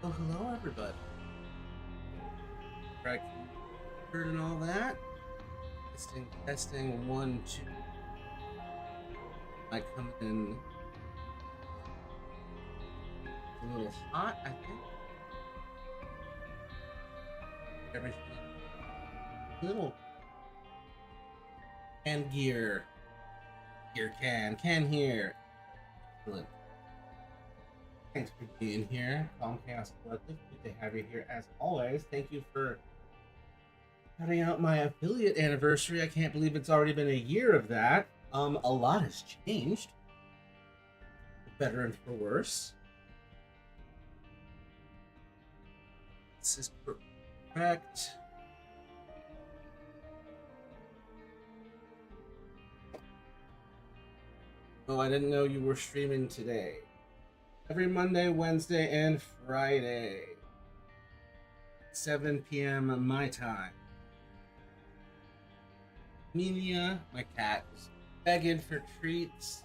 Oh, hello, everybody. Right, heard and all that. Testing, one, two. I come in a little hot, I think. Everything a little can can here. Excellent. Thanks for being here, Calm Chaos Collective. Good to have you here as always. Thank you for cutting out my affiliate anniversary. I can't believe it's already been a year of that. A lot has changed, for better and for worse. This is correct. Oh, I didn't know you were streaming today. Every Monday, Wednesday, and Friday. 7 p.m. my time. Amelia, my cat, is begging for treats.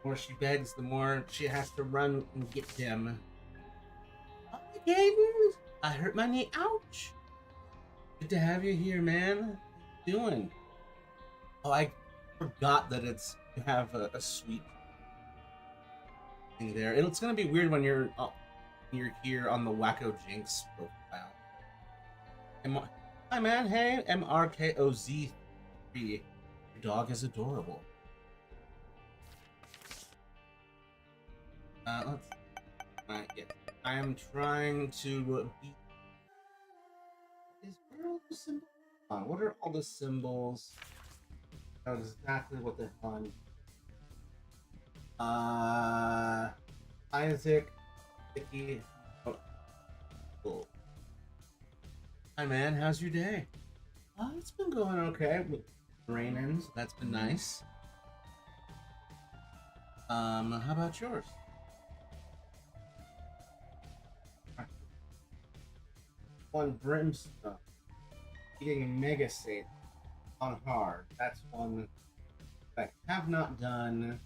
The more she begs, the more she has to run and get them. Hi, Gaiden. I hurt my knee. Ouch. Good to have you here, man. How you doing? Oh, I forgot that you have a sweet thing there. It's gonna be weird when you're here on the Wacko Jinx profile. Hi, man. Hey, MRKOZ3. Your dog is adorable. Let's. Yeah. I am trying to beat. Where are all the symbols? What are all the symbols? That's exactly what the hell Isaac, Vicky. Oh, cool. Hi, man. How's your day? Oh, it's been going okay. Raining, so that's been nice. How about yours? One Brimstone. Eating Mega Satan on hard. That's one that I have not done.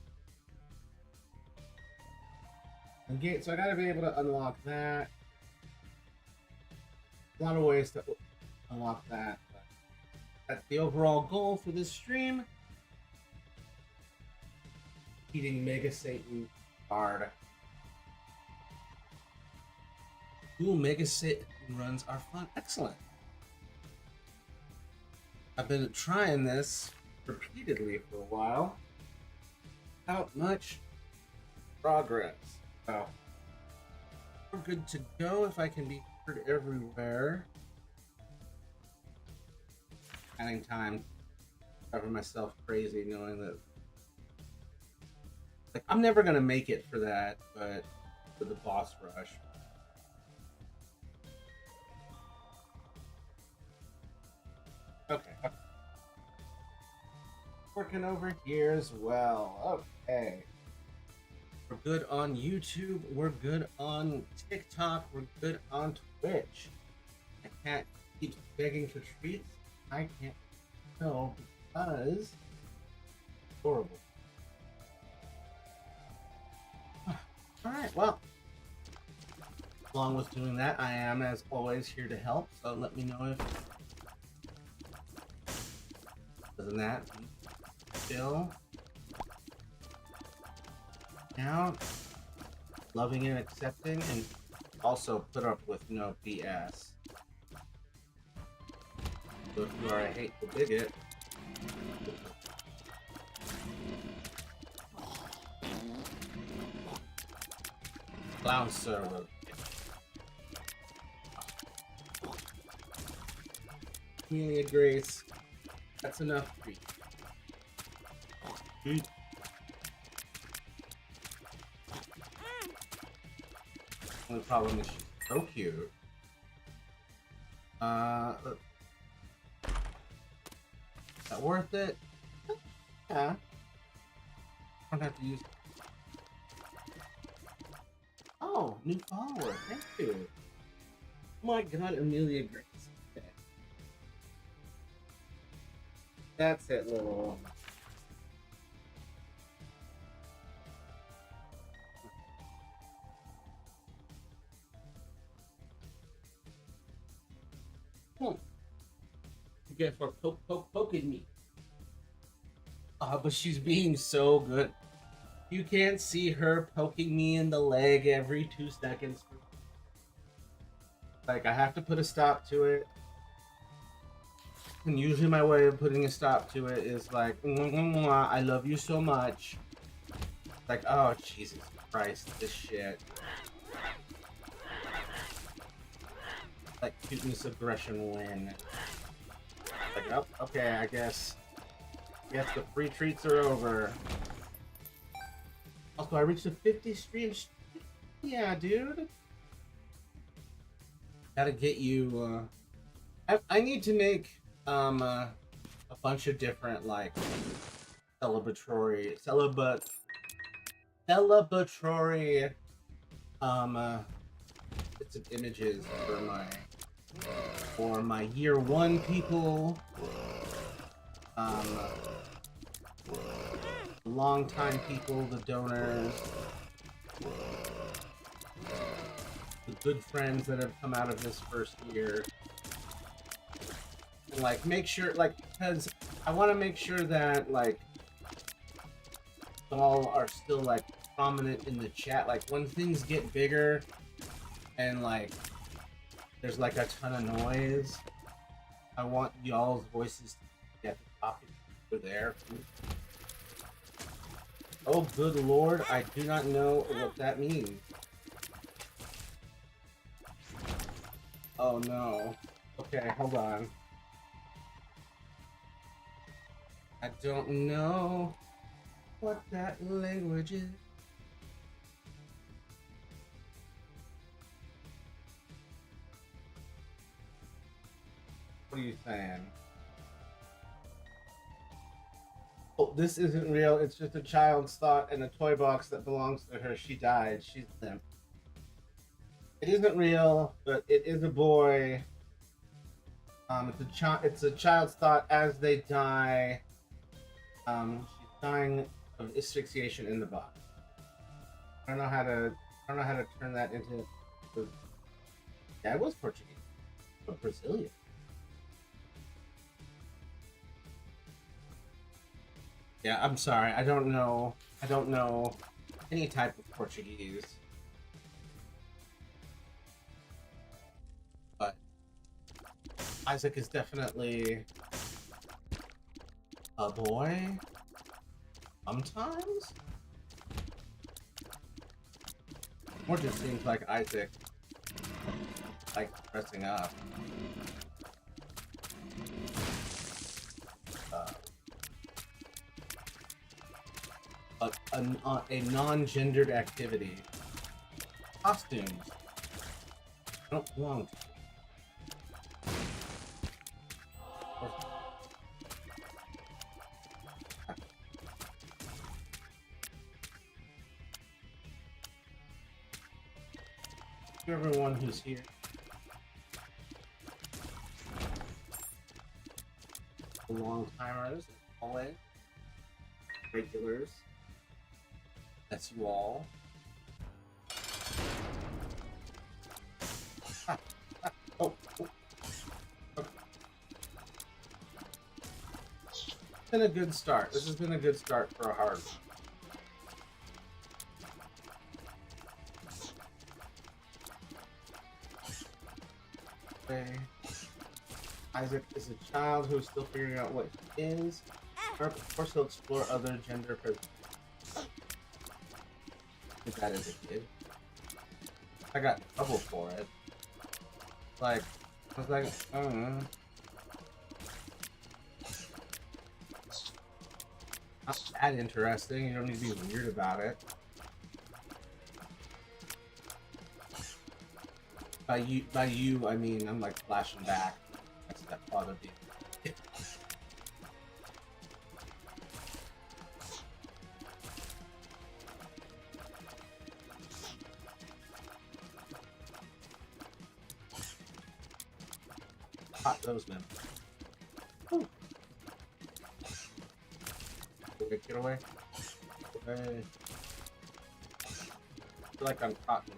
Okay, so I gotta be able to unlock that. A lot of ways to unlock that, but that's the overall goal for this stream. Eating Mega Satan hard. Ooh, Mega Satan runs are fun. Excellent. I've been trying this repeatedly for a while. Without much progress. So we're good to go if I can be heard everywhere. Having time to cover myself crazy knowing that I'm never gonna make it for that, but for the boss rush. Okay. Working over here as well. Okay. We're good on YouTube. We're good on TikTok. We're good on Twitch. I can't keep begging for treats. I can't know because it's horrible. Alright, well. Along with doing that, I am, as always, here to help. So let me know if... Other than that, chill. Now, loving and accepting, and also put up with no BS. So if you are a hateful bigot, clown server. Amelia Grace, that's enough for you. Only problem is she's so cute. Is that worth it? Yeah. I don't have to use. Oh, new follower. Thank you. Oh my god, Amelia Grace. Okay. That's it, little. You get for poking me. But she's being so good. You can't see her poking me in the leg every 2 seconds. Like, I have to put a stop to it. And usually my way of putting a stop to it is like, I love you so much. Like, oh, Jesus Christ, this shit. Like, cuteness, aggression, win. Like, oh, okay, I guess the free treats are over. Also, I reached a 50 streams. Yeah, dude. Gotta get you, I need to make, a bunch of different, like, celebratory, bits of images for my year 1 people, long time people, the donors, the good friends that have come out of this first year. And, like, make sure, like, because I want to make sure that, like, all are still, like, prominent in the chat. Like, when things get bigger and, like, there's, like, a ton of noise, I want y'all's voices to get the topic over there. Oh, good lord, I do not know what that means. Oh, no. Okay, hold on. I don't know what that language is. What are you saying? Oh, this isn't real. It's just a child's thought in a toy box that belongs to her. She died. She's limp. It isn't real, but it is a boy. It's a child's thought as they die. She's dying of asphyxiation in the box. I don't know how to turn that into. Yeah, it was Portuguese, but Brazilian. Yeah, I'm sorry. I don't know any type of Portuguese. But Isaac is definitely a boy. Sometimes? Or just seems like Isaac like dressing up. A non-gendered activity. Costumes. I don't belong to. To everyone who's here. The long timers, always. Regulars. That's you all. Oh. Okay. It's been a good start. This has been a good start for a hard one. Okay. Isaac is a child who is still figuring out what he is. Of course, he'll explore other gender presentations. Did that as a kid. I got trouble for it. Like, I was like, I don't know. Not that interesting. You don't need to be weird about it. By you, I mean I'm like flashing back. My stepfather being. Hot those men. Ooh. Get away. I feel like I'm cotton.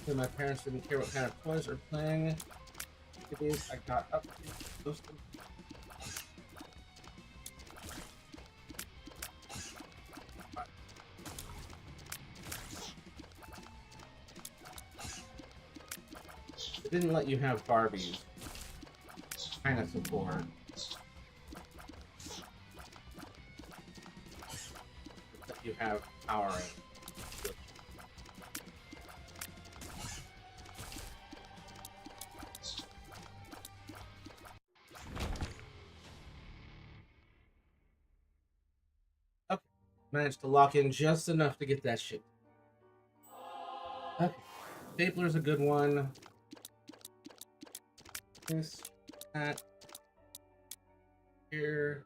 So my parents didn't care what kind of toys or playing activities I got up to. Most of them. They didn't let you have Barbies. Kind of support. That you have Power Rangers. Okay. Managed to lock in just enough to get that shit. Okay. Stapler's a good one. This, that, here.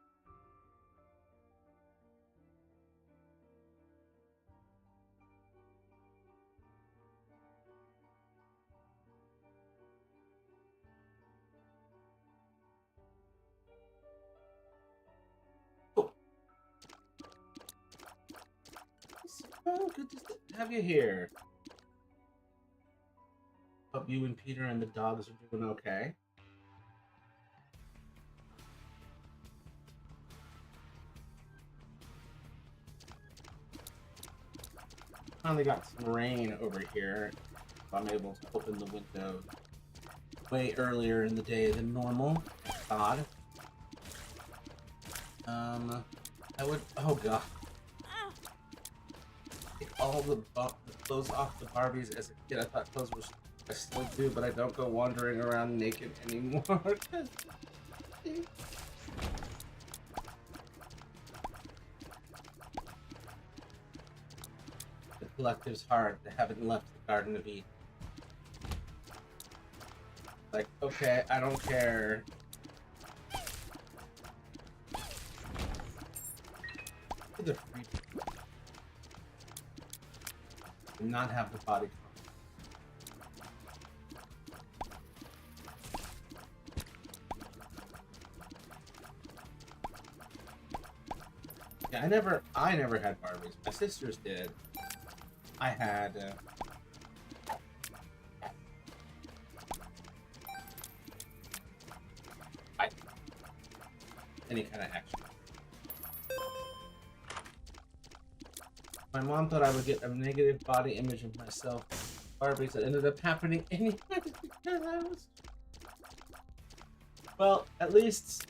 Oh, good to have you here. Hope you and Peter and the dogs are doing okay. Finally got some rain over here. So I'm able to open the window way earlier in the day than normal. God. I would. Oh god. Take all the clothes off the Barbies as a kid. I thought clothes were. I still do, but I don't go wandering around naked anymore. The collective's hard. They haven't left the Garden of Eden. Like, okay, I don't care. The free not have the body. Yeah, I never had Barbies. My sisters did. I had. Any kind of action. My mom thought I would get a negative body image of myself. Barbies that ended up happening anyway because I was. Well, at least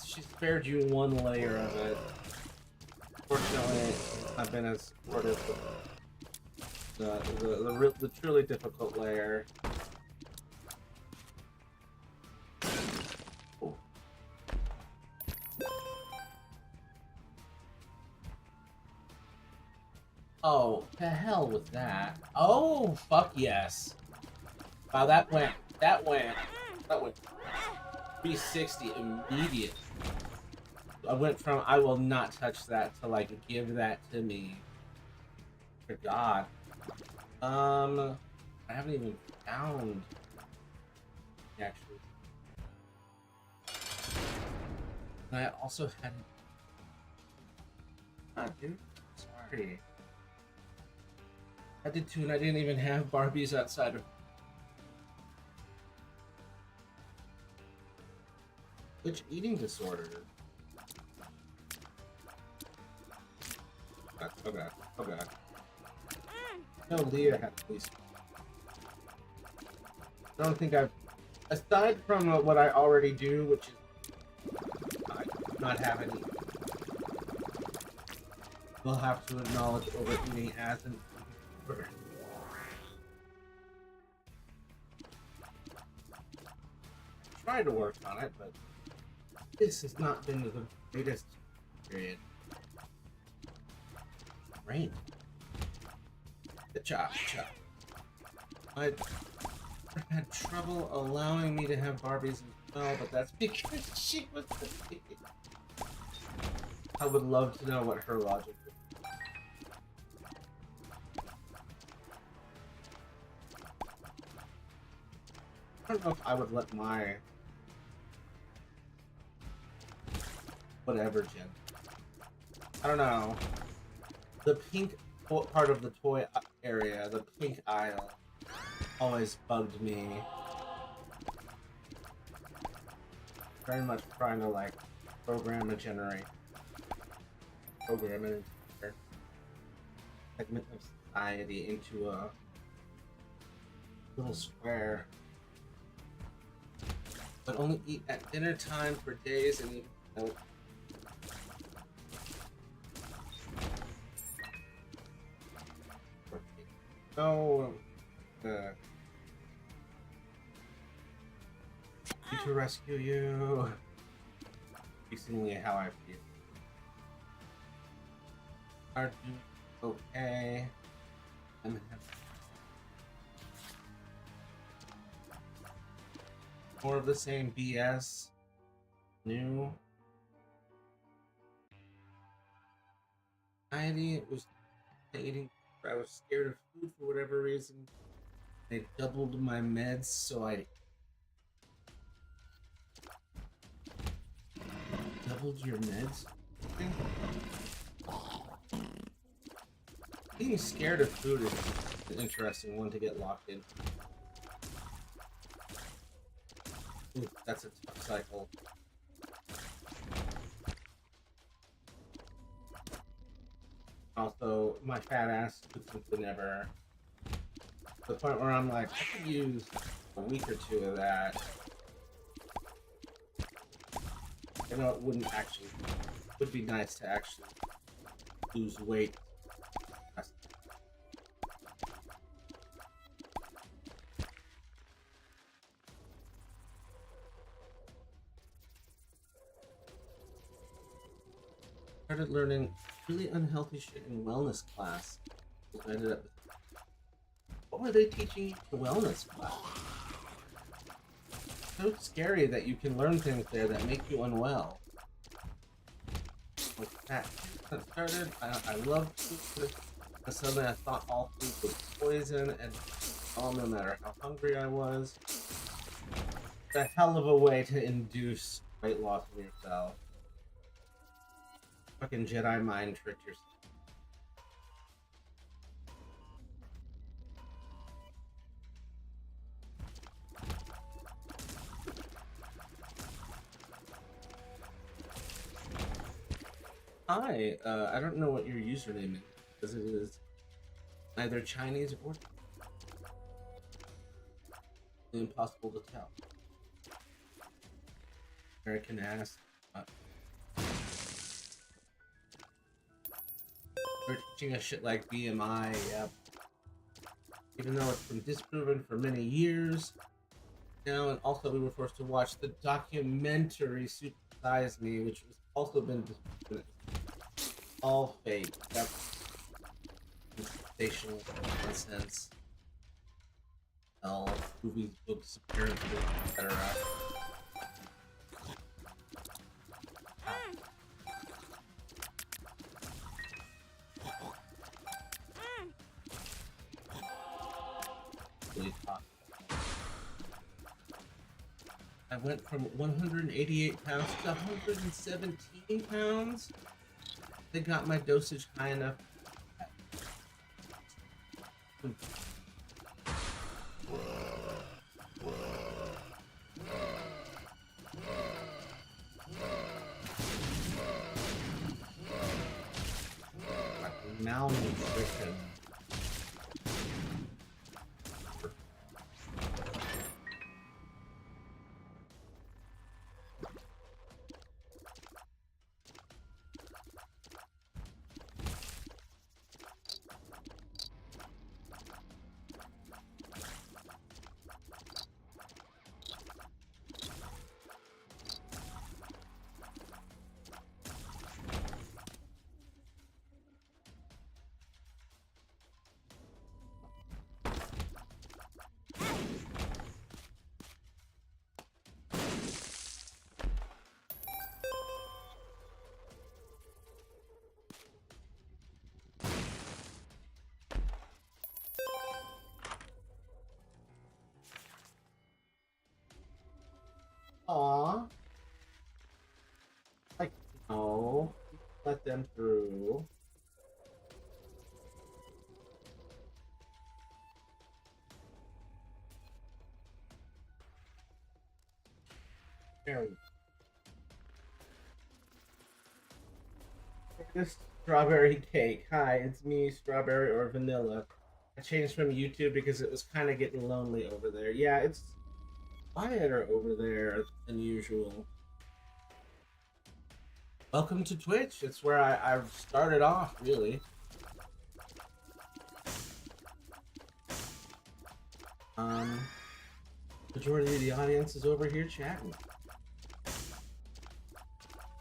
she spared you one layer of it. Fortunately, I've been as supportive of the truly difficult layer. Oh, to hell with that. Oh, fuck yes. Wow, that went 360 immediate. I went from I will not touch that to like give that to me. For God. I haven't even found actually. I also had. Ah, dude. Sorry. I did too, and I didn't even have Barbies outside of. Which eating disorder? Oh god. Oh god. No, Leah had at least. I don't think I've. Aside from what I already do, which is. I do not have any. We'll have to acknowledge overeating as an. Try to work on it, but this has not been the greatest period. Rain. Chop, chop. I had trouble allowing me to have Barbies as well, but that's because she was the baby. I would love to know what her logic is. I don't know if I would let my whatever Jen. I don't know. The pink part of the toy area, the pink aisle, always bugged me. Very much trying to like program a entire segment of society into a little square, but only eat at dinner time for days and no, to rescue you. Increasingly, how I feel. Are you okay? I'm more of the same BS. New anxiety was eating. I was scared of food for whatever reason. They doubled my meds, so I doubled your meds. Being scared of food is an interesting one to get locked in. Ooh, that's a tough cycle. Also, my fat ass took something ever. To the point where I'm like, I could use a week or two of that. I know it wouldn't actually, it would be nice to actually lose weight. Started learning really unhealthy shit in wellness class. I ended up. What were they teaching you in wellness class? So scary that you can learn things there that make you unwell. Like that started. I loved food, but suddenly I thought all food was poison, and no matter how hungry I was, it's a hell of a way to induce weight loss in yourself. Fucking Jedi mind trick yourself. Hi, I don't know what your username is, because it is either Chinese or impossible to tell. American ass. They're teaching us shit like BMI, yep. Even though it's been disproven for many years now, and also we were forced to watch the documentary Super Size Me, which has also been disproven. All fake. That's sensational nonsense. All movies, books, appearances, etc. I went from 188 pounds to 117 pounds. They got my dosage high enough. Malnutrition. Aww. Like, no. Let them through. Very this strawberry cake. Hi, it's me, strawberry or vanilla. I changed from YouTube because it was kind of getting lonely over there. Yeah, it's quieter over there than usual. Welcome to Twitch. It's where I've started off, really. Majority of the audience is over here chatting.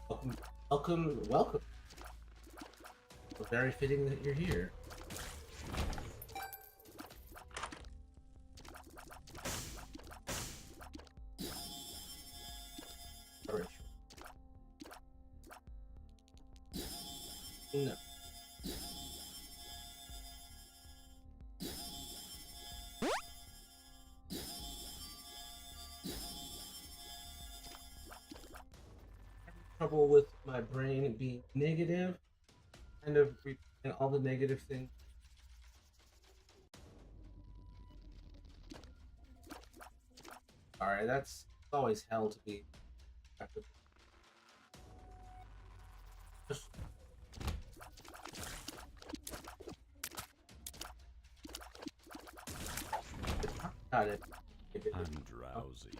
Welcome, welcome, welcome. It's very fitting that you're here. All right. No. Trouble with my brain being negative, kind of and all the negative things. All right, that's always hell to be. Got it. I'm drowsy.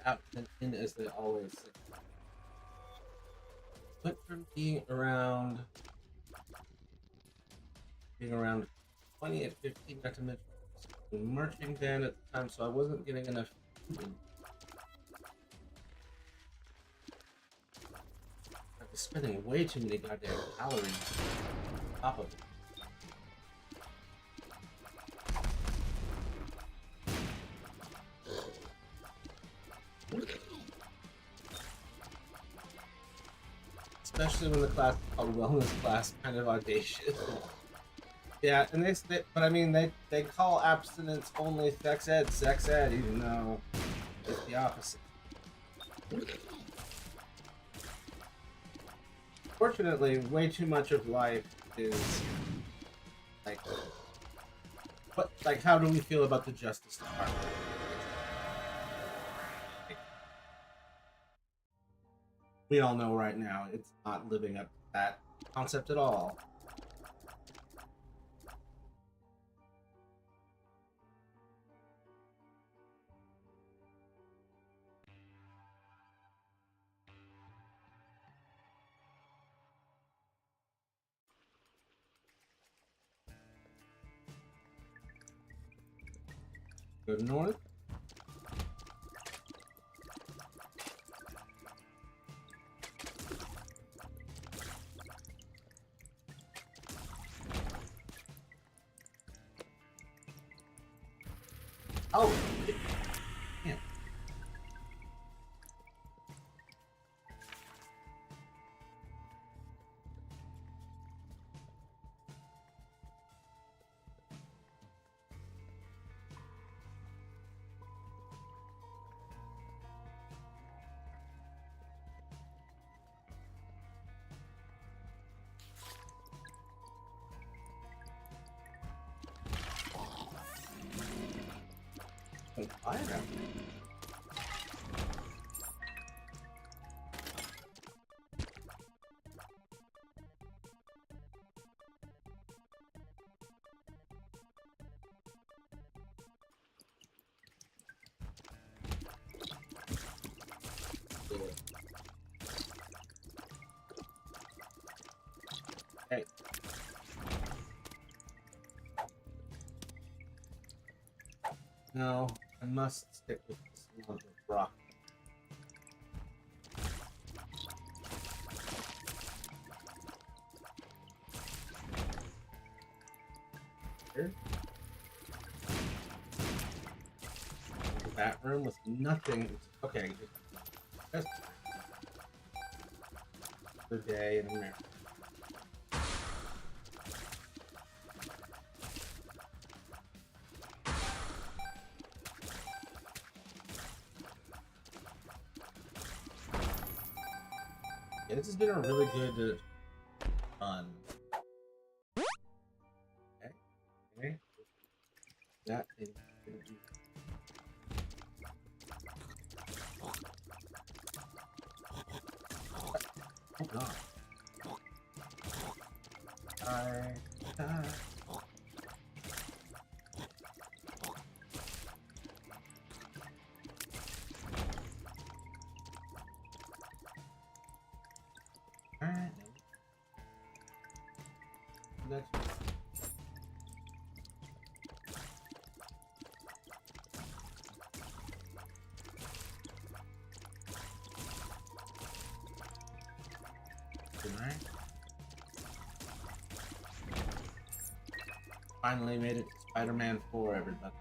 Out and in as they always say. Went from being around 20 at 15, not to mention marching band at the time, so I wasn't getting enough food. I was spending way too many goddamn calories on top of it. Especially when the class is called wellness class, kind of audacious. Yeah, and but I mean, they call abstinence only sex ed, even though it's the opposite. Fortunately, way too much of life is like, how do we feel about the Justice Department? We all know right now it's not living up to that concept at all. Go north. Oh, yeah. Fire. Hey. No, I must stick with this lump of rock. Here. The bathroom with nothing. Okay, just the day in America. Yeah, this has been a really good run. Okay. That is Oh god. Die. Alright. Next. Alright. Finally made it to Spider-Man 4, everybody.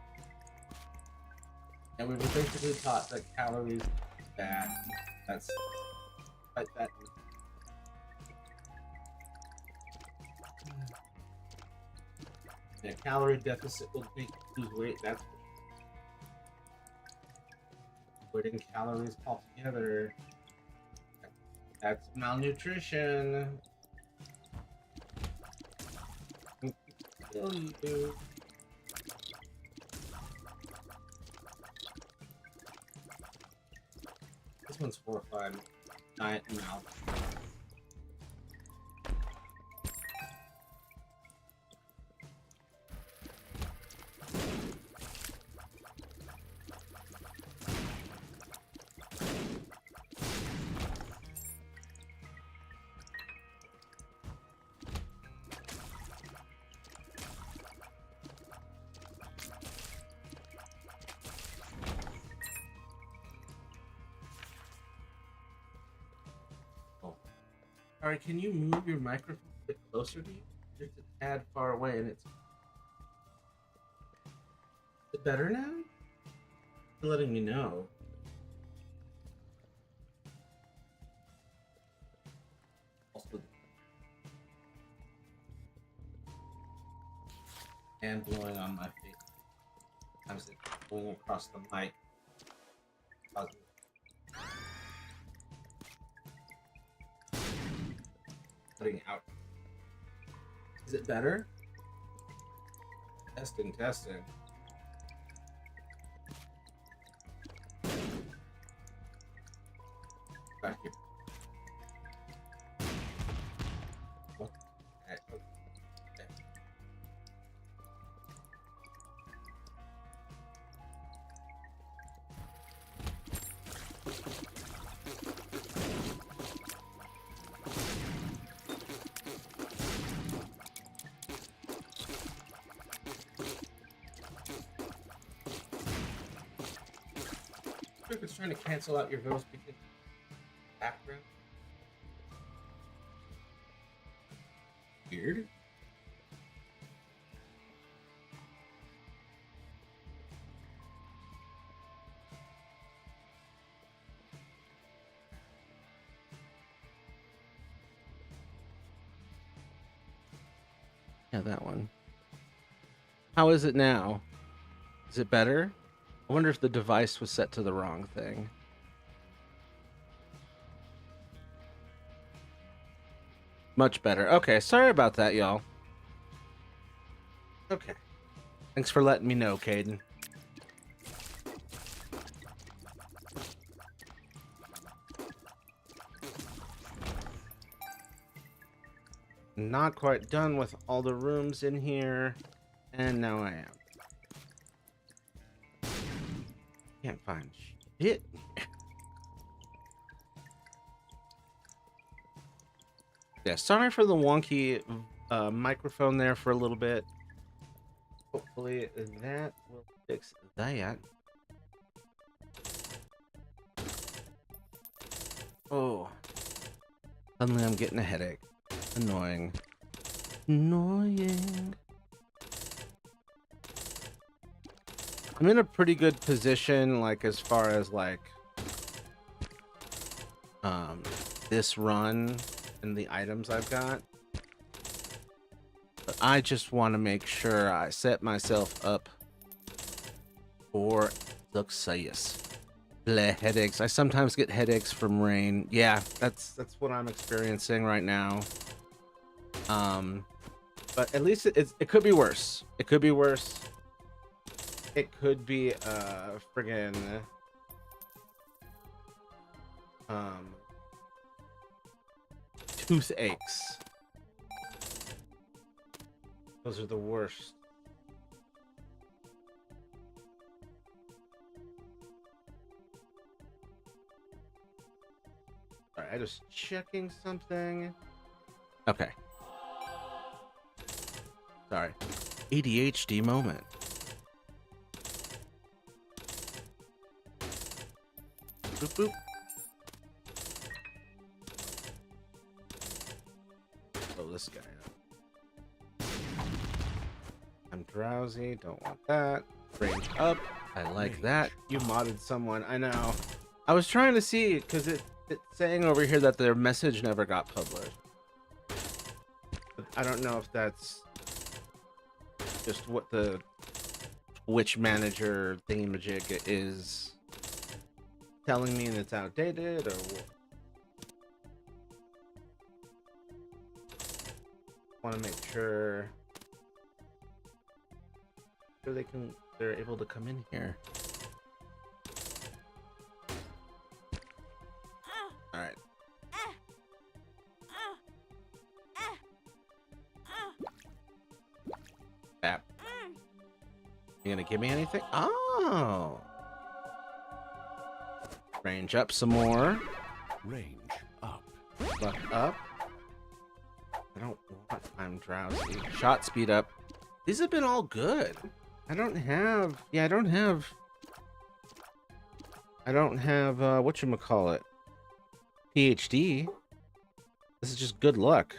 And we were basically taught that calories is bad. That's like that. Yeah, calorie deficit will make you lose weight. That's quitting calories altogether. That's malnutrition. Kill you. This one's horrifying. Giant mouth. Alright, can you move your microphone a bit closer to you? Just a tad far away, and it's... Is it better now? You're letting me know. Also, and blowing on my face. Sometimes it's going across the mic. Cutting out. Is it better? Testing, testing. Back here. What? Okay. If it's trying to cancel out your voice because background. Weird. Yeah, that one. How is it now? Is it better? I wonder if the device was set to the wrong thing. Much better. Okay, sorry about that, y'all. Okay. Thanks for letting me know, Caden. Not quite done with all the rooms in here, and now I am. Can't find shit. Yeah, sorry for the wonky microphone there for a little bit. Hopefully that will fix that. Oh. Suddenly I'm getting a headache. Annoying. Annoying. I'm in a pretty good position, like, as far as, like, this run and the items I've got. But I just want to make sure I set myself up for success. Bleh, headaches. I sometimes get headaches from rain. Yeah, that's what I'm experiencing right now. But at least it could be worse. It could be worse. It could be friggin' toothaches. Those are the worst. Alright, I just checking something. Okay. Sorry. ADHD moment. Boop boop. Oh, this guy up. I'm drowsy, don't want that. Range up. I like that. You modded someone, I know. I was trying to see because it's saying over here that their message never got published. But I don't know if that's just what the Twitch manager thingamajig is telling me and it's outdated or what. Want to make sure they're able to come in here. All right. Bap. You gonna give me anything? Oh. Range up some more. Range up. Luck up. I don't want. I'm drowsy. Shot speed up. These have been all good. I don't have. Yeah, I don't have. Whatchamacallit? PhD. This is just good luck.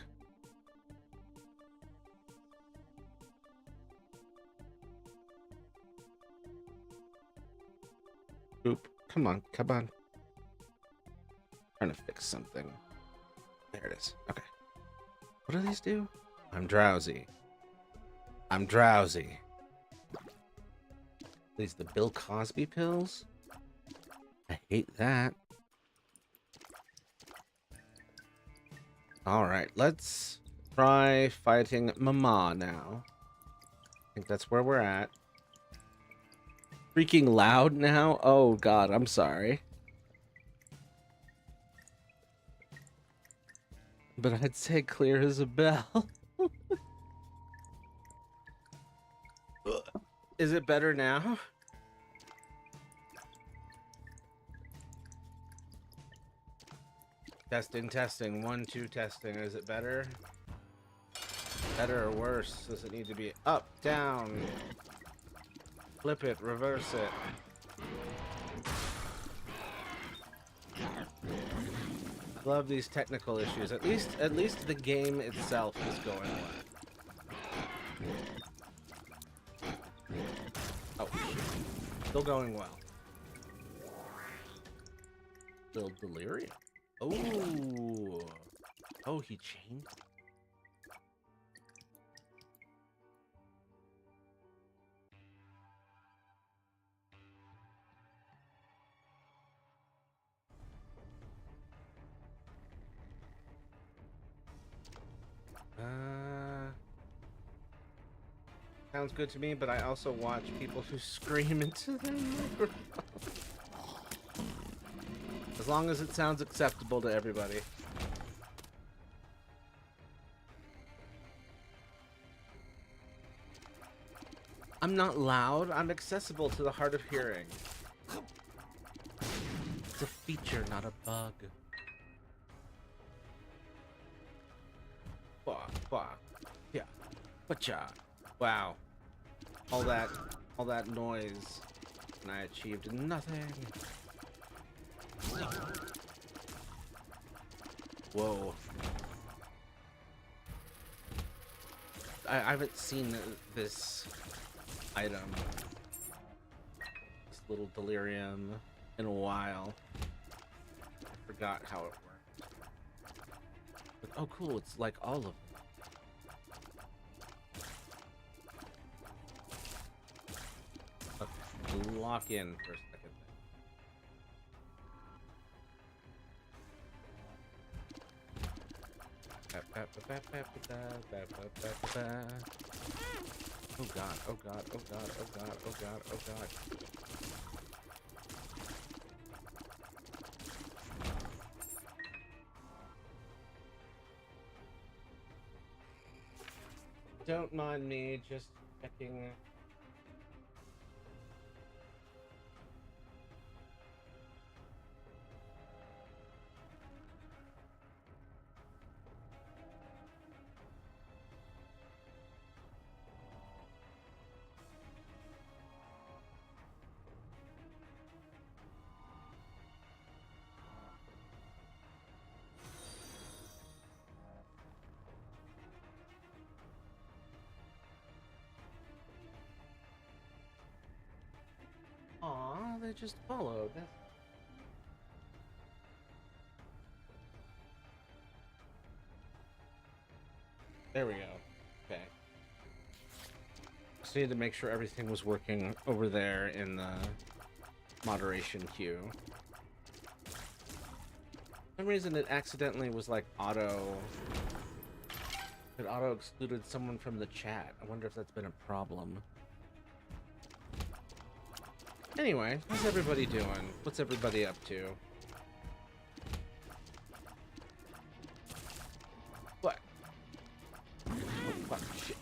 Oop. Come on. Come on. Trying to fix something. There it is. Okay. What do these do? I'm drowsy. I'm drowsy. These the Bill Cosby pills? I hate that. Alright, let's try fighting Mama now. I think that's where we're at. Freaking loud now? Oh god, I'm sorry. But I'd say clear as a bell. Is it better now? Testing, testing. 1, 2, testing. Is it better? Better or worse? Does it need to be up, down? Flip it, reverse it. Love these technical issues. At least the game itself is going well. Oh, still going well. Still delirium. Oh, oh, he changed. Sounds good to me, but I also watch people who scream into their microphone. As long as it sounds acceptable to everybody. I'm not loud, I'm accessible to the hard of hearing. It's a feature, not a bug. Fuck. Yeah. Whatcha? Wow. All that noise, and I achieved nothing. Whoa. I haven't seen this item, this little delirium, in a while. I forgot how it worked. But, oh cool, it's like all of them. Okay, lock in for a second. Oh god, oh god, oh god, oh god, oh god, oh god. don't mind me just checking. Aw, they just followed. There we go. Okay. Just needed to make sure everything was working over there in the moderation queue. For some reason it accidentally was like it auto excluded someone from the chat. I wonder if that's been a problem. Anyway, how's everybody doing? What's everybody up to? What? Oh, fuck, shit.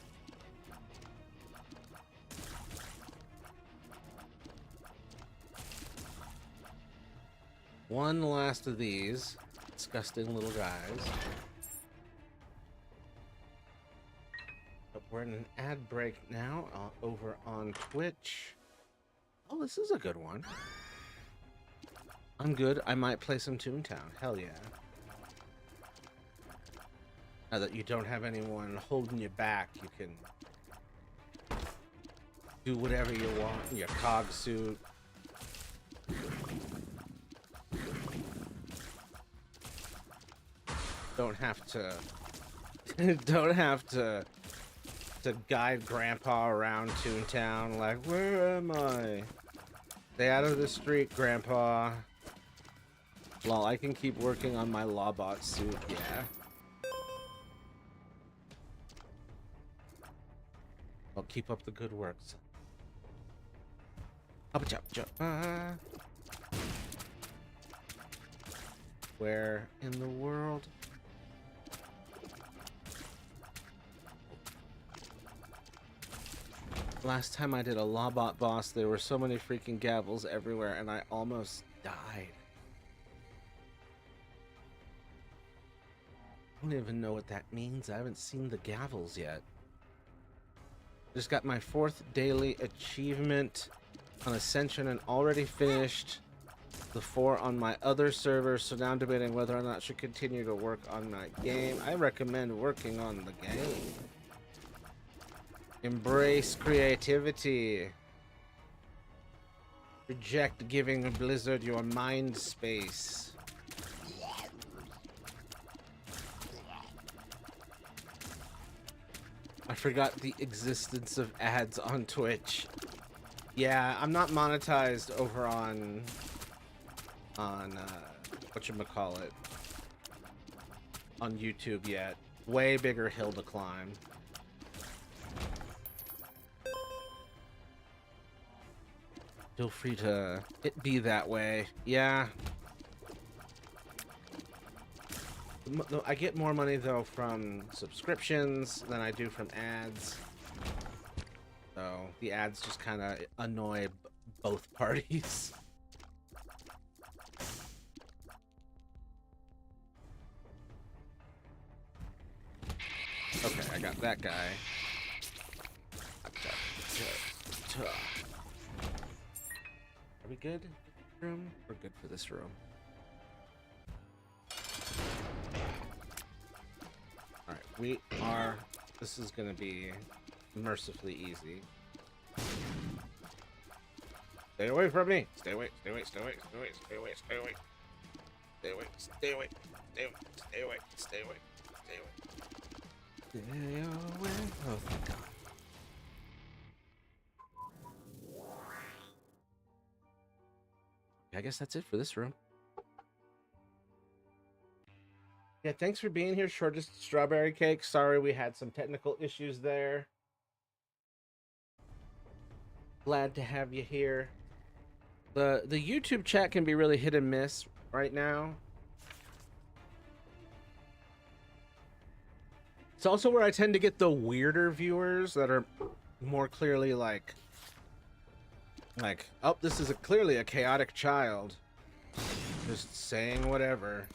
One last of these disgusting little guys. But we're in an ad break now over on Twitch. Oh, this is a good one. I'm good. I might play some Toontown. Hell yeah. Now that you don't have anyone holding you back, you can do whatever you want in your cog suit. Don't have to to guide Grandpa around Toontown like, where am I? Stay out of the street, Grandpa. Well, I can keep working on my Lawbot suit, yeah. Well, keep up the good works. Where in the world? Last time I did a Lawbot boss, there were so many freaking gavels everywhere, and I almost died. I don't even know what that means. I haven't seen the gavels yet. Just got my 4th daily achievement on Ascension and already finished the 4 on my other server, so now I'm debating whether or not I should continue to work on my game. I recommend working on the game. Embrace creativity. Reject giving Blizzard your mind space. I forgot the existence of ads on Twitch. Yeah, I'm not monetized over on whatchamacallit, on YouTube yet. Way bigger hill to climb. Feel free to it be that way. Yeah. I get more money though from subscriptions than I do from ads. So the ads just kind of annoy both parties. Okay, I got that guy. Are we good? Room? We're good for this room. Alright, we are... This is gonna be mercifully easy. Stay away from me! Stay away, stay away, stay away, stay away, stay away, stay away. Stay away, stay away, stay away, stay away, stay away, stay away. Stay away. Oh, thank God. I guess that's it for this room. Yeah, thanks for being here, Shortest Strawberry Cake. Sorry we had some technical issues there. Glad to have you here. The YouTube chat can be really hit and miss right now. It's also where I tend to get the weirder viewers that are more clearly like, oh, this is clearly a chaotic child. Just saying whatever.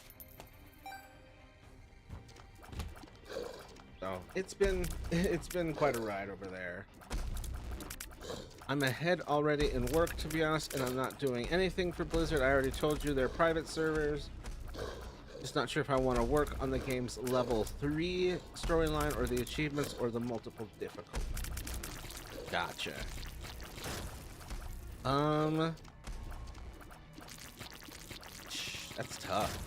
So it's been quite a ride over there. I'm ahead already in work, to be honest, and I'm not doing anything for Blizzard. I already told you they're private servers. Just not sure if I want to work on the game's level 3 storyline or the achievements or the multiple difficulty. Gotcha. That's tough.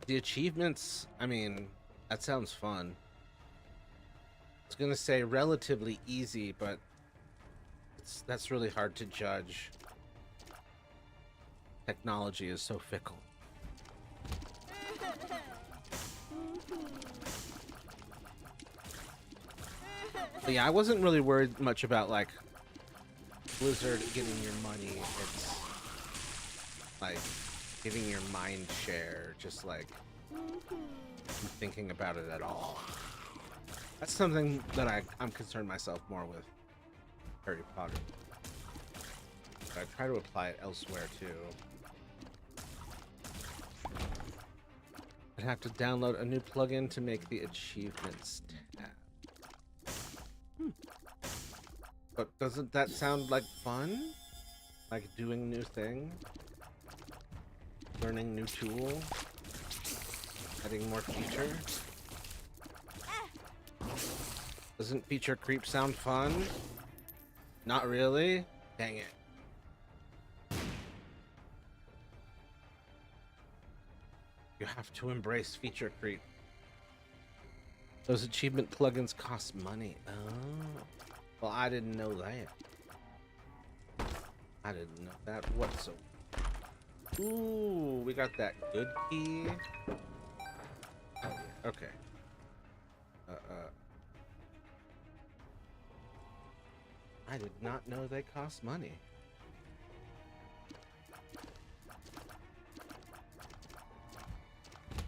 The achievements, I mean, that sounds fun. I was gonna say relatively easy, but that's really hard to judge. Technology is so fickle. But yeah, I wasn't really worried much about like Blizzard getting your money. It's like getting your mind share, just like thinking about it at all. That's something that I'm concerned myself more with Harry Potter. But I try to apply it elsewhere too. I'd have to download a new plugin to make the achievements tab. But doesn't that sound like fun? Like doing new thing? Learning new tool? Adding more feature? Doesn't feature creep sound fun? Not really? Dang it. You have to embrace feature creep. Those achievement plugins cost money. Oh. Well, I didn't know that. I didn't know that whatsoever. Ooh, we got that good key. Oh, yeah. Okay. I did not know they cost money.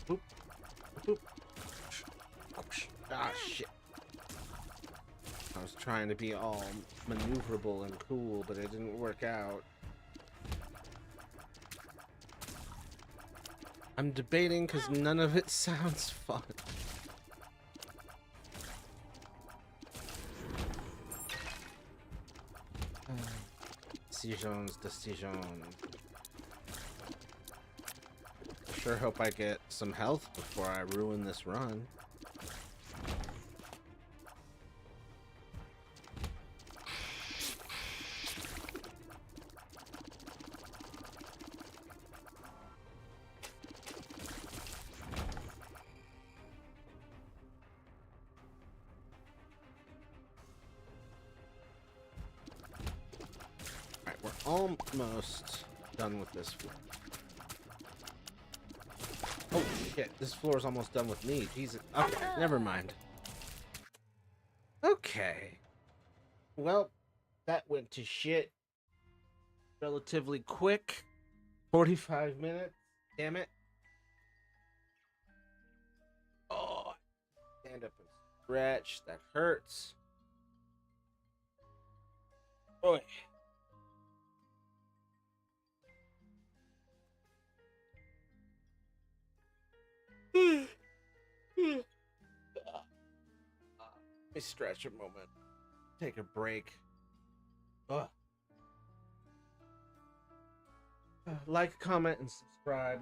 Boop. Boop. Ah, shit. I was trying to be all maneuverable and cool, but it didn't work out. I'm debating because none of it sounds fun. Decisions. Sure hope I get some health before I ruin this run. Alright, we're almost done with this floor. Oh shit, this floor is almost done with me. Jesus. Okay, never mind. Okay. Well, that went to shit relatively quick. 45 minutes. Damn it. Oh, stand up and stretch. That hurts. Boy. Let me stretch a moment. Take a break. Ugh. Like, comment, and subscribe.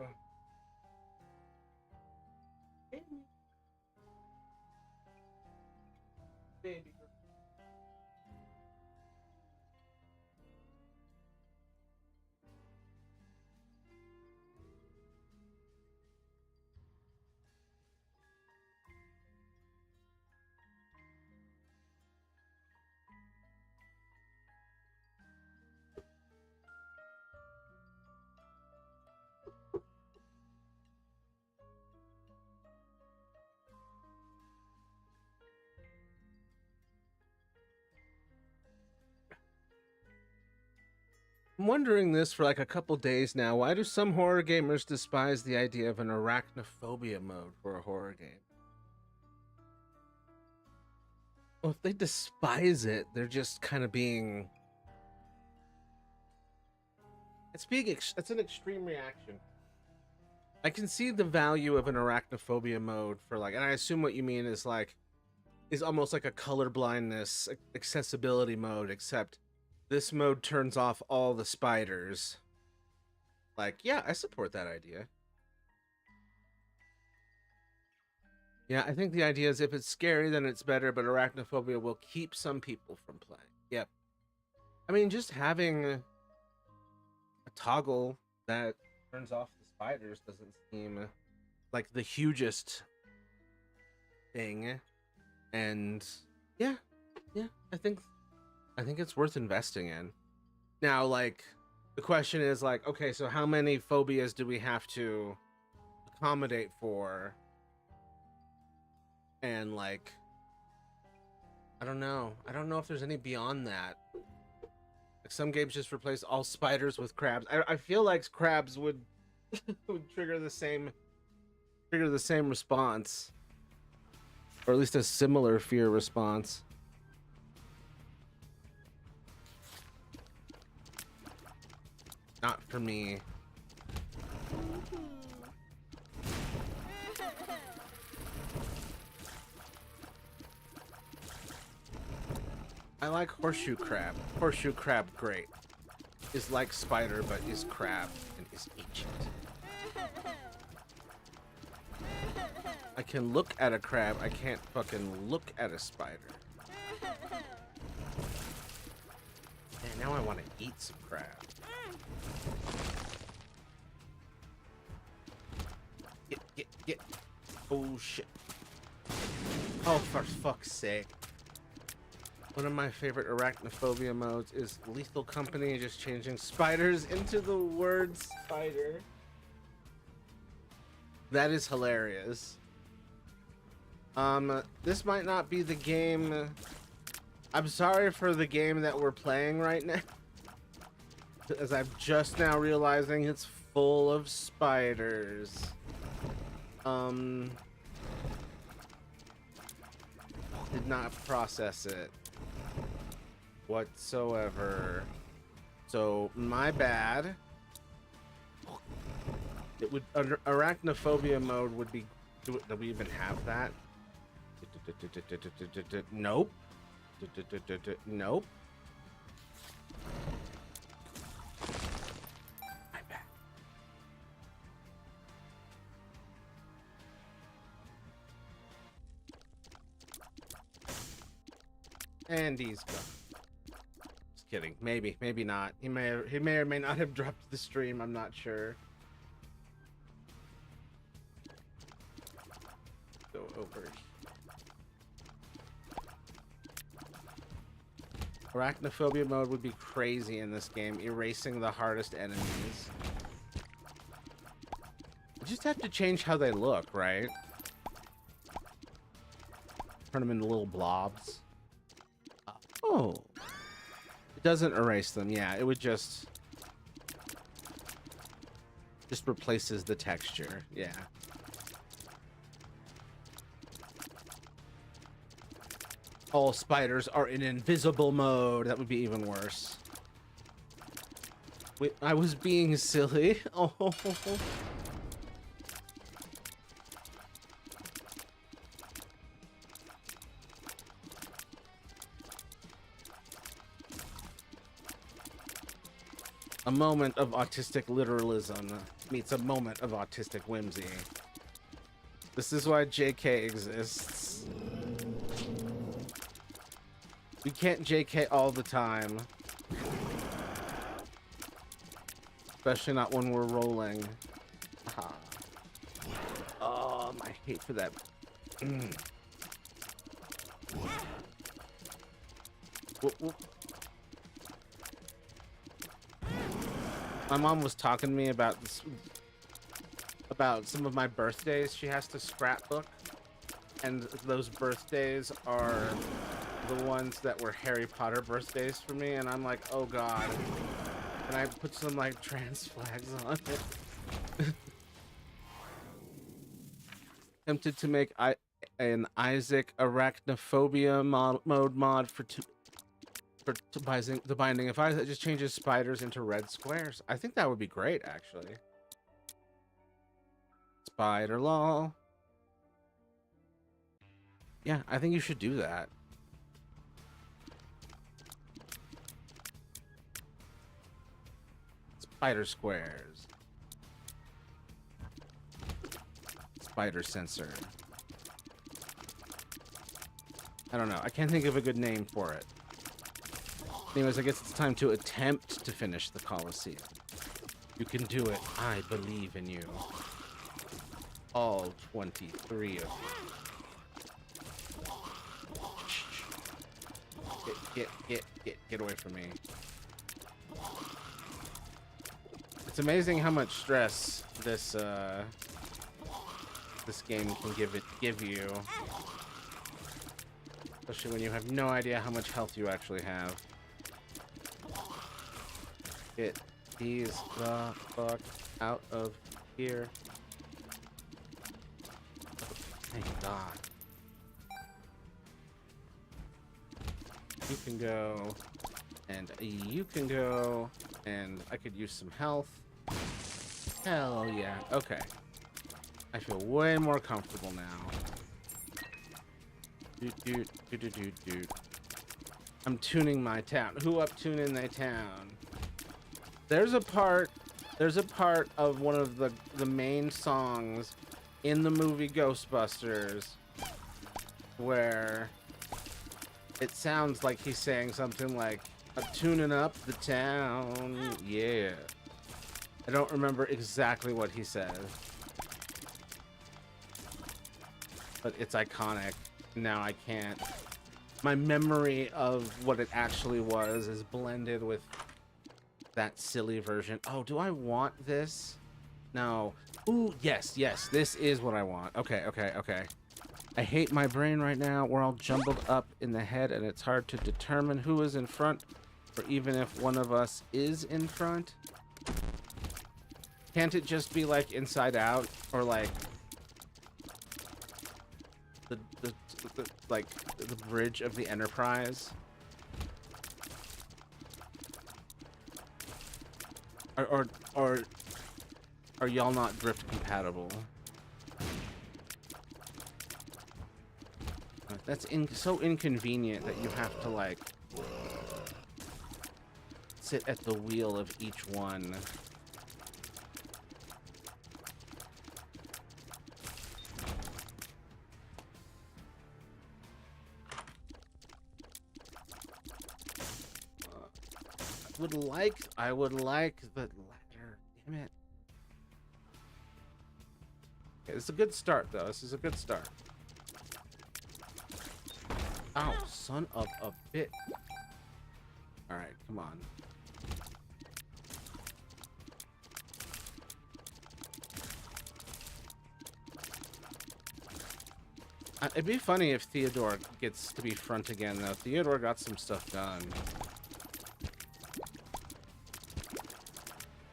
Baby. I'm wondering this for like a couple days now. Why do some horror gamers despise the idea of an arachnophobia mode for a horror game? Well, if they despise it, they're just kind of being... It's an extreme reaction. I can see the value of an arachnophobia mode for like, and I assume what you mean is almost like a color blindness accessibility mode, except this mode turns off all the spiders. Like, yeah, I support that idea. Yeah, I think the idea is if it's scary, then it's better, but arachnophobia will keep some people from playing. Yep. I mean, just having a toggle that turns off the spiders doesn't seem like the hugest thing. And yeah, I think it's worth investing in. Now, like, the question is like, okay, so how many phobias do we have to accommodate for? And like, I don't know if there's any beyond that. Like, some games just replace all spiders with crabs. I feel like crabs would would trigger the same response, or at least a similar fear response. Not for me. I like horseshoe crab. Horseshoe crab, great. Is like spider, but is crab and is ancient. I can look at a crab. I can't fucking look at a spider. Man, now I want to eat some crab. Get. Oh, shit. Oh, for fuck's sake. One of my favorite arachnophobia modes is Lethal Company just changing spiders into the word spider. That is hilarious. This might not be the game. I'm sorry for the game that we're playing right now, as I'm just now realizing it's full of spiders. Did not process it whatsoever, so my bad. It would, under arachnophobia mode would be, do we even have that? Nope. Nope. My bad. And he's gone. Just kidding. Maybe not. He may or may not have dropped the stream. I'm not sure. Go over. Arachnophobia mode would be crazy in this game, erasing the hardest enemies. You just have to change how they look, right? Turn them into little blobs. Oh. It doesn't erase them, yeah. It would just replaces the texture, yeah. All spiders are in invisible mode. That would be even worse. Wait, I was being silly. Oh. A moment of autistic literalism meets a moment of autistic whimsy. This is why JK exists. We can't JK all the time. Especially not when we're rolling. Aha. Oh, my hate for that. Whoop. My mom was talking to me about this, about some of my birthdays she has to scrapbook, and those birthdays are the ones that were Harry Potter birthdays for me, and I'm like, oh god. Can I put some like trans flags on it? Tempted to make an Isaac arachnophobia mode for the binding. If Isaac just changes spiders into red squares, I think that would be great, actually. Spider law. Yeah, I think you should do that. Spider squares. Spider sensor. I don't know. I can't think of a good name for it. Anyways, I guess it's time to attempt to finish the Colosseum. You can do it. I believe in you. All 23 of you. Get away from me. It's amazing how much stress this game can give you. Especially when you have no idea how much health you actually have. Get these the fuck out of here. Thank God. You can go, and you can go, and I could use some health. Hell yeah. Okay. I feel way more comfortable now. I'm tuning my town. Who up tuning their town? There's a part of one of the main songs in the movie Ghostbusters where it sounds like he's saying something like, I'm tuning up the town. Yeah. I don't remember exactly what he says, but it's iconic. Now I can't. My memory of what it actually was is blended with that silly version. Oh, do I want this? No. Ooh, yes, this is what I want. Okay. I hate my brain right now. We're all jumbled up in the head and it's hard to determine who is in front, or even if one of us is in front. Can't it just be like Inside Out, or like the bridge of the Enterprise? Or are y'all not drift compatible? That's so inconvenient that you have to like sit at the wheel of each one. I would like the ladder. Damn it. Okay, this is a good start, though. This is a good start. Ow, son of a bit. All right, come on. It'd be funny if Theodore gets to be front again, though. Theodore got some stuff done.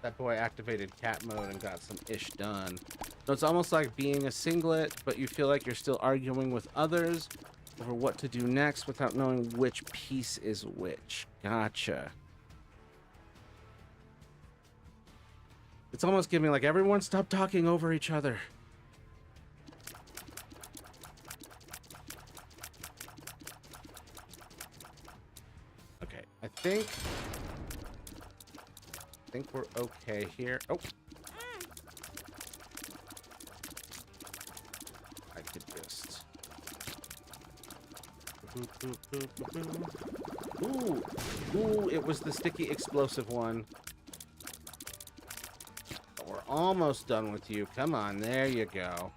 That boy activated cat mode and got some ish done. So it's almost like being a singlet, but you feel like you're still arguing with others over what to do next without knowing which piece is which. Gotcha. It's almost giving like, everyone stop talking over each other. Okay, I think we're okay here. Oh. I could just... Ooh. Ooh, it was the sticky explosive one. We're almost done with you. Come on, there you go.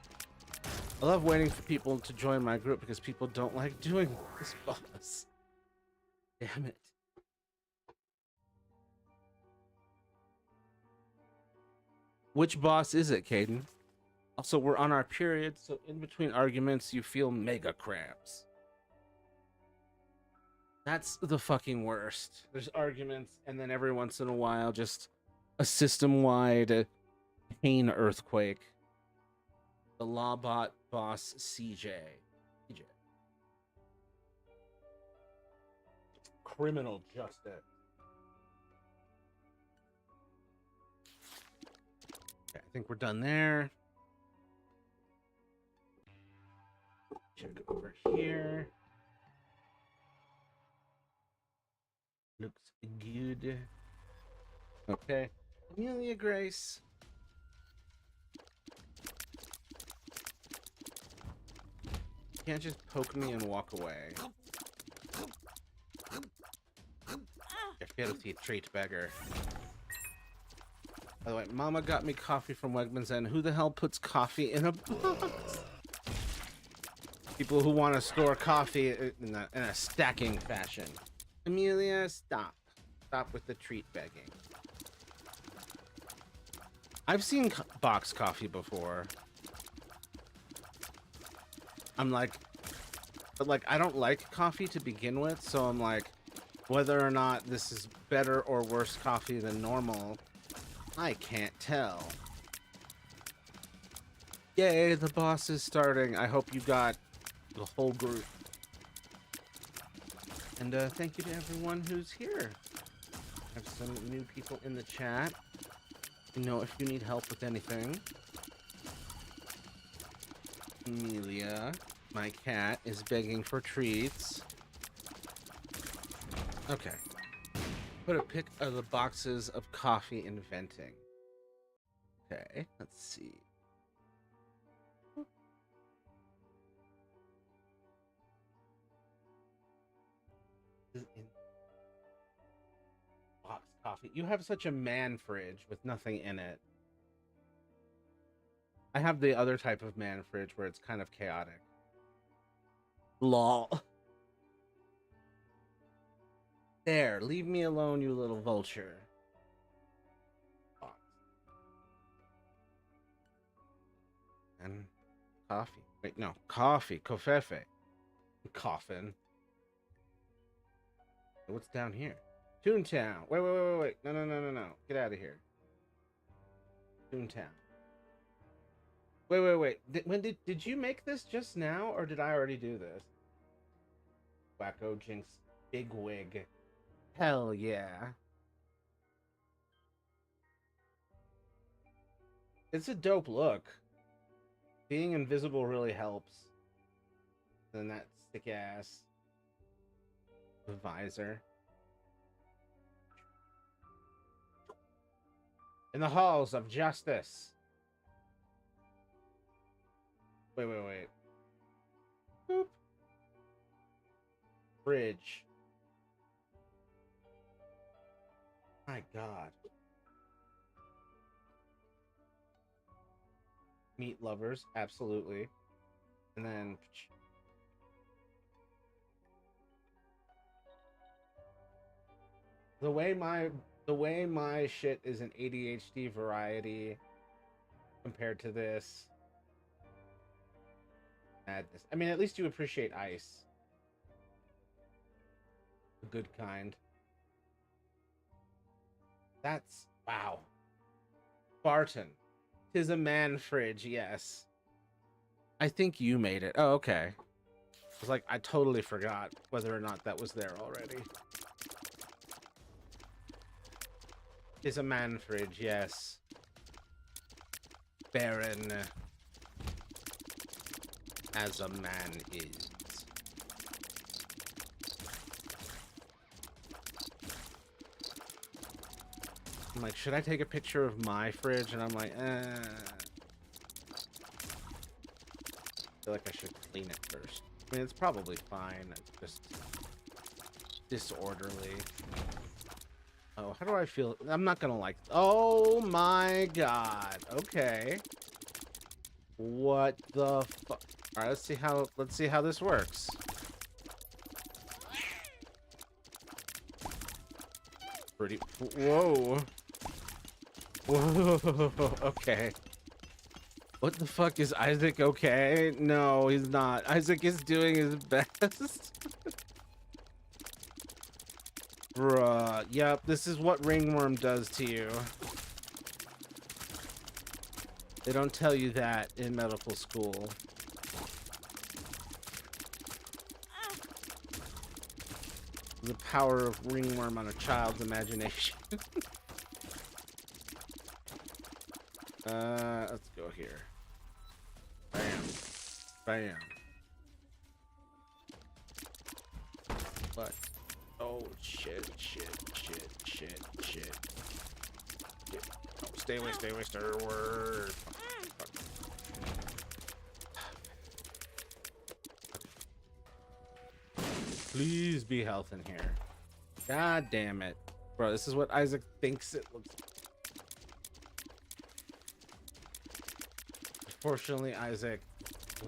I love waiting for people to join my group because people don't like doing this boss. Damn it. Which boss is it, Caden? Also, we're on our period, so in between arguments, you feel mega cramps. That's the fucking worst. There's arguments, and then every once in a while, just a system-wide pain earthquake. The Lawbot boss CJ. Criminal justice. Okay, I think we're done there. Check over here. Looks good. Okay. Amelia Grace. You can't just poke me and walk away. You're filthy treat beggar. By the way, Mama got me coffee from Wegmans, and who the hell puts coffee in a box? People who want to store coffee in a stacking fashion. Amelia, stop. Stop with the treat begging. I've seen box coffee before. I'm like, but like, I don't like coffee to begin with, so I'm like, whether or not this is better or worse coffee than normal, I can't tell. Yay, the boss is starting. I hope you got the whole group. And thank you to everyone who's here. I have some new people in the chat. You know, if you need help with anything. Amelia, my cat, is begging for treats. Okay. Put a pic of the boxes of coffee in venting. Okay, let's see. In box coffee. You have such a man fridge with nothing in it. I have the other type of man fridge where it's kind of chaotic. Lol. There, leave me alone, you little vulture. Box. And coffee. Wait, no, coffee. Covfefe. Coffin. What's down here? Toontown. Wait. No. Get out of here. Toontown. Wait. Did you make this just now, or did I already do this? Wacko Jinx Big Wig. Hell yeah. It's a dope look. Being invisible really helps. Then that sick ass visor. In the halls of justice. Wait. Boop. Bridge. My God. Meat lovers, absolutely. And then the way my shit is an ADHD variety compared to this. Madness. I mean, at least you appreciate ice. The good kind. That's wow. Barton. 'Tis a man fridge, yes. I think you made it. Oh, okay. I was like, I totally forgot whether or not that was there already. Is a man fridge, yes. Baron. As a man is. I'm like, should I take a picture of my fridge? And I'm like, I feel like I should clean it first. I mean, it's probably fine. It's just disorderly. Oh, how do I feel? I'm not gonna like. Oh my God. Okay. What the fuck? All right, let's see how this works. Pretty. Whoa. Okay. What the fuck, is Isaac okay? No, he's not. Isaac is doing his best. Bruh. Yep, this is what ringworm does to you. They don't tell you that in medical school. The power of ringworm on a child's imagination. Let's go here. Bam. Bam. What? Oh, shit. Oh, stay away, Star Wars. Please be health in here. God damn it. Bro, this is what Isaac thinks it looks like. Fortunately, Isaac,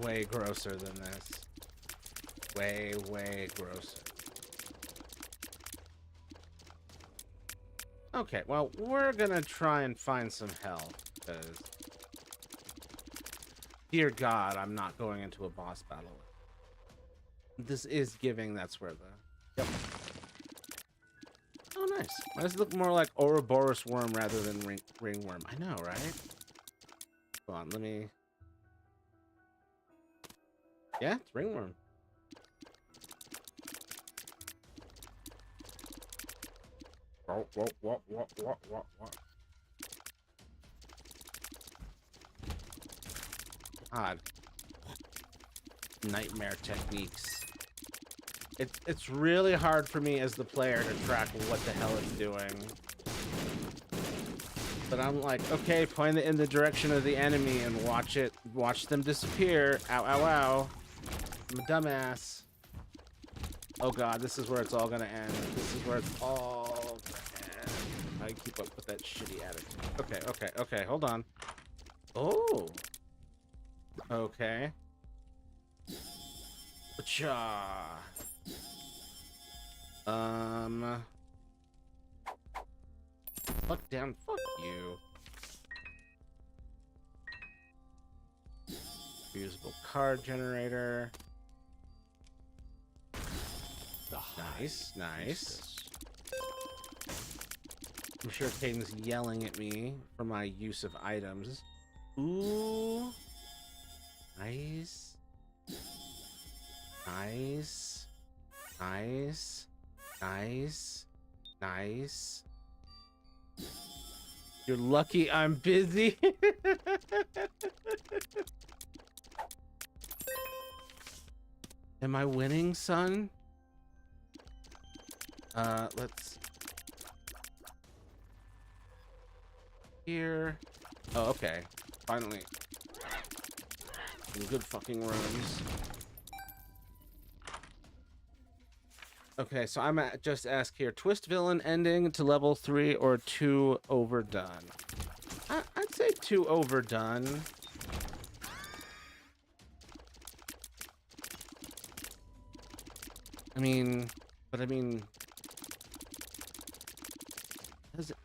way grosser than this. Way grosser. Okay, well, we're gonna try and find some health, because... Dear God, I'm not going into a boss battle. This is giving, that's where the... Yep. Oh, nice. Why does it look more like Ouroboros worm rather than ringworm? I know, right? Hold on, let me... Yeah, it's ringworm. What? God. Nightmare techniques. It's really hard for me as the player to track what the hell it's doing. But I'm like, okay, point it in the direction of the enemy and watch them disappear. Ow, ow, ow. I'm a dumbass. Oh God, this is where it's all gonna end. This is where it's all gonna end. I keep up with that shitty attitude. Okay, hold on. Oh. Okay. Cha. Fuck down, fuck you. Reusable card generator. Nice. I'm sure Caden's yelling at me for my use of items. Ooh. Nice. You're lucky I'm busy. Am I winning, son? Let's... Here. Oh, okay. Finally. In good fucking rooms. Okay, so I'm at just ask here. Twist villain ending to level 3 or 2 overdone? I'd say 2 overdone. I mean,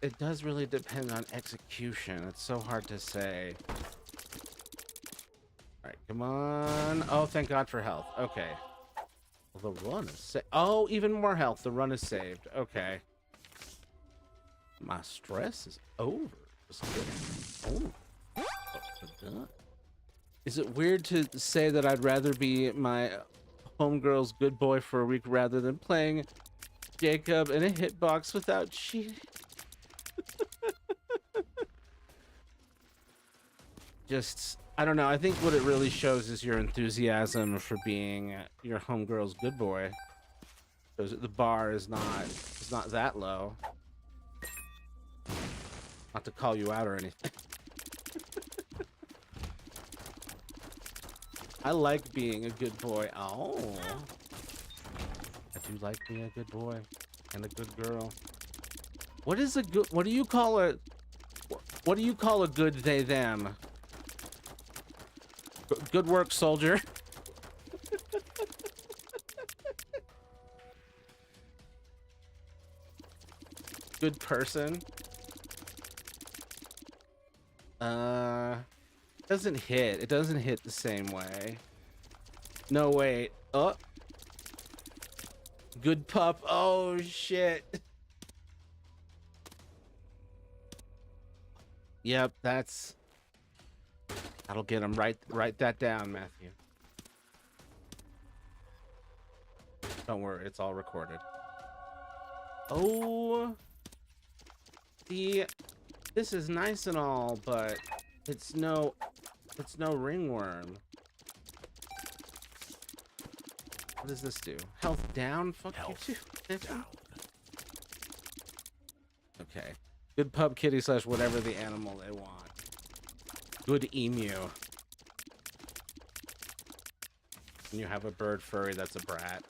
it does really depend on execution. It's so hard to say. All right, come on. Oh, thank God for health. Okay. Well, the run is saved. Oh, even more health. The run is saved. Okay. My stress is over. Oh. Is it weird to say that I'd rather be my homegirl's good boy for a week rather than playing Jacob in a hitbox without cheating? Just, I don't know. I think what it really shows is your enthusiasm for being your homegirl's good boy. Because the bar is not that low. Not to call you out or anything. I like being a good boy. Oh, I do like being a good boy and a good girl. What is a good? What do you call a? What do you call a good they them? Good work, soldier. Good person. Doesn't hit. It doesn't hit the same way. No, wait. Oh. Good pup. Oh, shit. Yep, that'll get him. Write that down, Matthew. Don't worry, it's all recorded. Oh, see, this is nice and all, but it's no ringworm. What does this do? Health down? Fuck Health you too. down. Okay. Good pub kitty / whatever the animal they want. Good emu. And you have a bird furry that's a brat.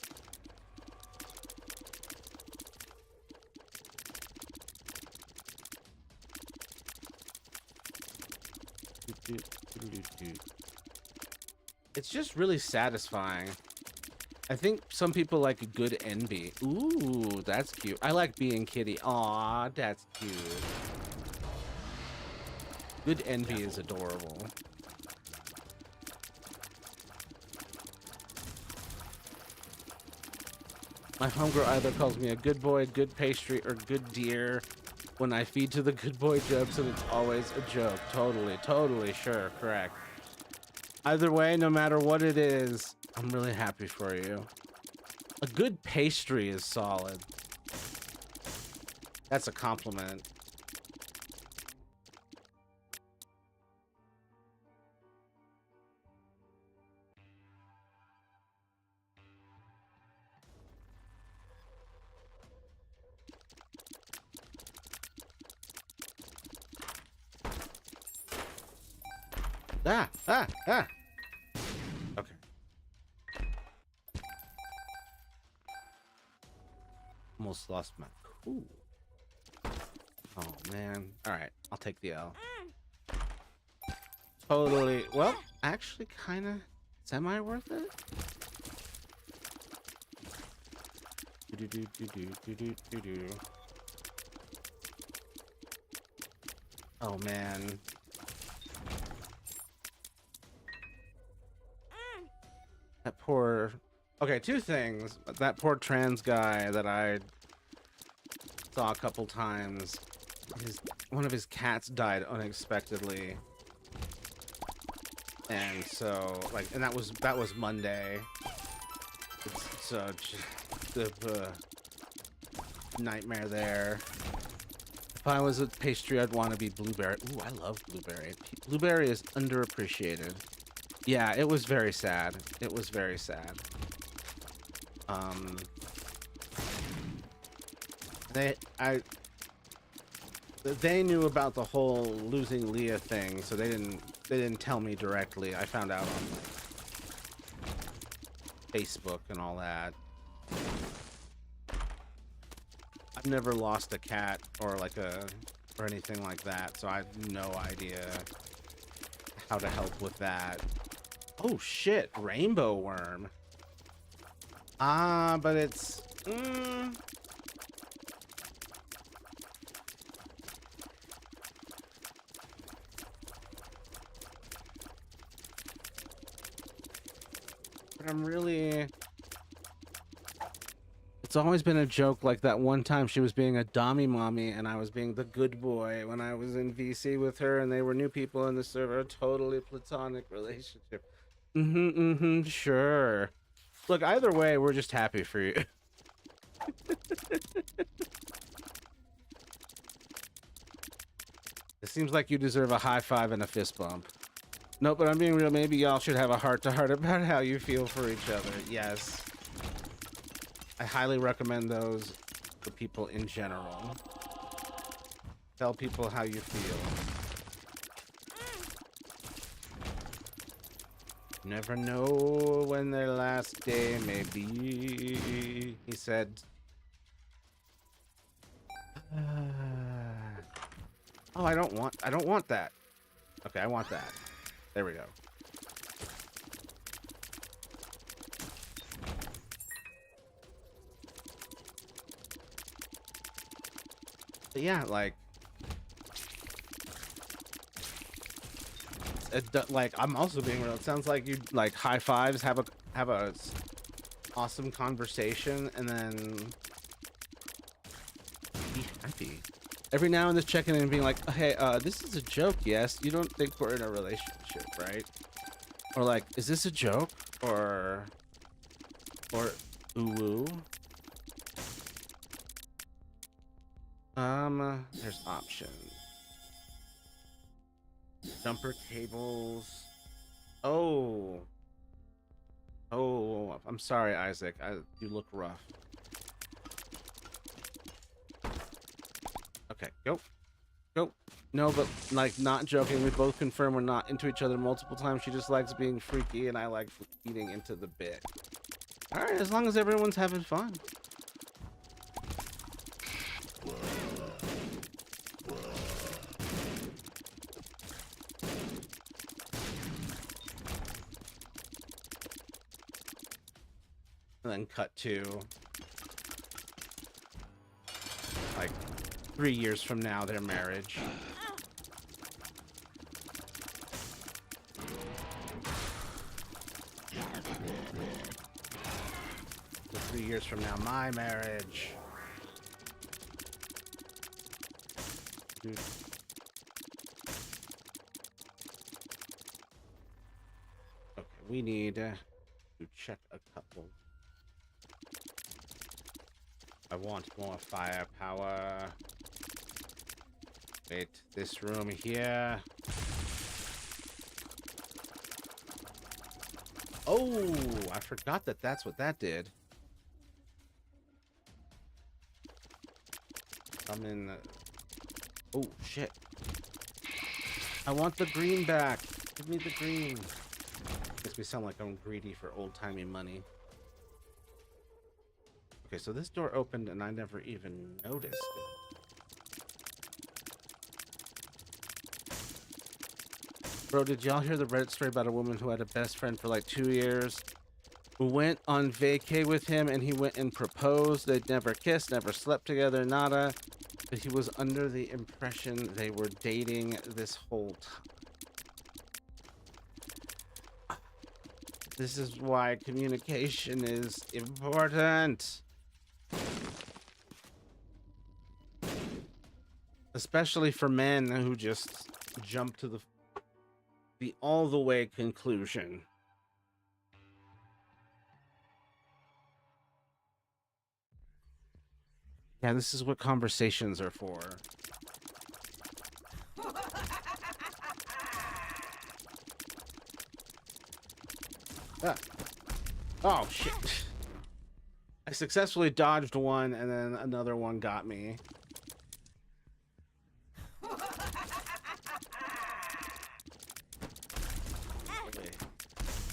It's just really satisfying. I think some people like a good envy. Ooh, that's cute. I like being kitty. Aw, that's cute. Good envy is adorable. My homegirl either calls me a good boy, good pastry, or good dear when I feed to the good boy jokes, and it's always a joke. Totally, sure, correct. Either way, no matter what it is, I'm really happy for you. A good pastry is solid. That's a compliment. Ah! Okay. Almost lost my cool. Oh man. Alright, I'll take the L. Totally. Well, actually kinda semi worth it. Do. Oh man. That poor... Okay, two things. That poor trans guy that I saw a couple times. One of his cats died unexpectedly. And so, like, and that was Monday. So, just the nightmare there. If I was a pastry, I'd want to be blueberry. Ooh, I love blueberry. Blueberry is underappreciated. Yeah, it was very sad. It was very sad. They knew about the whole losing Leah thing, so they didn't tell me directly. I found out on Facebook and all that. I've never lost a cat or or anything like that, so I have no idea how to help with that. Oh shit, rainbow worm. Ah, but it's but I'm really... It's always been a joke, like that one time she was being a dommy mommy and I was being the good boy when I was in VC with her and they were new people in the server. A totally platonic relationship. Sure. Look, either way, we're just happy for you. It seems like you deserve a high five and a fist bump. No, but I'm being real. Maybe y'all should have a heart-to-heart about how you feel for each other. Yes. I highly recommend those for people in general. Tell people how you feel. Never know when their last day may be, he said. Oh, I don't want that. Okay, I want that. There we go. But yeah, like, like I'm also being real. It sounds like you like high fives, have a awesome conversation, and then be happy. Every now and then checking in and being like, hey, this is a joke, yes? You don't think we're in a relationship, right? Or like, is this a joke? Or ooh. There's options. Jumper cables. Oh, I'm sorry, Isaac. You look rough. Okay, go. No, but like, not joking. We both confirm we're not into each other multiple times. She just likes being freaky, and I like eating into the bit. All right, as long as everyone's having fun. And then cut to like 3 years from now, their marriage. So 3 years from now, my marriage. Dude. Okay, we need to check a couple. I want more firepower. Wait, this room here. Oh, I forgot that that's what that did. I'm in. Oh, shit. I want the green back. Give me the green. Makes me sound like I'm greedy for old-timey money. Okay, so this door opened and I never even noticed it. Bro, did y'all hear the Reddit story about a woman who had a best friend for like 2 years? Who went on vacay with him and he went and proposed. They'd never kissed, never slept together, nada. But he was under the impression they were dating this whole time. This is why communication is important. Especially for men who just jump to the all the way conclusion. Yeah, this is what conversations are for. Ah. Oh, shit. I successfully dodged one, and then another one got me.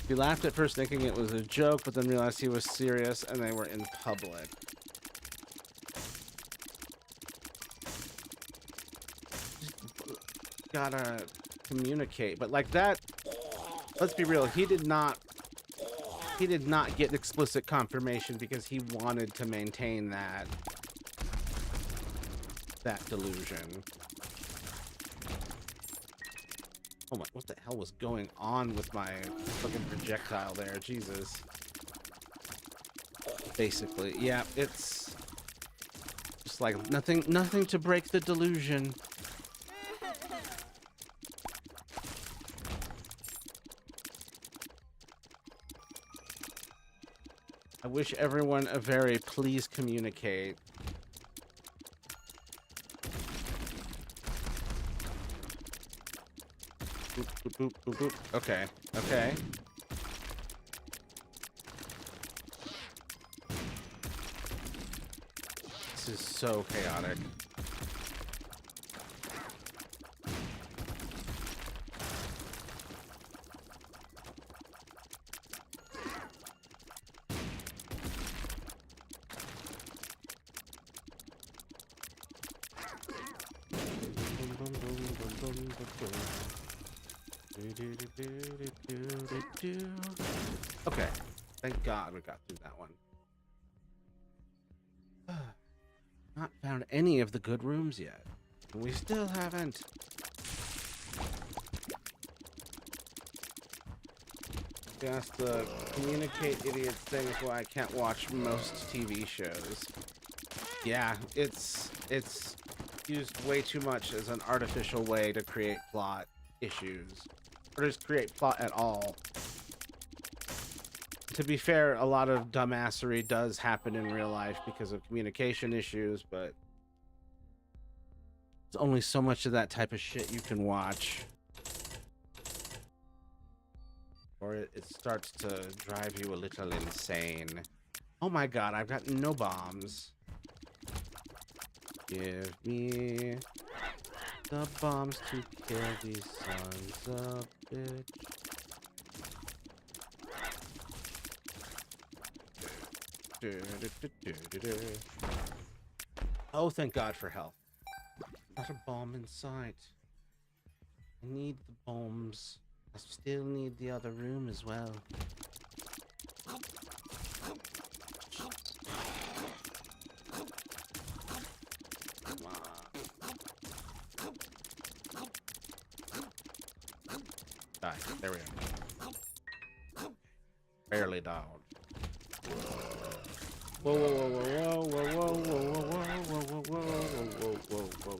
He laughed at first thinking it was a joke, but then realized he was serious, and they were in public. Gotta communicate, but like that, let's be real, he did not get explicit confirmation because he wanted to maintain that delusion. Oh my, what the hell was going on with my fucking projectile there? Jesus. Basically, yeah, it's just like nothing to break the delusion. I wish everyone a very please communicate. Boop, boop, boop, boop, boop. Okay, okay. This is so chaotic. Okay, thank God we got through that one. Not found any of the good rooms yet. We still haven't. That's the communicate idiot thing is why I can't watch most TV shows. Yeah, it's used way too much as an artificial way to create plot issues, or just create plot at all. To be fair, a lot of dumbassery does happen in real life because of communication issues, but there's only so much of that type of shit you can watch, or it starts to drive you a little insane. Oh my god, I've got no bombs. Give me the bombs to kill these sons of bitch. Oh, thank God for health. Not a bomb in sight. I need the bombs. I still need the other room as well. Come on. Die. There we go. Barely died. Whoa, whoa, whoa, whoa, whoa, whoa, whoa, whoa, whoa, whoa, whoa, whoa, whoa.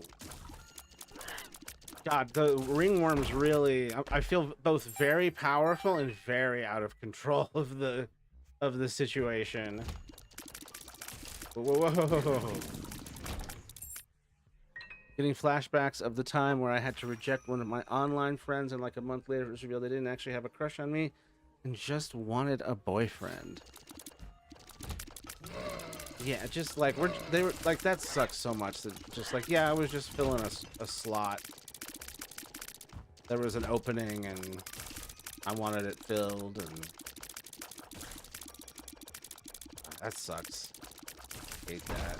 God, the ringworms really, I feel both very powerful and very out of control of the situation. Whoa, whoa, whoa, whoa, whoa. Getting flashbacks of the time where I had to reject one of my online friends, and like a month later it was revealed they didn't actually have a crush on me and just wanted a boyfriend. Yeah, just like they were like, that sucks so much that just like, yeah, I was just filling a slot. There was an opening and I wanted it filled, and that sucks. I hate that.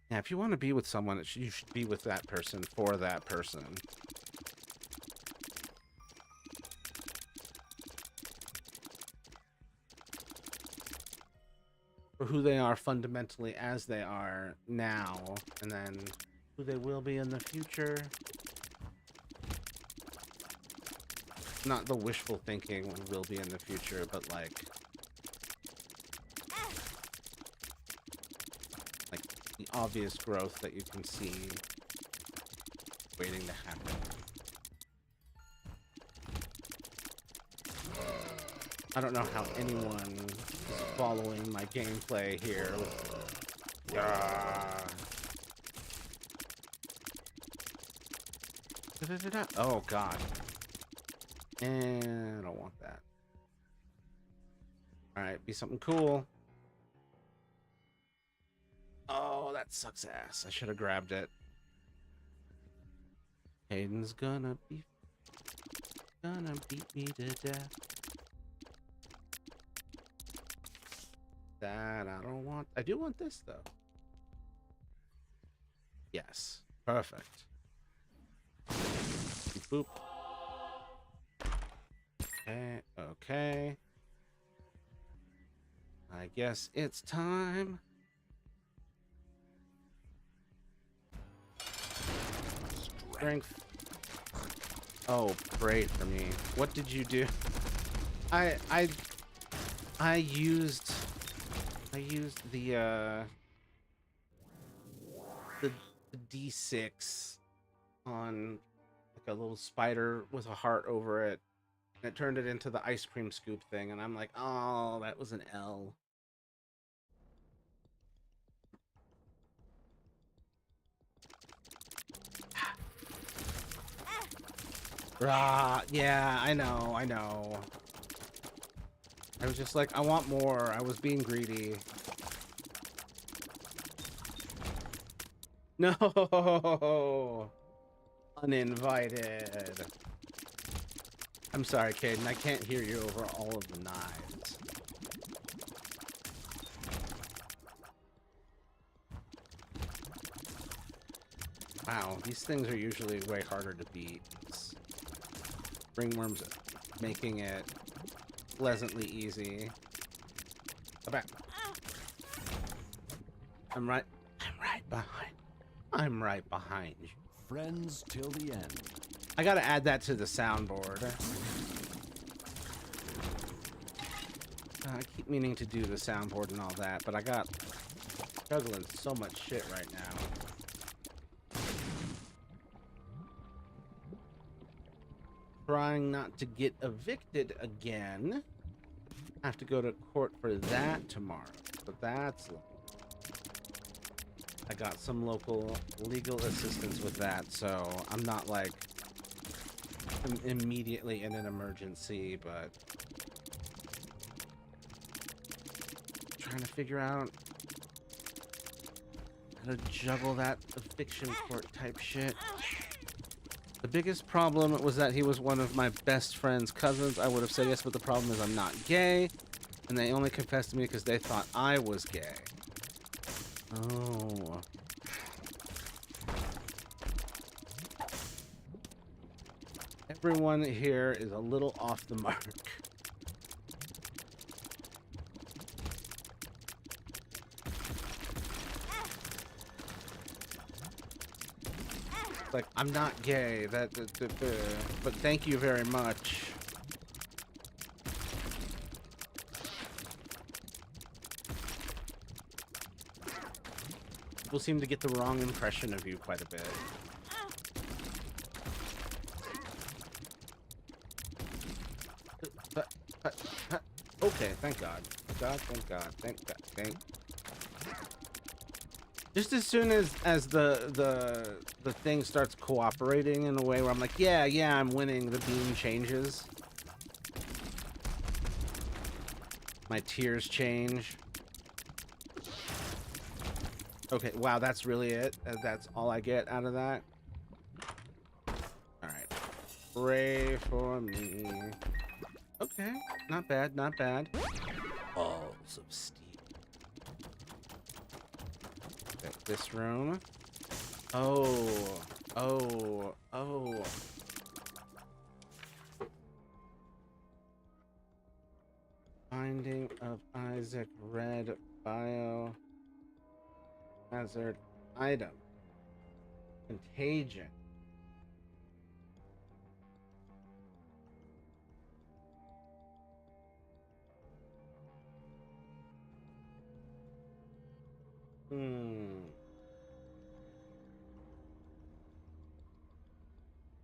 Yeah, if you want to be with someone, you should be with that person for that person. For who they are fundamentally as they are now, and then who they will be in the future. Not the wishful thinking will be in the future, but like the obvious growth that you can see waiting to happen. I don't know how anyone is following my gameplay here. Oh god. And I don't want that. Alright, be something cool. Oh, that sucks ass. I should have grabbed it. Hayden's gonna beat me to death. That I don't want. I do want this though. Yes. Perfect. Boop. Okay. Okay. I guess it's time. Strength. Oh, great for me. What did you do? I used the D6 on like a little spider with a heart over it, and it turned it into the ice cream scoop thing, and I'm like, oh, that was an L. Rah, yeah, I know. I was just like, I want more. I was being greedy. No! Uninvited. I'm sorry, Caden. I can't hear you over all of the knives. Wow, these things are usually way harder to beat. Ringworms making it pleasantly easy. Go back. I'm right behind you. Friends till the end. I gotta add that to the soundboard. I keep meaning to do the soundboard and all that, but I got juggling so much shit right now. Trying not to get evicted again. I have to go to court for that tomorrow, but that's... I got some local legal assistance with that, so I'm not like immediately in an emergency, but trying to figure out how to juggle that eviction court type shit. The biggest problem was that he was one of my best friend's cousins. I would have said yes, but the problem is I'm not gay, and they only confessed to me because they thought I was gay. Oh. Everyone here is a little off the mark. Like, I'm not gay, but thank you very much. People seem to get the wrong impression of you quite a bit. Okay, thank God. Thank God, thank God, thank God, thank. Just as soon as the thing starts cooperating in a way where I'm like, yeah, I'm winning, the beam changes. My tears change. Okay, wow, that's really it? That's all I get out of that? Alright. Pray for me. Okay, not bad, not bad. Balls of steel. Okay, this room. Oh. Binding of Isaac, red bio hazard item. Contagion.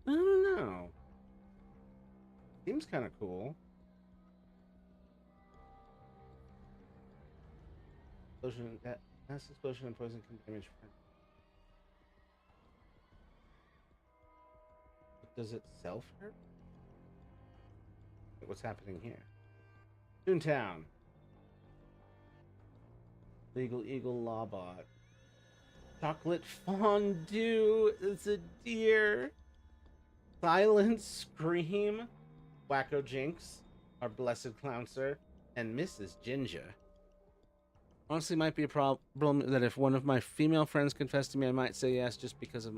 I don't know. Seems kind of cool. Explosion, mass explosion and poison can damage friends. Does it self-hurt? What's happening here? Toontown. Legal Eagle Lawbot. Chocolate fondue. It's a deer. Silent Scream. Wacko Jinx. Our blessed clown sir. And Mrs. Ginger. Honestly, might be a problem that if one of my female friends confessed to me, I might say yes just because of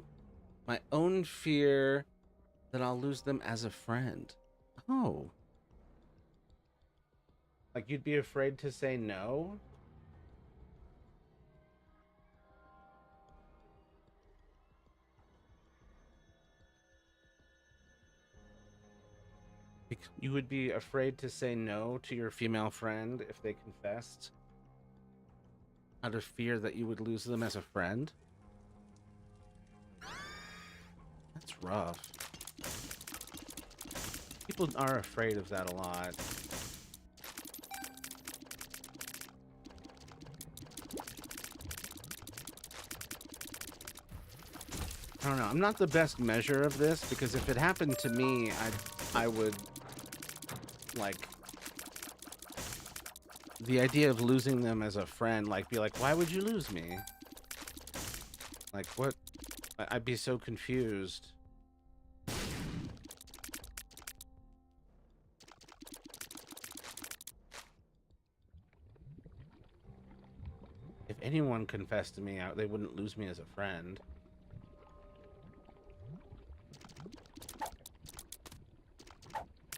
my own fear that I'll lose them as a friend. Oh. Like, you'd be afraid to say no? You would be afraid to say no to your female friend if they confessed? Out of fear that you would lose them as a friend? That's rough. People are afraid of that a lot. I don't know. I'm not the best measure of this because if it happened to me, I would like the idea of losing them as a friend, like be like, why would you lose me? Like what? I'd be so confused. If anyone confessed to me, they wouldn't lose me as a friend.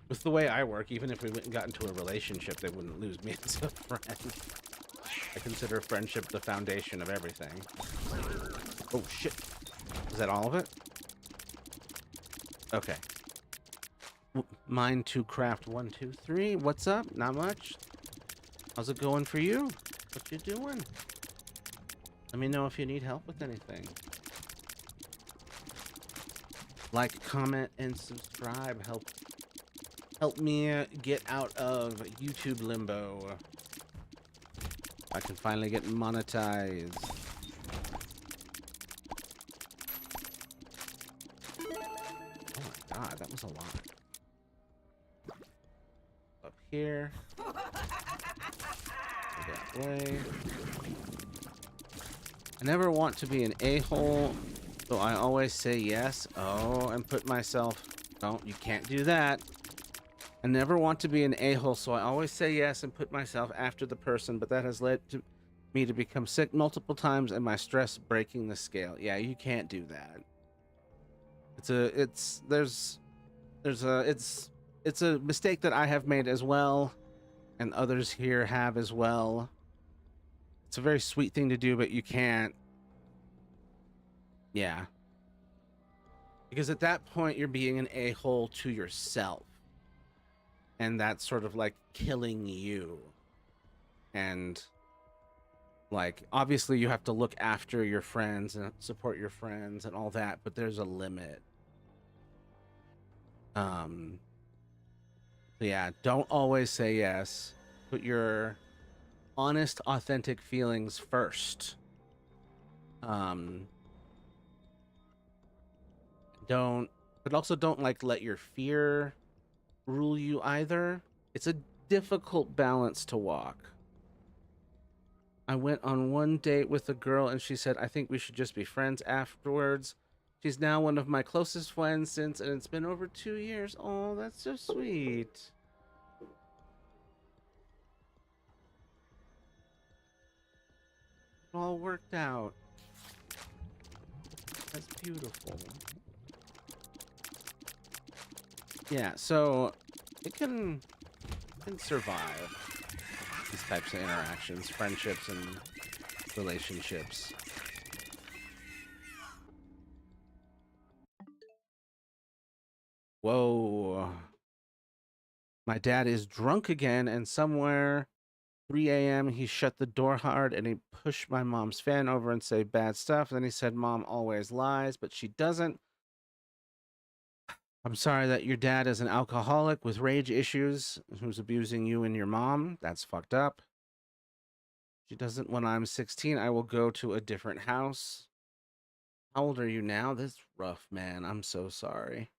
With the way I work, even if we went and got into a relationship, they wouldn't lose me as a friend. I consider friendship the foundation of everything. Oh, shit. Is that all of it? Okay. Mine to craft 1, 2, 3. What's up? Not much. How's it going for you? What you doing? Let me know if you need help with anything. Like, comment, and subscribe. Help me get out of YouTube limbo. I can finally get monetized. Oh my god, that was a lot. Up here. That way. I never want to be an a-hole, so I always say yes. Oh, and put myself... No, you can't do that. I never want to be an a-hole, so I always say yes and put myself after the person, but that has led to me to become sick multiple times and my stress breaking the scale. Yeah, you can't do that. It's a mistake that I have made as well, and others here have as well. It's a very sweet thing to do, but you can't. Yeah. Because at that point, you're being an a-hole to yourself. And that's sort of like killing you. And, like, obviously you have to look after your friends and support your friends and all that, but there's a limit. So yeah, don't always say yes. Put your honest, authentic feelings first. But also don't like let your fear rule you either. It's a difficult balance to walk. I went on one date with a girl and she said, I think we should just be friends afterwards. She's now one of my closest friends since, and it's been over 2 years. Oh, that's so sweet. All worked out. That's beautiful. Yeah, so it can survive these types of interactions, friendships and relationships. Whoa. My dad is drunk again, and somewhere 3 a.m. he shut the door hard and he pushed my mom's fan over and say bad stuff. Then he said mom always lies, but she doesn't. I'm sorry that your dad is an alcoholic with rage issues who's abusing you and your mom. That's fucked up. She doesn't. When I'm 16, I will go to a different house. How old are you now? This is rough, man. I'm so sorry.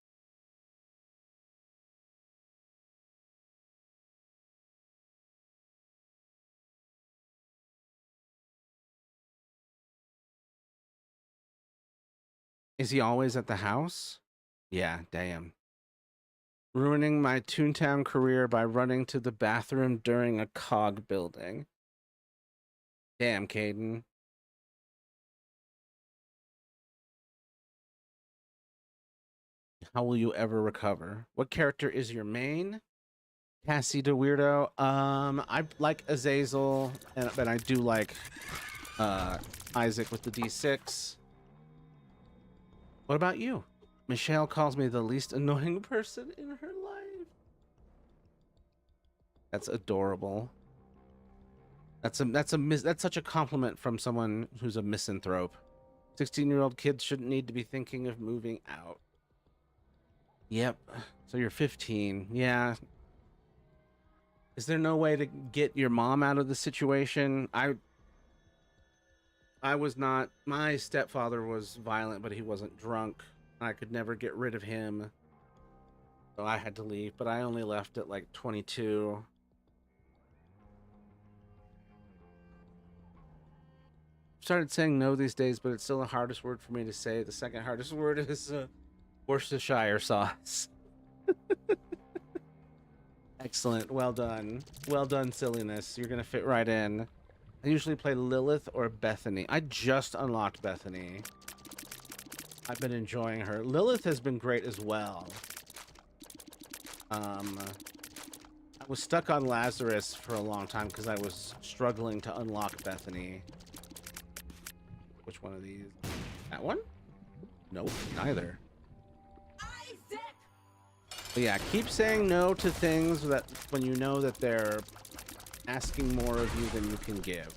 Is he always at the house? Yeah, damn. Ruining my Toontown career by running to the bathroom during a COG building. Damn, Caden. How will you ever recover? What character is your main? Cassie the Weirdo. I like Azazel, but I do like Isaac with the D6. What about you? Michelle calls me the least annoying person in her life. That's adorable. That's such a compliment from someone who's a misanthrope. 16-year-old kids shouldn't need to be thinking of moving out. Yep. So you're 15. Yeah. Is there no way to get your mom out of the situation? I was not. My stepfather was violent, but he wasn't drunk. I could never get rid of him. So I had to leave, but I only left at like 22. Started saying no these days, but it's still the hardest word for me to say. The second hardest word is Worcestershire sauce. Excellent. Well done. Well done, silliness. You're going to fit right in. I usually play Lilith or Bethany. I just unlocked Bethany. I've been enjoying her. Lilith has been great as well. I was stuck on Lazarus for a long time because I was struggling to unlock Bethany. Which one of these? That one? Nope, neither. But yeah, keep saying no to things that when you know that they're asking more of you than you can give,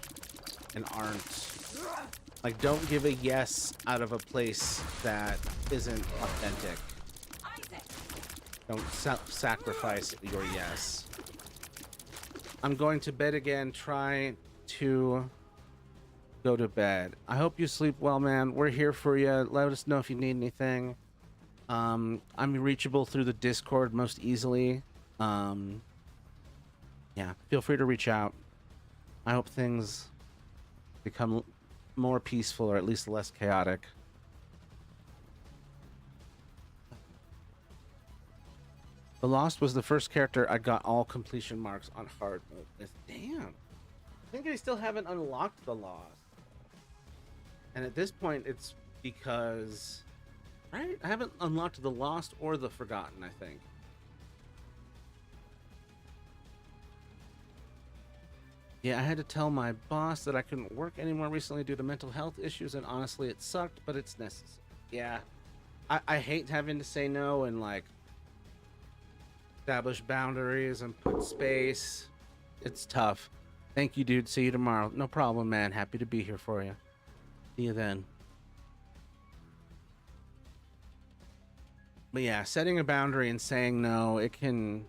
and aren't like, don't give a yes out of a place that isn't authentic. Don't sacrifice your yes. I'm going to bed again. Try to go to bed. I hope you sleep well, man. We're here for you. Let us know if you need anything. I'm reachable through the Discord most easily. Yeah, feel free to reach out. I hope things become more peaceful, or at least less chaotic. The Lost was the first character I got all completion marks on hard mode with. Damn. I think I still haven't unlocked The Lost. And at this point, it's because... Right? I haven't unlocked The Lost or The Forgotten, I think. Yeah, I had to tell my boss that I couldn't work anymore recently due to mental health issues, and honestly, it sucked, but it's necessary. Yeah. I hate having to say no and, like, establish boundaries and put space. It's tough. Thank you, dude. See you tomorrow. No problem, man. Happy to be here for you. See you then. But yeah, setting a boundary and saying no, it can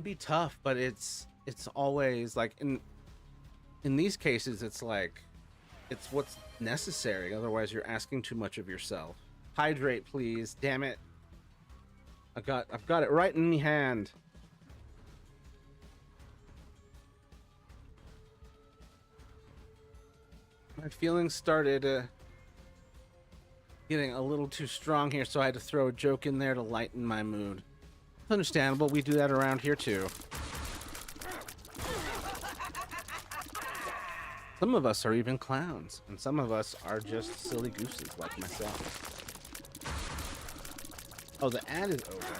be tough, but it's always like in these cases, it's like it's what's necessary. Otherwise, you're asking too much of yourself. Hydrate, please. Damn it. I've got it right in my hand. My feelings started getting a little too strong here, so I had to throw a joke in there to lighten my mood. It's understandable. We do that around here too. Some of us are even clowns, and some of us are just silly gooses like myself. Oh, the ad is over.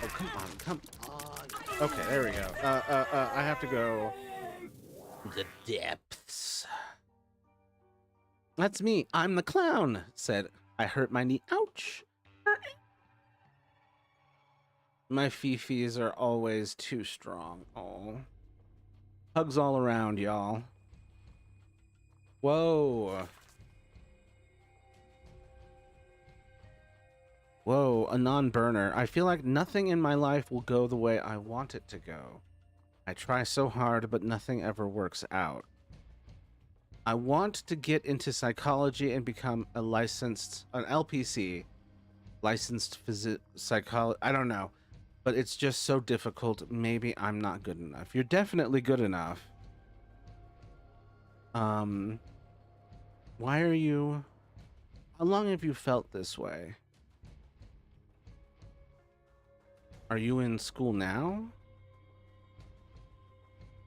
Oh, come on, come on. Okay, there we go. I have to go. The depths. That's me. I'm the clown. Said I hurt my knee. Ouch. My fifis are always too strong. Oh. Hugs all around, y'all. Whoa. Whoa, a non-burner. I feel like nothing in my life will go the way I want it to go. I try so hard, but nothing ever works out. I want to get into psychology and become an LPC, licensed psychologist. I don't know, but it's just so difficult. Maybe I'm not good enough. You're definitely good enough. Why are you... How long have you felt this way? Are you in school now?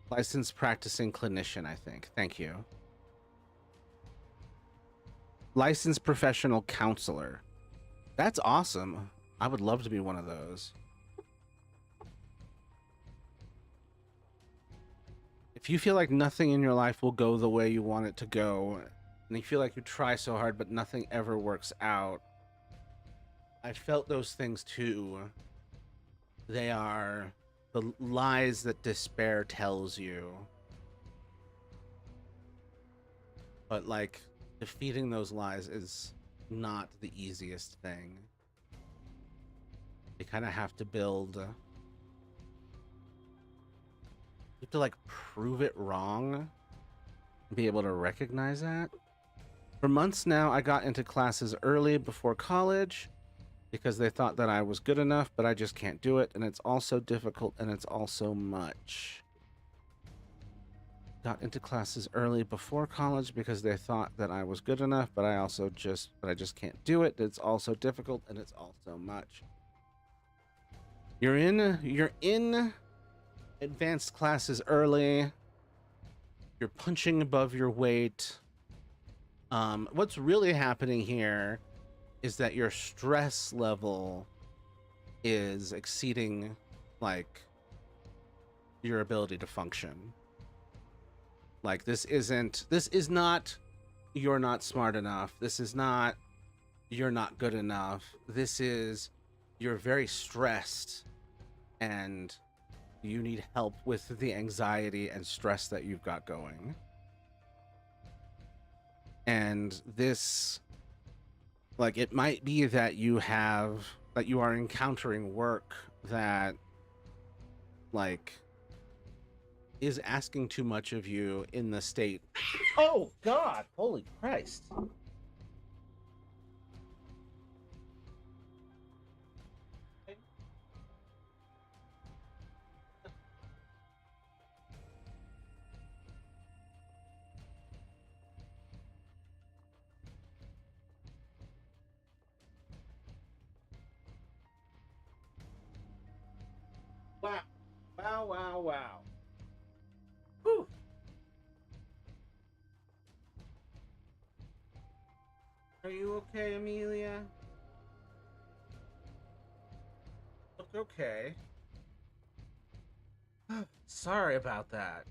Licensed practicing clinician, I think. Thank you. Licensed professional counselor. That's awesome. I would love to be one of those. If you feel like nothing in your life will go the way you want it to go, and you feel like you try so hard but nothing ever works out, I felt those things too. They are the lies that despair tells you. But like, defeating those lies is not the easiest thing. You kind of have to build... You have to like prove it wrong and be able to recognize that. For months now, I got into classes early before college because they thought that I was good enough, but I just can't do it, and it's also difficult, and it's also much. Got into classes early before college because they thought that I was good enough, but I just can't do it. It's also difficult, and it's also much. You're in advanced classes early. You're punching above your weight. What's really happening here is that your stress level is exceeding like your ability to function. Like this is not you're not smart enough. This is not you're not good enough. This is you're very stressed and you need help with the anxiety and stress that you've got going. And this, like, it might be that you are encountering work that, like, is asking too much of you in the state. Oh God, holy Christ. Wow. Wow, wow, wow. Whew. Are you okay, Amelia? Look okay. Sorry about that.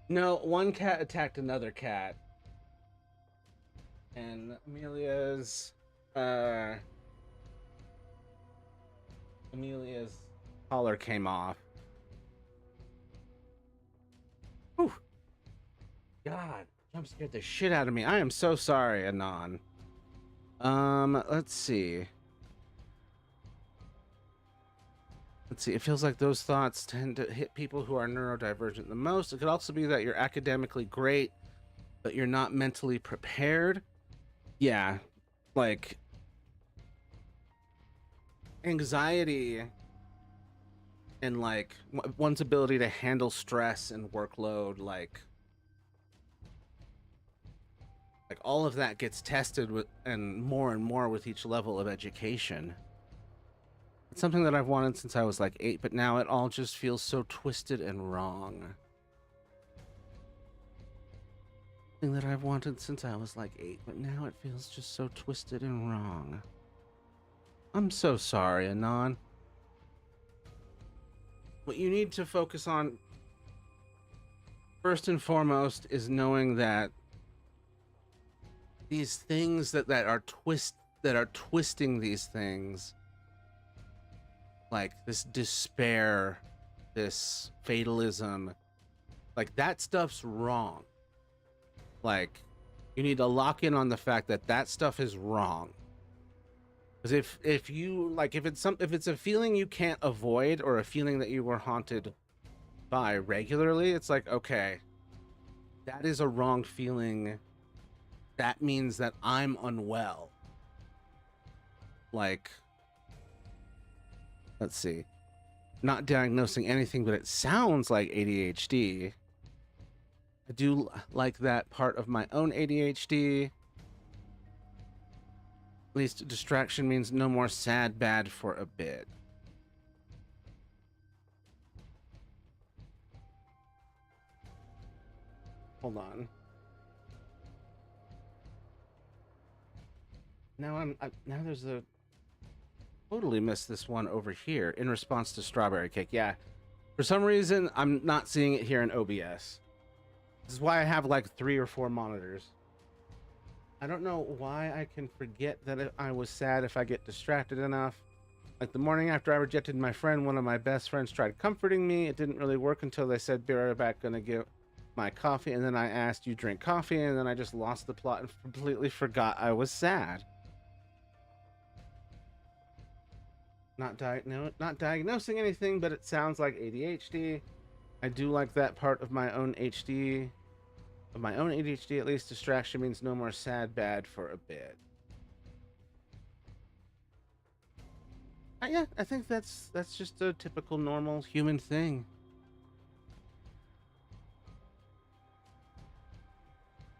No, one cat attacked another cat. And Amelia's collar came off. Whew. God, jump scared the shit out of me. I am so sorry, Anon. Let's see. It feels like those thoughts tend to hit people who are neurodivergent the most. It could also be that you're academically great, but you're not mentally prepared. Yeah, like anxiety and like one's ability to handle stress and workload, like all of that gets tested with and more with each level of education. It's something that I've wanted since I was like 8, but now it all just feels so twisted and wrong. Thing that I've wanted since I was like 8, but now it feels just so twisted and wrong. I'm so sorry, Anon. What you need to focus on first and foremost is knowing that these things that are twisting these things, like this despair, this fatalism, like that stuff's wrong. Like, you need to lock in on the fact that that stuff is wrong. Because if it's a feeling you can't avoid, or a feeling that you were haunted by regularly, it's like, okay, that is a wrong feeling. That means that I'm unwell. Like, let's see, not diagnosing anything, but it sounds like ADHD. I do like that part of my own ADHD. At least distraction means no more sad bad for a bit. Hold on. Now now there's a totally missed this one over here in response to strawberry cake. Yeah, for some reason I'm not seeing it here in OBS. This is why I have like 3 or 4 monitors. I don't know why I can forget that I was sad if I get distracted enough. Like the morning after I rejected my friend, one of my best friends tried comforting me. It didn't really work until they said, "Be right back, gonna get my coffee." And then I asked, "You drink coffee?" And then I just lost the plot and completely forgot I was sad. Not diagnosing anything, but it sounds like ADHD. I do like that part of my own ADHD. Of my own ADHD, at least distraction means no more sad bad for a bit. Yeah, I think that's just a typical normal human thing.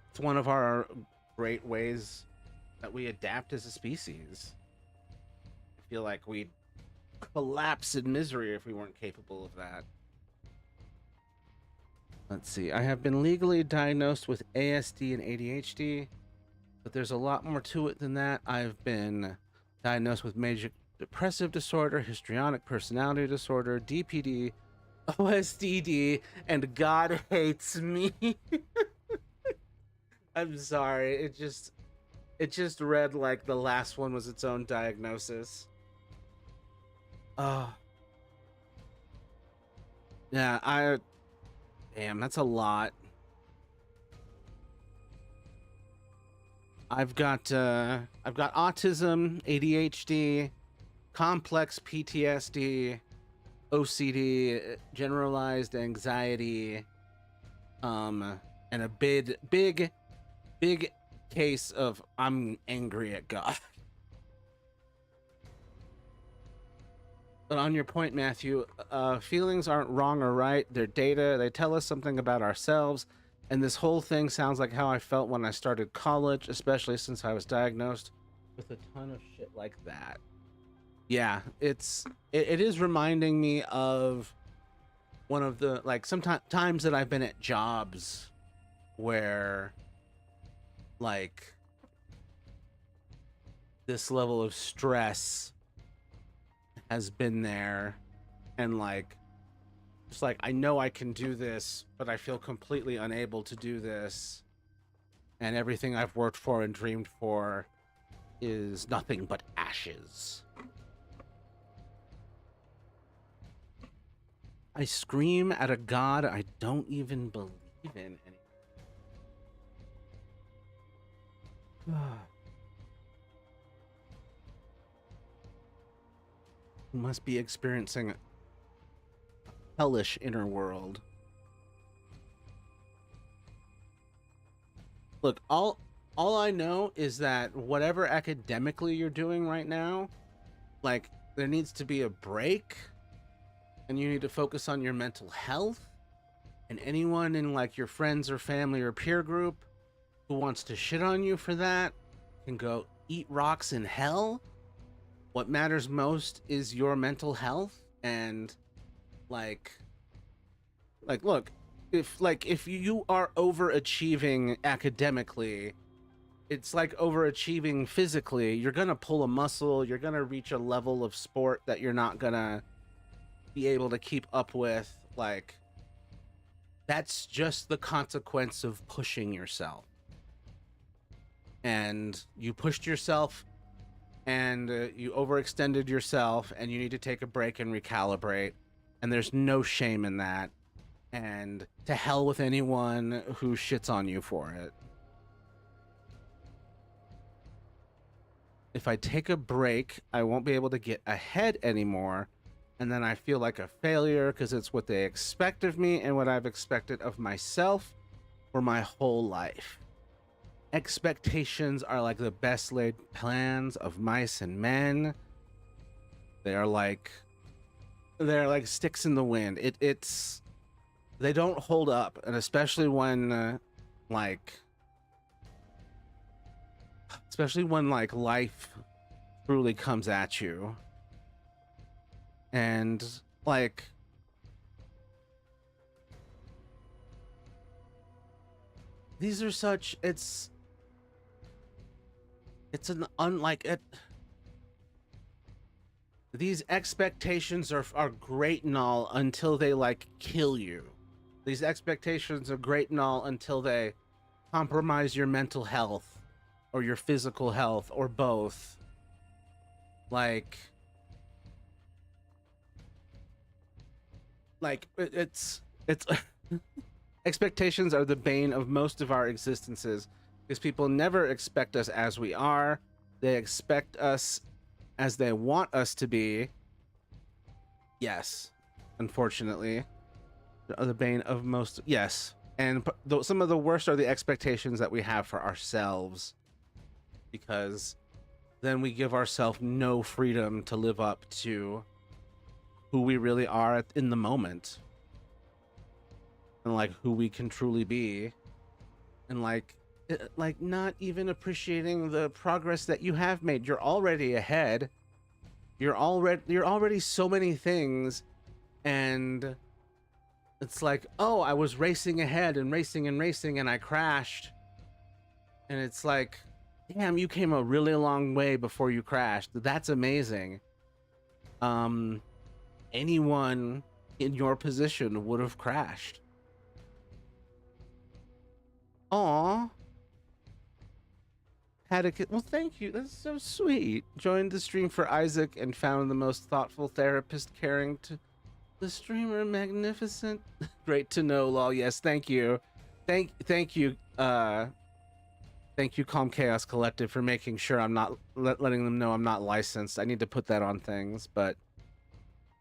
It's one of our great ways that we adapt as a species. I feel like we'd collapse in misery if we weren't capable of that. Let's see. I have been legally diagnosed with ASD and ADHD, but there's a lot more to it than that. I've been diagnosed with major depressive disorder, histrionic personality disorder, DPD, OSDD, and God hates me. I'm sorry. It just read like the last one was its own diagnosis. Yeah, damn, that's a lot. I've got autism, ADHD, complex PTSD, OCD, generalized anxiety, and a big case of I'm angry at God. But on your point, Matthew, feelings aren't wrong or right. They're data. They tell us something about ourselves. And this whole thing sounds like how I felt when I started college, especially since I was diagnosed with a ton of shit like that. Yeah, it is reminding me of one of the, like, sometimes that I've been at jobs where, like, this level of stress has been there, and like, it's like, I know I can do this, but I feel completely unable to do this, and everything I've worked for and dreamed for is nothing but ashes. I scream at a god I don't even believe in anymore. Who must be experiencing a hellish inner world. Look, all I know is that whatever academically you're doing right now, like, there needs to be a break, and you need to focus on your mental health. And anyone in, like, your friends or family or peer group who wants to shit on you for that can go eat rocks in hell. What matters most is your mental health, and like look, if you are overachieving academically, it's like overachieving physically. You're gonna pull a muscle, you're gonna reach a level of sport that you're not gonna be able to keep up with. Like, that's just the consequence of pushing yourself. And you pushed yourself, and you overextended yourself, and you need to take a break and recalibrate, and there's no shame in that, and to hell with anyone who shits on you for it. If I take a break, I won't be able to get ahead anymore, and then I feel like a failure because it's what they expect of me and what I've expected of myself for my whole life. Expectations are like the best laid plans of mice and men. They're like sticks in the wind. They don't hold up, and especially when like life truly comes at you, and like, these are such, it's an unlike it. These expectations are great and all until they like kill you. These expectations are great and all until they compromise your mental health or your physical health or both. Like it's expectations are the bane of most of our existences, because people never expect us as we are. They expect us as they want us to be. Yes, unfortunately, are the bane of most. Yes, and some of the worst are the expectations that we have for ourselves, because then we give ourselves no freedom to live up to who we really are in the moment, and like who we can truly be, and like not even appreciating the progress that you have made. You're already ahead. You're already so many things, and It's like, oh, I was racing ahead and racing and racing and I crashed. And it's like, damn, you came a really long way before you crashed. That's amazing. Anyone in your position would have crashed. Aw. Well, thank you. That's so sweet. Joined the stream for Isaac and found the most thoughtful therapist caring to the streamer. Magnificent. Great to know, lol. Yes, thank you. Thank you. Thank you, Calm Chaos Collective, for making sure I'm not letting them know I'm not licensed. I need to put that on things, but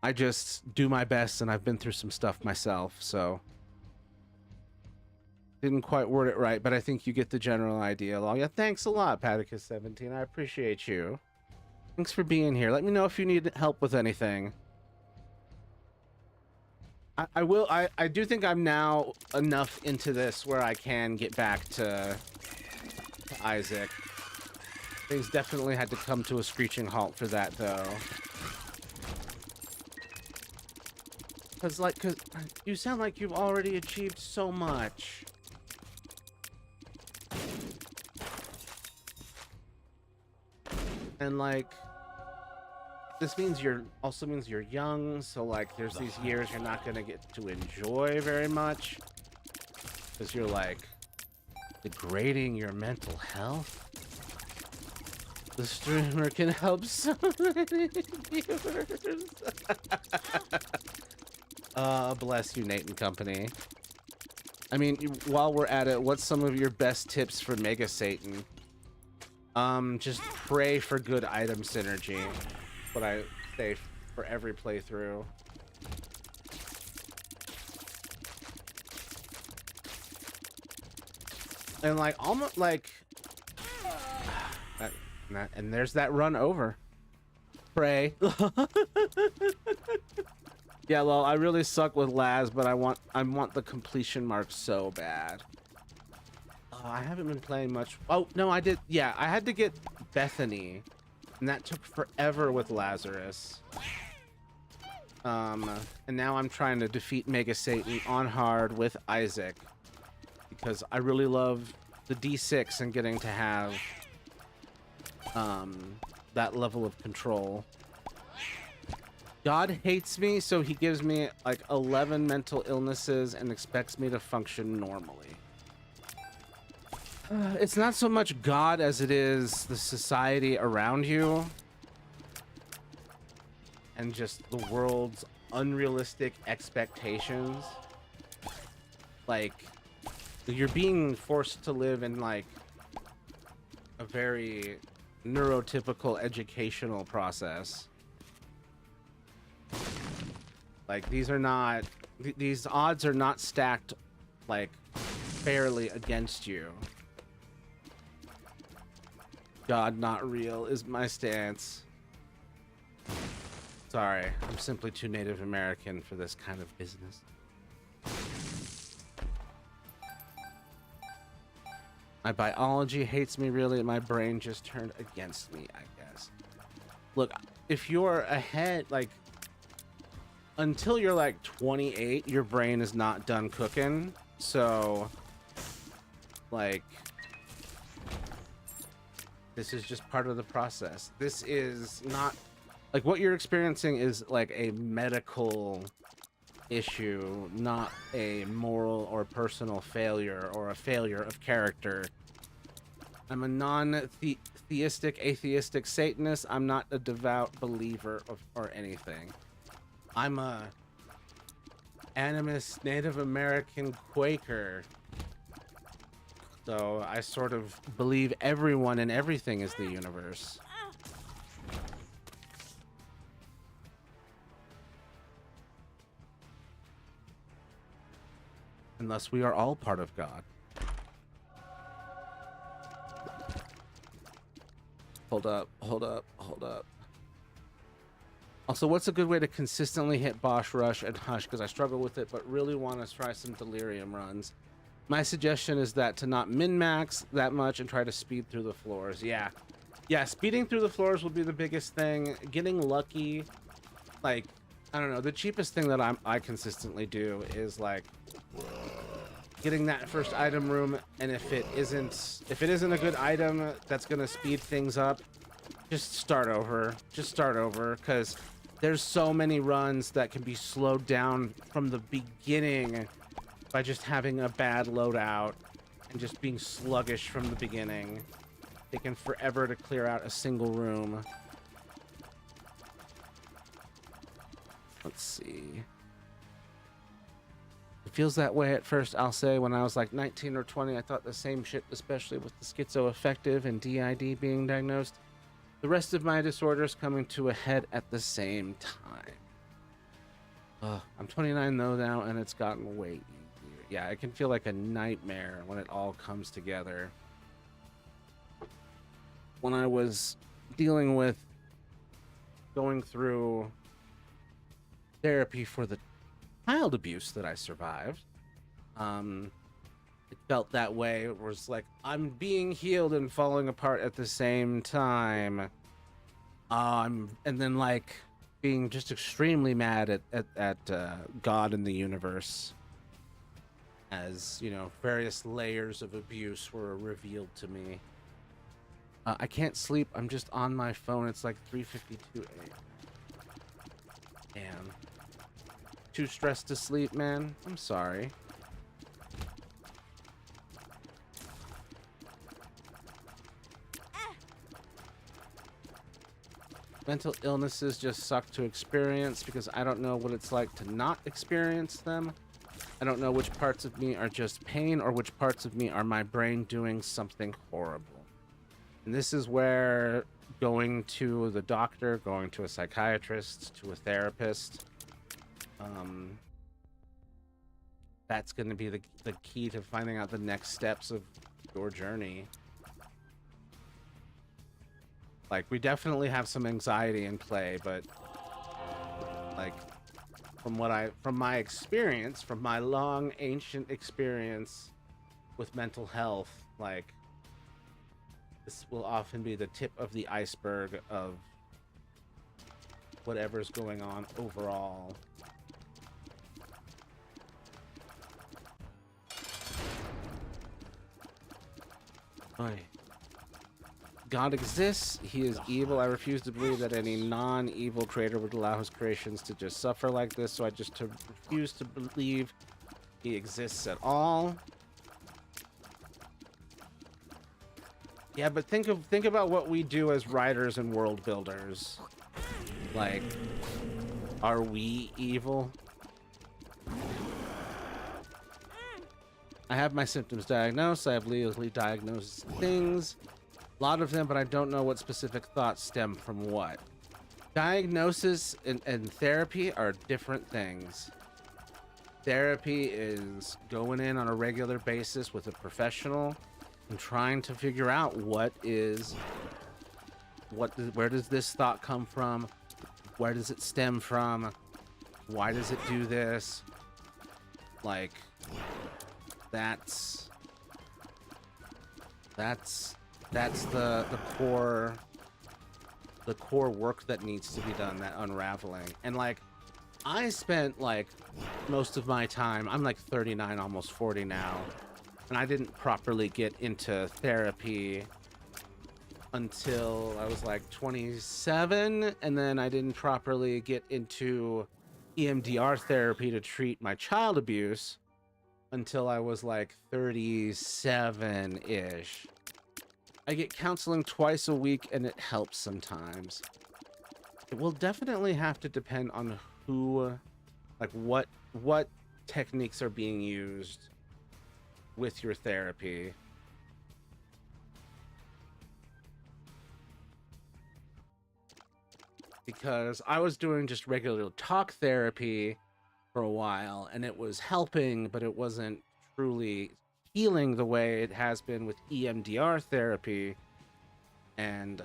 I just do my best, and I've been through some stuff myself, so didn't quite word it right, but I think you get the general idea. Lol. Yeah, thanks a lot, Paticus17. I appreciate you. Thanks for being here. Let me know if you need help with anything. I will. I do think I'm now enough into this where I can get back to Isaac. Things definitely had to come to a screeching halt for that, though. Cause you sound like you've already achieved so much. And like, this means also means you're young, so like there's these years you're not gonna get to enjoy very much. Cause you're like degrading your mental health. The streamer can help so many viewers. Bless you, Nate and company. I mean, while we're at it, what's some of your best tips for Mega Satan? Just pray for good item synergy. What I say for every playthrough. And like, almost like... and there's that run over. Pray. Yeah, well, I really suck with Laz, but I want the completion mark so bad. I haven't been playing much. Oh, no, I did. Yeah, I had to get Bethany, and that took forever with Lazarus. And now I'm trying to defeat Mega Satan on hard with Isaac, because I really love the D6 and getting to have that level of control. God hates me, so he gives me like 11 mental illnesses and expects me to function normally. It's not so much God as it is the society around you and just the world's unrealistic expectations. Like, you're being forced to live in like a very neurotypical educational process. Like, these odds are not stacked like fairly against you. God not real is my stance. Sorry, I'm simply too Native American for this kind of business. My biology hates me, really. My brain just turned against me, I guess. Look, if you're ahead, like, until you're like 28, your brain is not done cooking. So, like, this is just part of the process. This is not, like, what you're experiencing is like a medical issue, not a moral or personal failure or a failure of character. I'm a non-theistic, atheistic Satanist. I'm not a devout believer or anything. I'm a animist Native American Quaker. So I sort of believe everyone and everything is the universe. Unless we are all part of God. Hold up, hold up, hold up. Also, what's a good way to consistently hit Bosch Rush and Hush? Because I struggle with it, but really want to try some Delirium runs. My suggestion is that to not min-max that much and try to speed through the floors. Yeah. Yeah, speeding through the floors will be the biggest thing. Getting lucky. Like, I don't know. The cheapest thing that I consistently do is like getting that first item room, and if it isn't a good item that's gonna speed things up, just start over. Just start over, because there's so many runs that can be slowed down from the beginning by just having a bad loadout and just being sluggish from the beginning. Taking forever to clear out a single room. Let's see. It feels that way at first, I'll say. When I was like 19 or 20, I thought the same shit, especially with the schizoaffective and DID being diagnosed. The rest of my disorders coming to a head at the same time. I'm 29 though now, and it's gotten way easier. Yeah, it can feel like a nightmare when it all comes together. When I was dealing with going through therapy for the child abuse that I survived, it felt that way. It was like I'm being healed and falling apart at the same time. And then like being just extremely mad at God and the universe, as you know, various layers of abuse were revealed to me. I can't sleep. I'm just on my phone. It's like 3:52 a.m. Damn. Too stressed to sleep, man. I'm sorry. Mental illnesses just suck to experience because I don't know what it's like to not experience them. I don't know which parts of me are just pain or which parts of me are my brain doing something horrible. And this is where going to the doctor, going to a psychiatrist, to a therapist, that's going to be the key to finding out the next steps of your journey. Like, we definitely have some anxiety in play, but like from my experience, from my long ancient experience with mental health, like this will often be the tip of the iceberg of whatever's going on overall. Oy. God exists. He is evil. I refuse to believe that any non-evil creator would allow his creations to just suffer like this, so I just refuse to believe he exists at all. Yeah, but think about what we do as writers and world builders. Like, are we evil? I have my symptoms diagnosed. I have legally diagnosed things. A lot of them, but I don't know what specific thoughts stem from what. Diagnosis and therapy are different things. Therapy is going in on a regular basis with a professional and trying to figure out where does this thought come from? Where does it stem from? Why does it do this? Like, that's the core work that needs to be done, that unraveling. And like, I spent like most of my time, I'm like 39, almost 40 now, and I didn't properly get into therapy until I was like 27, and then I didn't properly get into EMDR therapy to treat my child abuse until I was like 37-ish. I get counseling twice a week, and it helps sometimes. It will definitely have to depend on who, like what techniques are being used with your therapy. Because I was doing just regular talk therapy for a while, and it was helping, but it wasn't truly healing the way it has been with EMDR therapy, and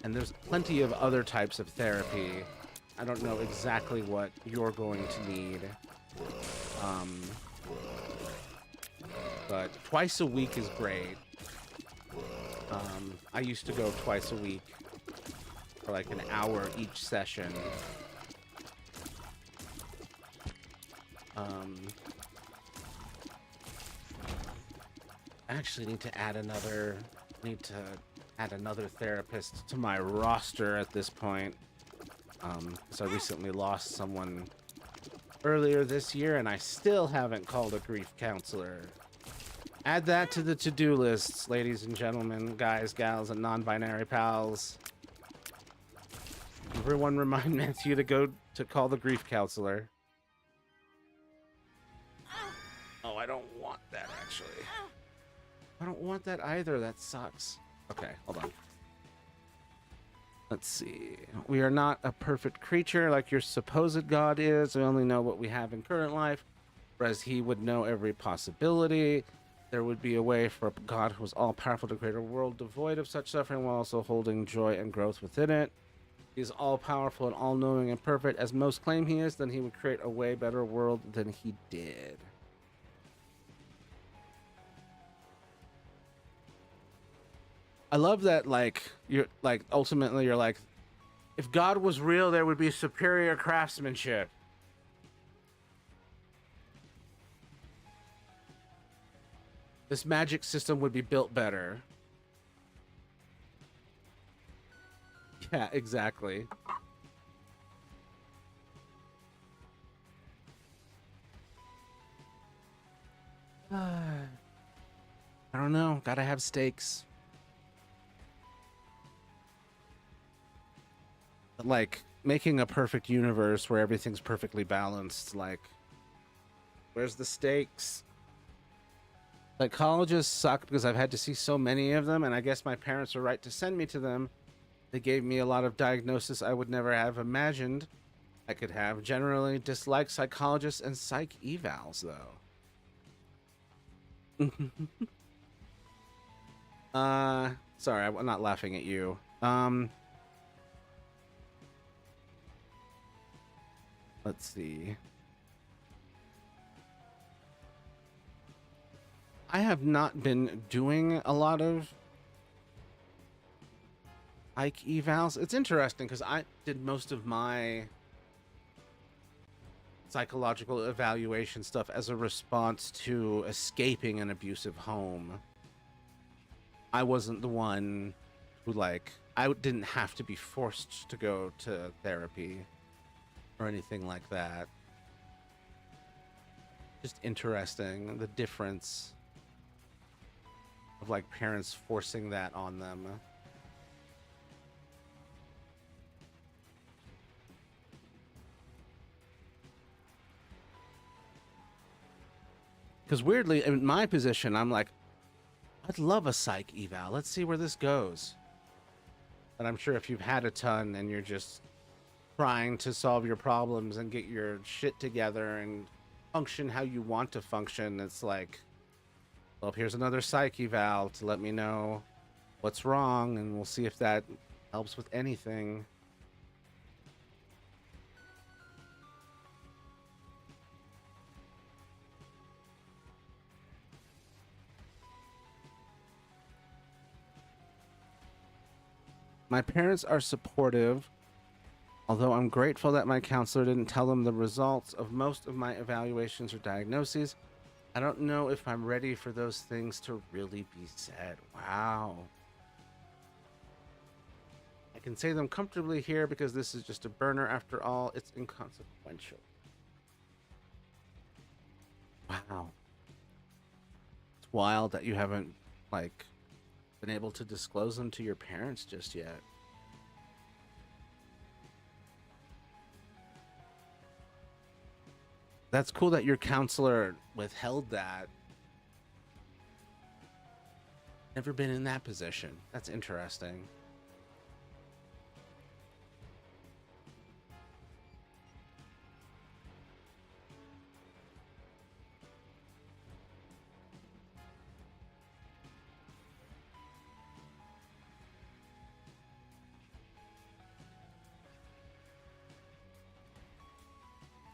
there's plenty of other types of therapy. I don't know exactly what you're going to need, but twice a week is great. I used to go twice a week for like an hour each session, Um, I actually need to add another. Need to add another therapist to my roster at this point. Because I recently lost someone earlier this year, and I still haven't called a grief counselor. Add that to the to-do lists, ladies and gentlemen, guys, gals, and non-binary pals. Everyone remind Matthew to go to call the grief counselor. Oh, I don't want that, actually. I don't want that either. That sucks. Okay, hold on. Let's see. We are not a perfect creature like your supposed God is. We only know what we have in current life, whereas he would know every possibility. There would be a way for a God who was all-powerful to create a world devoid of such suffering while also holding joy and growth within it. He's all-powerful and all-knowing and perfect, as most claim he is, then he would create a way better world than he did. I love that, like, you're, like, ultimately you're like, if God was real, there would be superior craftsmanship. This magic system would be built better. Yeah, exactly. I don't know. Gotta have stakes. But, like, making a perfect universe where everything's perfectly balanced, like, where's the stakes? Psychologists suck because I've had to see so many of them, and I guess my parents are right to send me to them. They gave me a lot of diagnosis I would never have imagined I could have. Generally dislike psychologists and psych evals, though. Sorry, I'm not laughing at you. Let's see. I have not been doing a lot of psych evals. It's interesting because I did most of my psychological evaluation stuff as a response to escaping an abusive home. I wasn't the one who, like, I didn't have to be forced to go to therapy or anything like that. Just interesting, the difference of, like, parents forcing that on them. Because weirdly, in my position, I'm like, I'd love a psych eval. Let's see where this goes. But I'm sure if you've had a ton and you're just trying to solve your problems and get your shit together and function how you want to function, it's like, well, here's another psych eval to let me know what's wrong, and we'll see if that helps with anything. My parents are supportive, although I'm grateful that my counselor didn't tell them the results of most of my evaluations or diagnoses. I don't know if I'm ready for those things to really be said. Wow. I can say them comfortably here because this is just a burner. After all, it's inconsequential. Wow. It's wild that you haven't, like, been able to disclose them to your parents just yet. That's cool that your counselor withheld that. Never been in that position. That's interesting.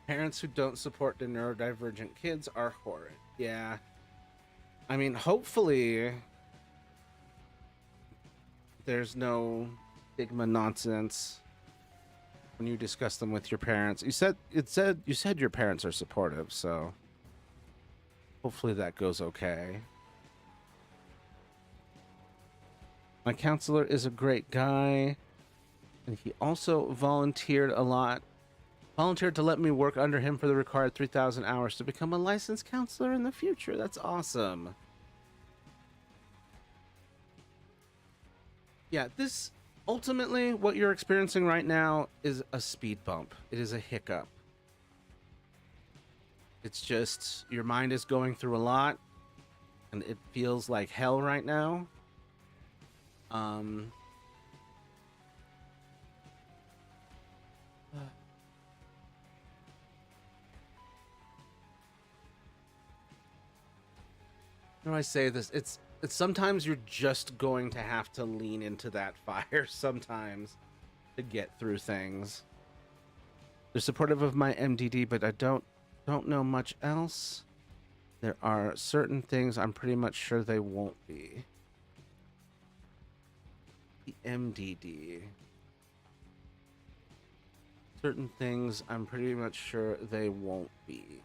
Parents who don't support the neurodivergent kids are horrid. Yeah. I mean, hopefully there's no stigma nonsense when you discuss them with your parents? You said your parents are supportive, so hopefully that goes okay. My counselor is a great guy, and he also volunteered to let me work under him for the required 3,000 hours to become a licensed counselor in the future. That's awesome. Yeah, this ultimately what you're experiencing right now is a speed bump. It is a hiccup. It's just your mind is going through a lot and it feels like hell right now. How do I say this? It's sometimes you're just going to have to lean into that fire sometimes to get through things. They're supportive of my MDD, but I don't know much else. There are certain things I'm pretty much sure they won't be. The MDD. Certain things I'm pretty much sure they won't be.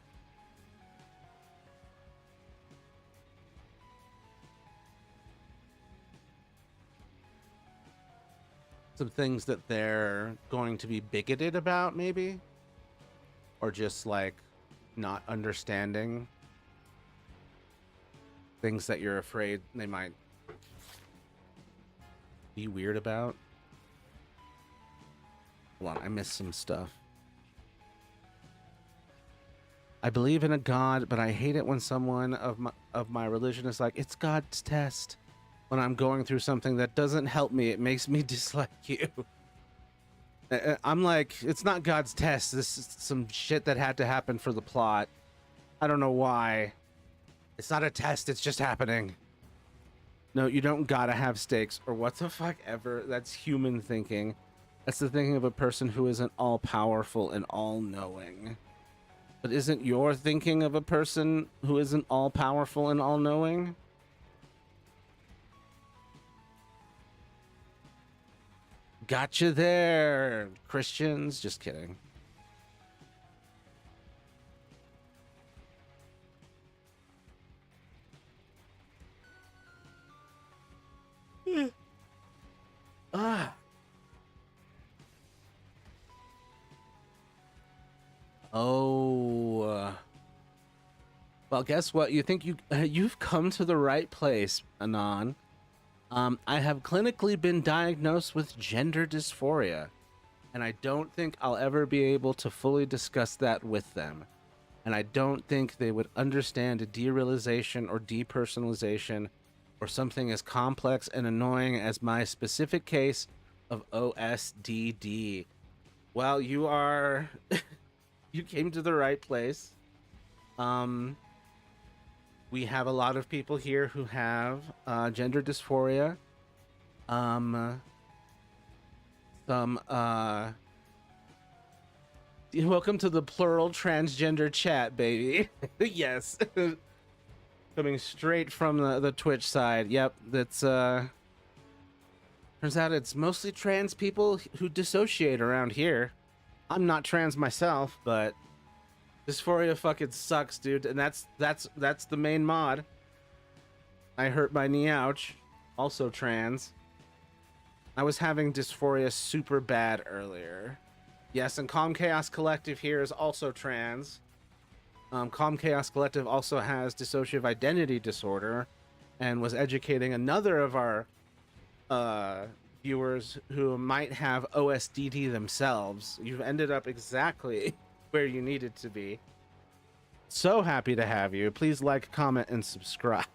Some things that they're going to be bigoted about, maybe, or just like not understanding things that you're afraid they might be weird about. Hold on, I missed some stuff. I believe in a God, but I hate it when someone of my religion is like, it's God's test. When I'm going through something that doesn't help me, it makes me dislike you. I'm like, it's not God's test. This is some shit that had to happen for the plot. I don't know why. It's not a test, it's just happening. No, you don't gotta have stakes, or what the fuck ever. That's human thinking. That's the thinking of a person who isn't all-powerful and all-knowing. But isn't your thinking of a person who isn't all-powerful and all-knowing? Gotcha there, Christians. Just kidding. Ah. Oh. Well, guess what? You think you've come to the right place, Anon. I have clinically been diagnosed with gender dysphoria, and I don't think I'll ever be able to fully discuss that with them. And I don't think they would understand a derealization or depersonalization or something as complex and annoying as my specific case of OSDD. Well, you are... you came to the right place. We have a lot of people here who have gender dysphoria. Welcome to the plural transgender chat, baby. Yes. Coming straight from the Twitch side. Yep, that's turns out it's mostly trans people who dissociate around here. I'm not trans myself, but dysphoria fucking sucks, dude, and that's the main mod. I hurt my knee, ouch. Also trans. I was having dysphoria super bad earlier. Yes, and Calm Chaos Collective here is also trans. Calm Chaos Collective also has dissociative identity disorder, and was educating another of our viewers who might have OSDD themselves. You've ended up exactly where you needed to be. So happy to have you. Please like, comment, and subscribe.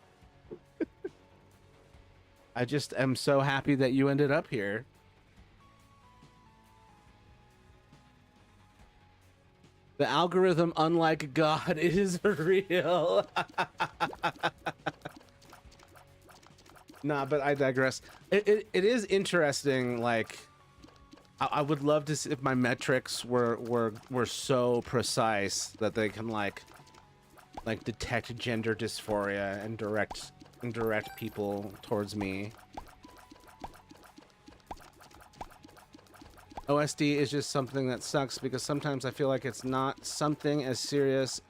I just am so happy that you ended up here. The algorithm, unlike God, is real. Nah, but I digress. It is interesting, like, I would love to see if my metrics were so precise that they can like detect gender dysphoria and direct people towards me. OSD is just something that sucks because sometimes I feel like it's not something as serious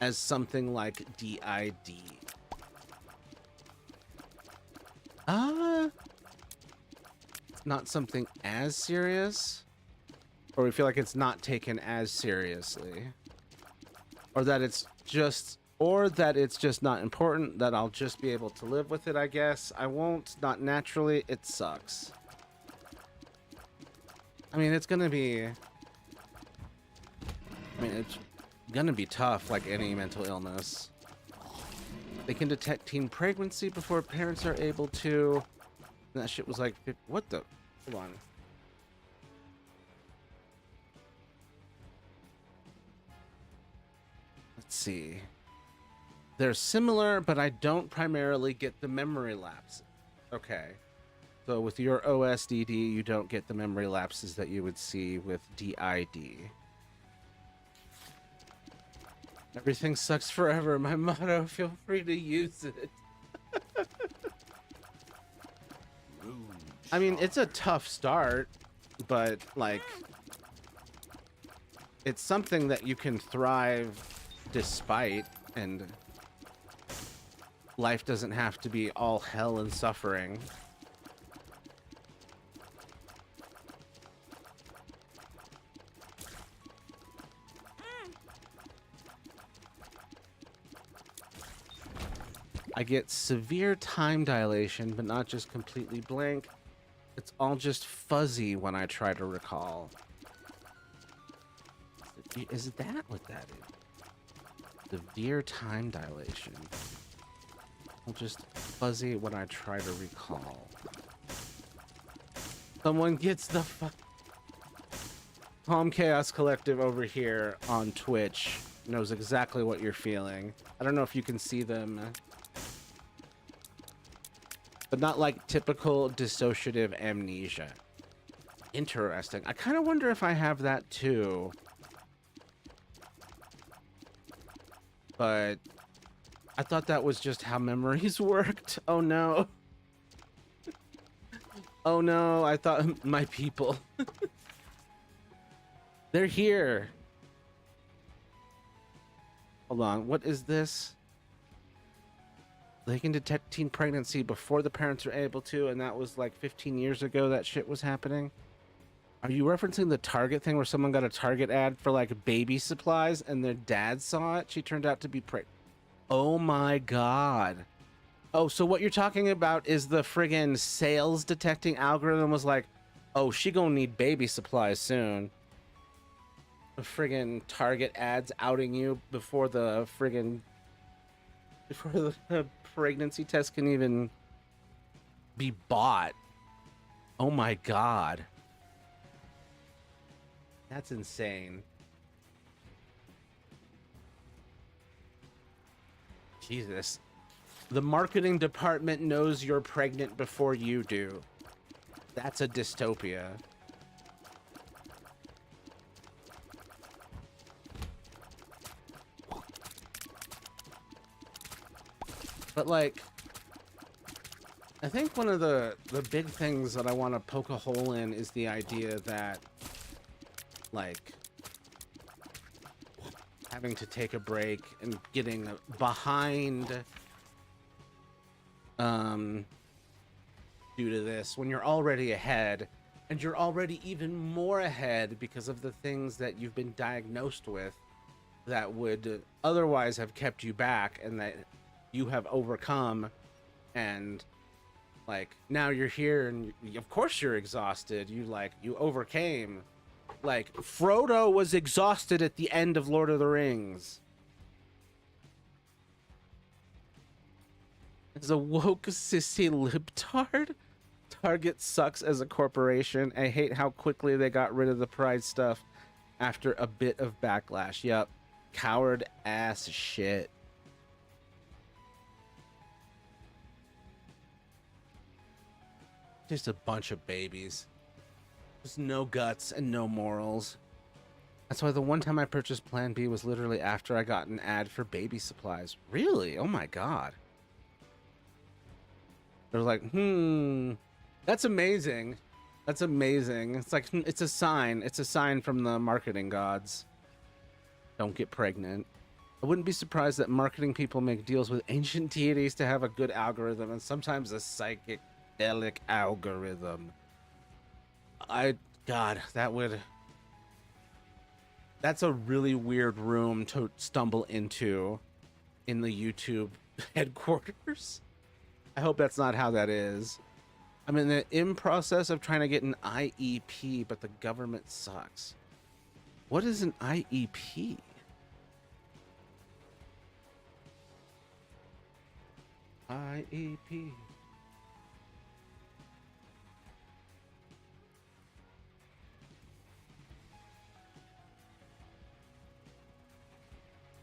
as something like DID. It's not something as serious, or we feel like it's not taken as seriously, or that it's just not important, that I'll just be able to live with it, I guess. I won't, not naturally. It sucks. I mean, it's gonna be tough like any mental illness. They can detect teen pregnancy before parents are able to. And that shit was like, what the? Hold on. Let's see. They're similar, but I don't primarily get the memory lapse. Okay. So with your OSDD, you don't get the memory lapses that you would see with DID. Everything sucks forever. My motto, feel free to use it. I mean, it's a tough start, but like, it's something that you can thrive despite, and life doesn't have to be all hell and suffering. I get severe time dilation, but not just completely blank. It's all just fuzzy when I try to recall. Is that what that is? Severe time dilation. All just fuzzy when I try to recall. Someone gets the fuck. Calm Chaos Collective over here on Twitch knows exactly what you're feeling. I don't know if you can see them. But not like typical dissociative amnesia. Interesting. I kind of wonder if I have that too. But I thought that was just how memories worked. Oh no. Oh no, I thought my people. They're here. Hold on, what is this? They can detect teen pregnancy before the parents are able to, and that was like 15 years ago that shit was happening. Are you referencing the Target thing where someone got a Target ad for like baby supplies and their dad saw it? She turned out to be pregnant. Oh my god. Oh, so what you're talking about is the friggin' sales detecting algorithm was like, oh, she gonna need baby supplies soon. The friggin' Target ads outing you before the pregnancy test can even be bought. Oh my god. That's insane. Jesus. The marketing department knows you're pregnant before you do. That's a dystopia. But like, I think one of the big things that I want to poke a hole in is the idea that like having to take a break and getting behind due to this when you're already ahead, and you're already even more ahead because of the things that you've been diagnosed with that would otherwise have kept you back and that you have overcome, and like now you're here and of course you're exhausted. You overcame. Like Frodo was exhausted at the end of Lord of the Rings. As a woke sissy libtard, Target sucks as a corporation. I hate how quickly they got rid of the pride stuff after a bit of backlash. Yup. Coward ass shit. Just a bunch of babies. Just no guts and no morals. That's why the one time I purchased Plan B was literally after I got an ad for baby supplies. Really? Oh my god. They're like, that's amazing. That's amazing. It's like it's a sign. It's a sign from the marketing gods. Don't get pregnant. I wouldn't be surprised that marketing people make deals with ancient deities to have a good algorithm and sometimes a psychedelic algorithm. God, that's a really weird room to stumble into in the YouTube headquarters. I hope that's not how that is. I'm in process of trying to get an IEP, but the government sucks. What is an IEP? IEP.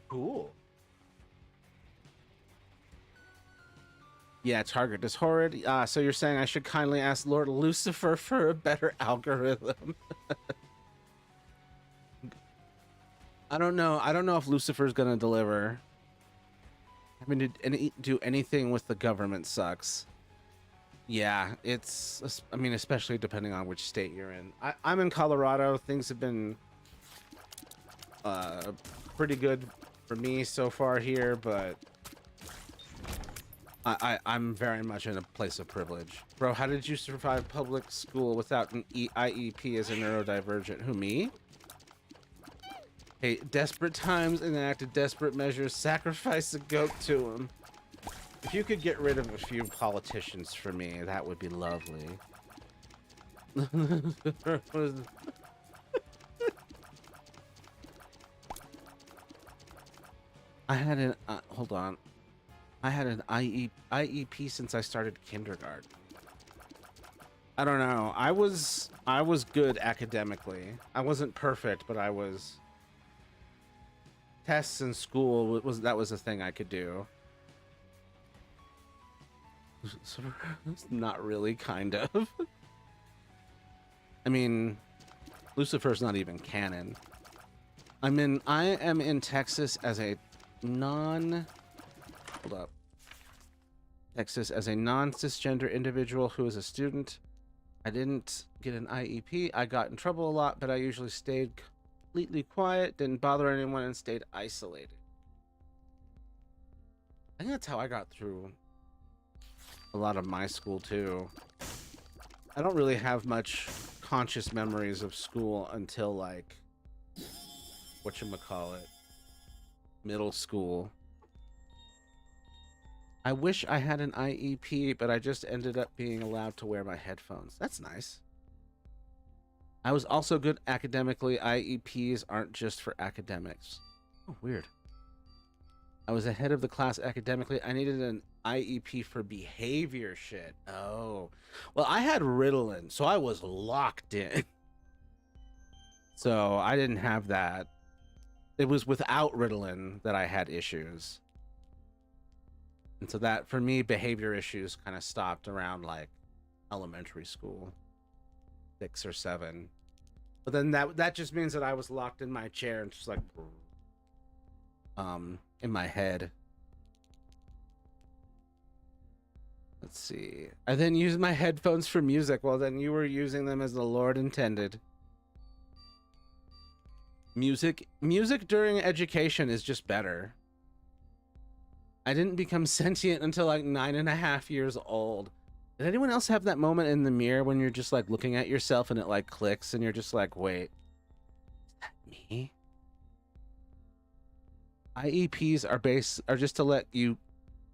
Cool. Yeah, Target is horrid. So you're saying I should kindly ask Lord Lucifer for a better algorithm? I don't know. I don't know if Lucifer's gonna deliver. I mean, do anything with the government sucks. Yeah, it's. I mean, especially depending on which state you're in. I'm in Colorado. Things have been pretty good for me so far here, but I'm very much in a place of privilege. Bro, how did you survive public school without an IEP as a neurodivergent? Who, me? Hey, desperate times enacted desperate measures. Sacrifice a goat to him. If you could get rid of a few politicians for me, that would be lovely. I had an hold on. I had an IEP since I started kindergarten. I don't know. I was good academically. I wasn't perfect, but I was. Tests in school was a thing I could do. So, not really, kind of. I mean, Lucifer's not even canon. I am in Texas as a hold up. Texas as a non-cisgender individual who is a student. I didn't get an IEP. I got in trouble a lot, but I usually stayed completely quiet, didn't bother anyone, and stayed isolated. I think that's how I got through a lot of my school too. I don't really have much conscious memories of school until like whatchamacallit, middle school. I wish I had an IEP, but I just ended up being allowed to wear my headphones. That's nice. I was also good academically. IEPs aren't just for academics. Oh, weird. I was ahead of the class academically. I needed an IEP for behavior shit. Oh. Well, I had Ritalin, so I was locked in. So I didn't have that. It was without Ritalin that I had issues. And so that, for me, behavior issues kind of stopped around like elementary school. 6 or 7, but then that just means that I was locked in my chair and just like in my head. Let's see. I then used my headphones for music. Well, then you were using them as the Lord intended. Music during education is just better. I didn't become sentient until like 9.5 years old. Did anyone else have that moment in the mirror when you're just like looking at yourself and it like clicks and you're just like, wait, is that me? IEPs are just to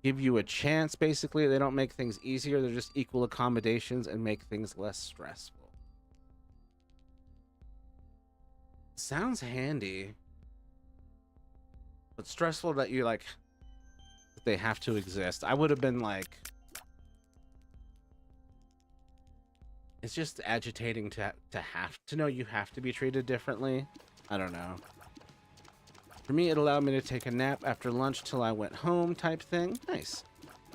give you a chance, basically. They don't make things easier. They're just equal accommodations and make things less stressful. Sounds handy. But stressful that you like that they have to exist. I would have been like, it's just agitating to have to know you have to be treated differently. I don't know. For me, it allowed me to take a nap after lunch till I went home type thing. Nice.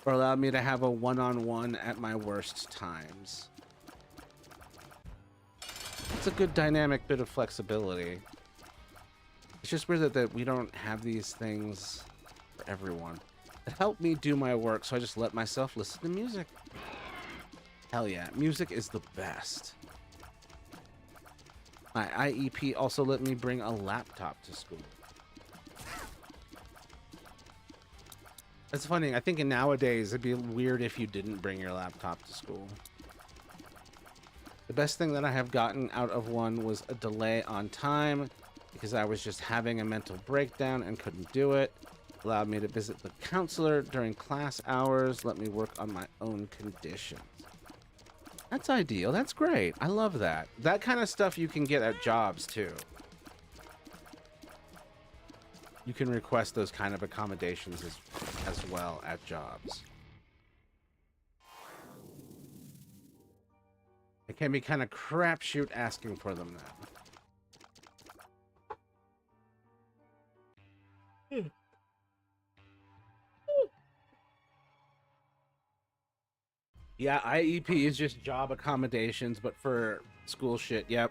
Or allowed me to have a one-on-one at my worst times. It's a good dynamic bit of flexibility. It's just weird that we don't have these things for everyone. It helped me do my work, so I just let myself listen to music. Hell yeah, music is the best. My IEP also let me bring a laptop to school. It's funny, I think in nowadays it'd be weird if you didn't bring your laptop to school. The best thing that I have gotten out of one was a delay on time because I was just having a mental breakdown and couldn't do it. Allowed me to visit the counselor during class hours, let me work on my own conditions. That's ideal. That's great. I love that. That kind of stuff you can get at jobs too. You can request those kind of accommodations as well at jobs. It can be kind of crapshoot asking for them now. Yeah, IEP is just job accommodations, but for school shit, yep.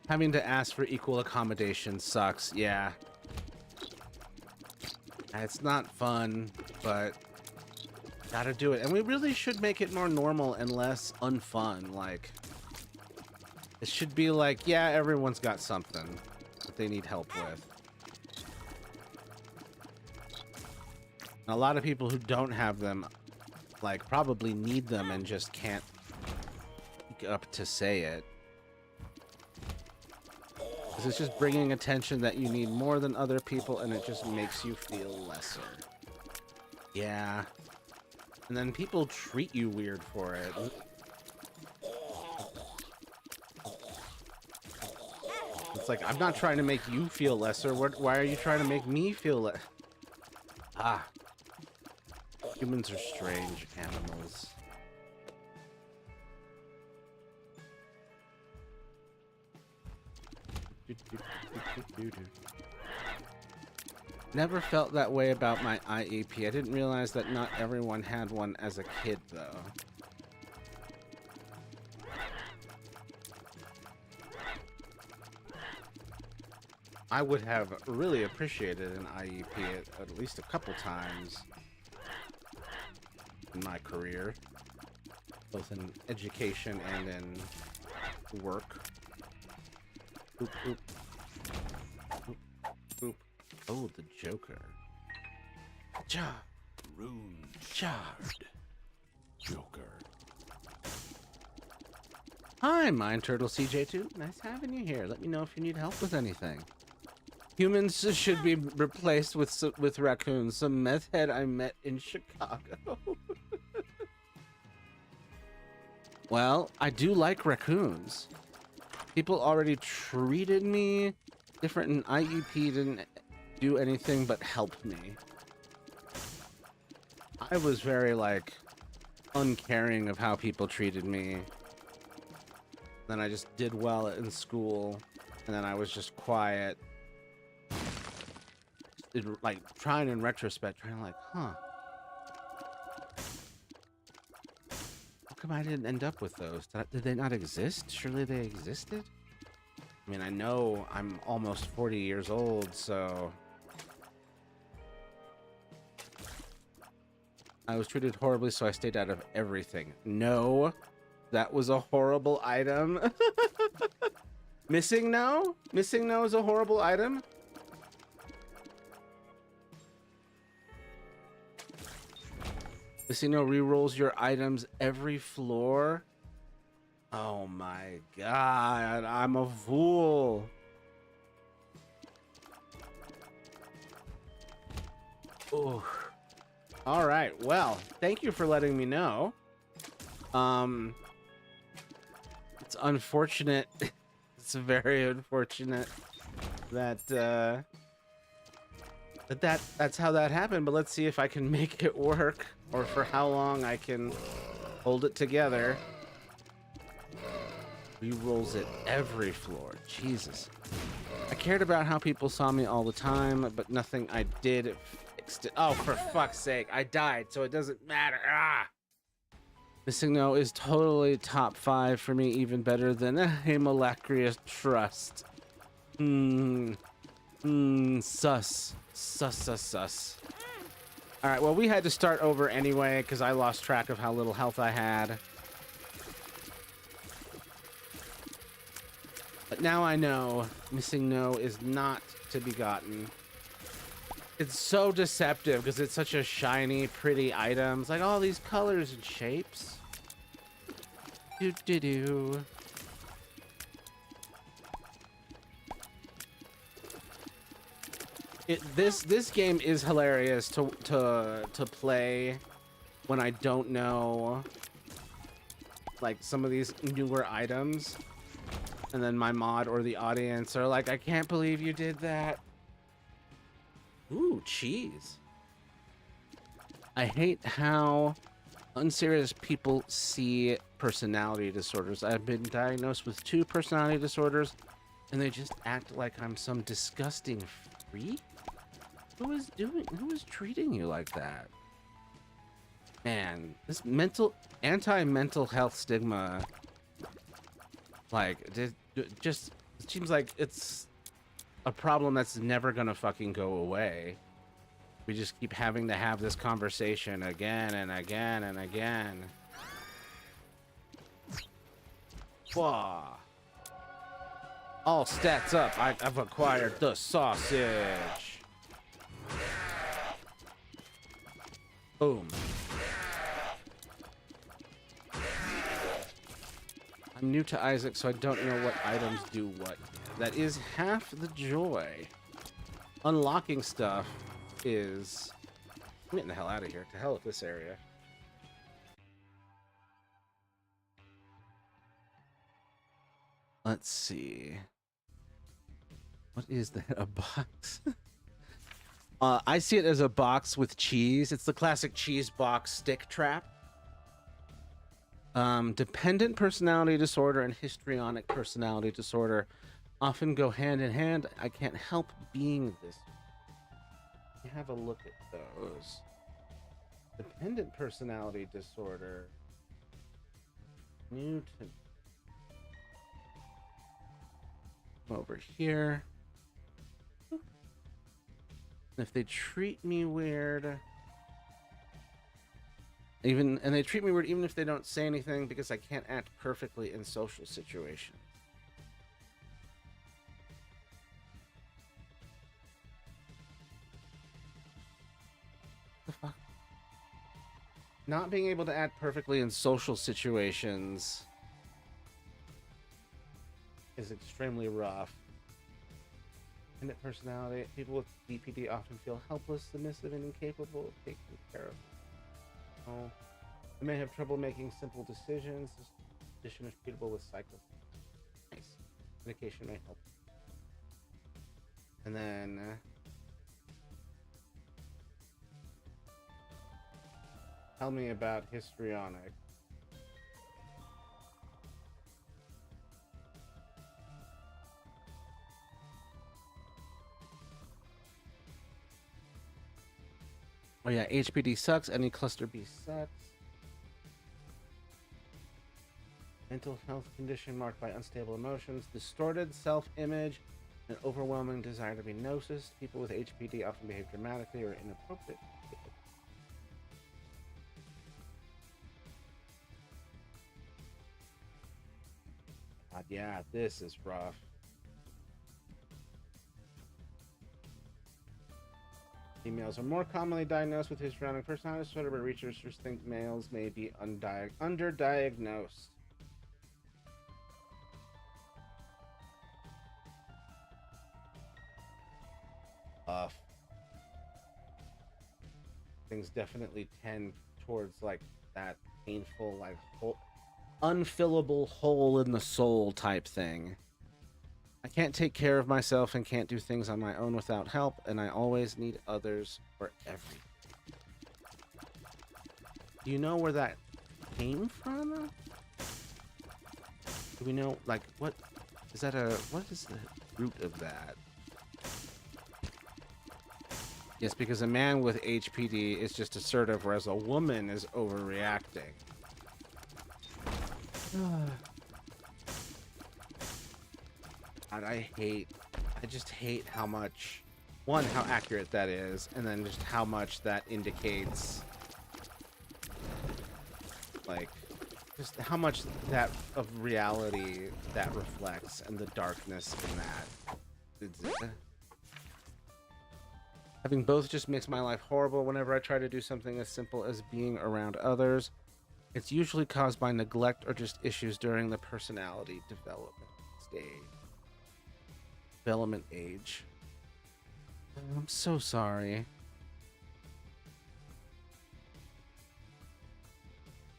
Having to ask for equal accommodation sucks, yeah. It's not fun, but gotta do it. And we really should make it more normal and less unfun. Like, it should be like, yeah, everyone's got something that they need help with. And a lot of people who don't have them, like, probably need them and just can't speak up to say it. Because it's just bringing attention that you need more than other people, and it just makes you feel lesser. Yeah. And then people treat you weird for it. It's like, I'm not trying to make you feel lesser. Why are you trying to make me feel less? Ah. Humans are strange animals. Never felt that way about my IEP. I didn't realize that not everyone had one as a kid, though. I would have really appreciated an IEP at least a couple times in my career, both in education and in work. Oop, oop. Oop, oop. Oh, the Joker. Ja. Rune Shard. Joker. Hi, Mind Turtle CJ2. Nice having you here. Let me know if you need help with anything. Humans should be replaced with raccoons. Some meth head I met in Chicago. Well, I do like raccoons. People already treated me different, and IEP didn't do anything but help me. I was very, like, uncaring of how people treated me. Then I just did well in school, and then I was just quiet. Like, trying in retrospect, like, huh. How come I didn't end up with those? Did they not exist? Surely they existed? I mean, I know I'm almost 40 years old, so... I was treated horribly, so I stayed out of everything. No, that was a horrible item. Missing no? Missing no is a horrible item? Missing no rerolls your items every floor? Oh my god, I'm a fool. Ooh. All right, well, thank you for letting me know. It's unfortunate. It's very unfortunate that that's how that happened, but let's see if I can make it work, or for how long I can hold it together. Rerolls at every floor. Jesus. I cared about how people saw me all the time, but nothing I did fixed it. Oh, for fuck's sake. I died, so it doesn't matter. Ah! Missing No is totally top 5 for me, even better than a Hemolacria Trust. Sus. Sus. Alright, well, we had to start over anyway, because I lost track of how little health I had. But But now I know missing no is not to be gotten. It's so deceptive because it's such a shiny, pretty item. It's like all these colors and shapes. Do do do. This game is hilarious to play when I don't know like some of these newer items, and then my mod or the audience are like, I can't believe you did that. Ooh, cheese. I hate how unserious people see personality disorders. I've been diagnosed with 2 personality disorders, and they just act like I'm some disgusting freak. Who is treating you like that? Man, this anti-mental health stigma, like, just seems like it's a problem that's never gonna fucking go away. We just keep having to have this conversation again and again and again. Whoa. All stats up. I've acquired the sausage. Boom. I'm new to Isaac, so I don't know what items do what. That is half the joy. Unlocking stuff is... I'm getting the hell out of here. To hell with this area. Let's see. What is that? A box? I see it as a box with cheese. It's the classic cheese box stick trap. Dependent personality disorder and histrionic personality disorder often go hand in hand. I can't help being this. Let me have a look at those. Dependent personality disorder. New to... over here. If they treat me weird, and they treat me weird even if they don't say anything, because I can't act perfectly in social situations. The fuck? Not being able to act perfectly in social situations is extremely rough. Independent personality. People with DPD often feel helpless, submissive, and incapable of taking care of. Oh, they may have trouble making simple decisions. This condition is treatable with cycles. Nice. Medication may help. And then tell me about histrionic. Oh yeah, HPD sucks. Any cluster B sucks. Mental health condition marked by unstable emotions, distorted self-image, an overwhelming desire to be noticed. People with HPD often behave dramatically or inappropriately. God, yeah, this is rough. Females are more commonly diagnosed with histrionic personality disorder, but researchers think males may be underdiagnosed. Things definitely tend towards like that painful, like unfillable hole in the soul type thing. I can't take care of myself and can't do things on my own without help, and I always need others for everything. Do you know where that came from? Do we know, like, what is that what is the root of that? Yes, because a man with HPD is just assertive, whereas a woman is overreacting. God, I just hate how much, one, how accurate that is, and then just how much that indicates, like, just how much that of reality that reflects and the darkness in that. Having both just makes my life horrible whenever I try to do something as simple as being around others. It's usually caused by neglect or just issues during the personality development age. I'm so sorry.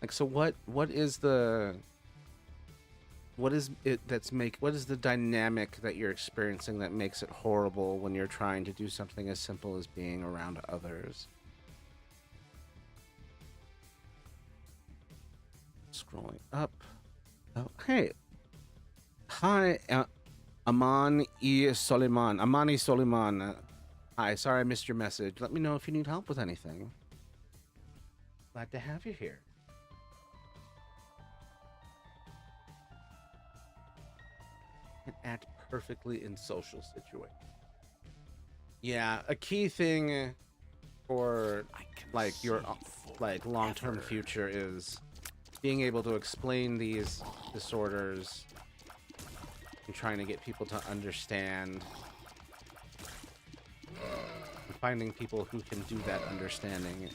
Like, so what is the dynamic that you're experiencing that makes it horrible when you're trying to do something as simple as being around others? Scrolling up. Oh, hey. Hi, Amani Soliman. Hi, sorry I missed your message. Let me know if you need help with anything. Glad to have you here. And act perfectly in social situations. Yeah, a key thing for like your like long-term future is being able to explain these disorders and trying to get people to understand and finding people who can do that understanding.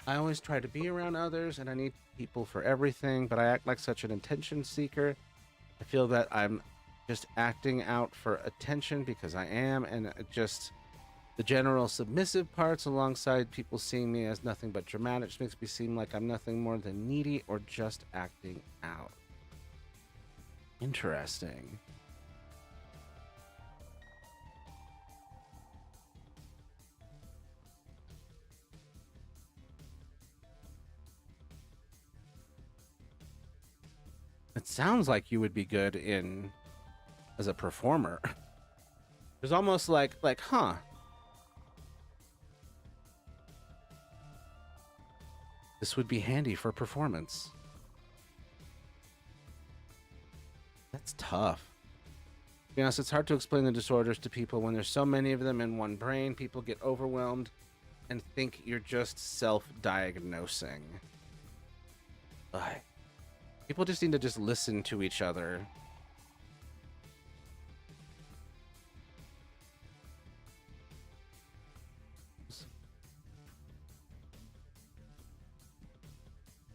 I always try to be around others and I need people for everything, but I act like such an attention seeker. I feel that I'm just acting out for attention because I am, and just the general submissive parts alongside people seeing me as nothing but dramatic just makes me seem like I'm nothing more than needy or just acting out. Interesting. It sounds like you would be good in as a performer. There's almost like, huh. This would be handy for performance. That's tough. To be honest, it's hard to explain the disorders to people when there's so many of them in one brain. People get overwhelmed and think you're just self-diagnosing. People just need to just listen to each other.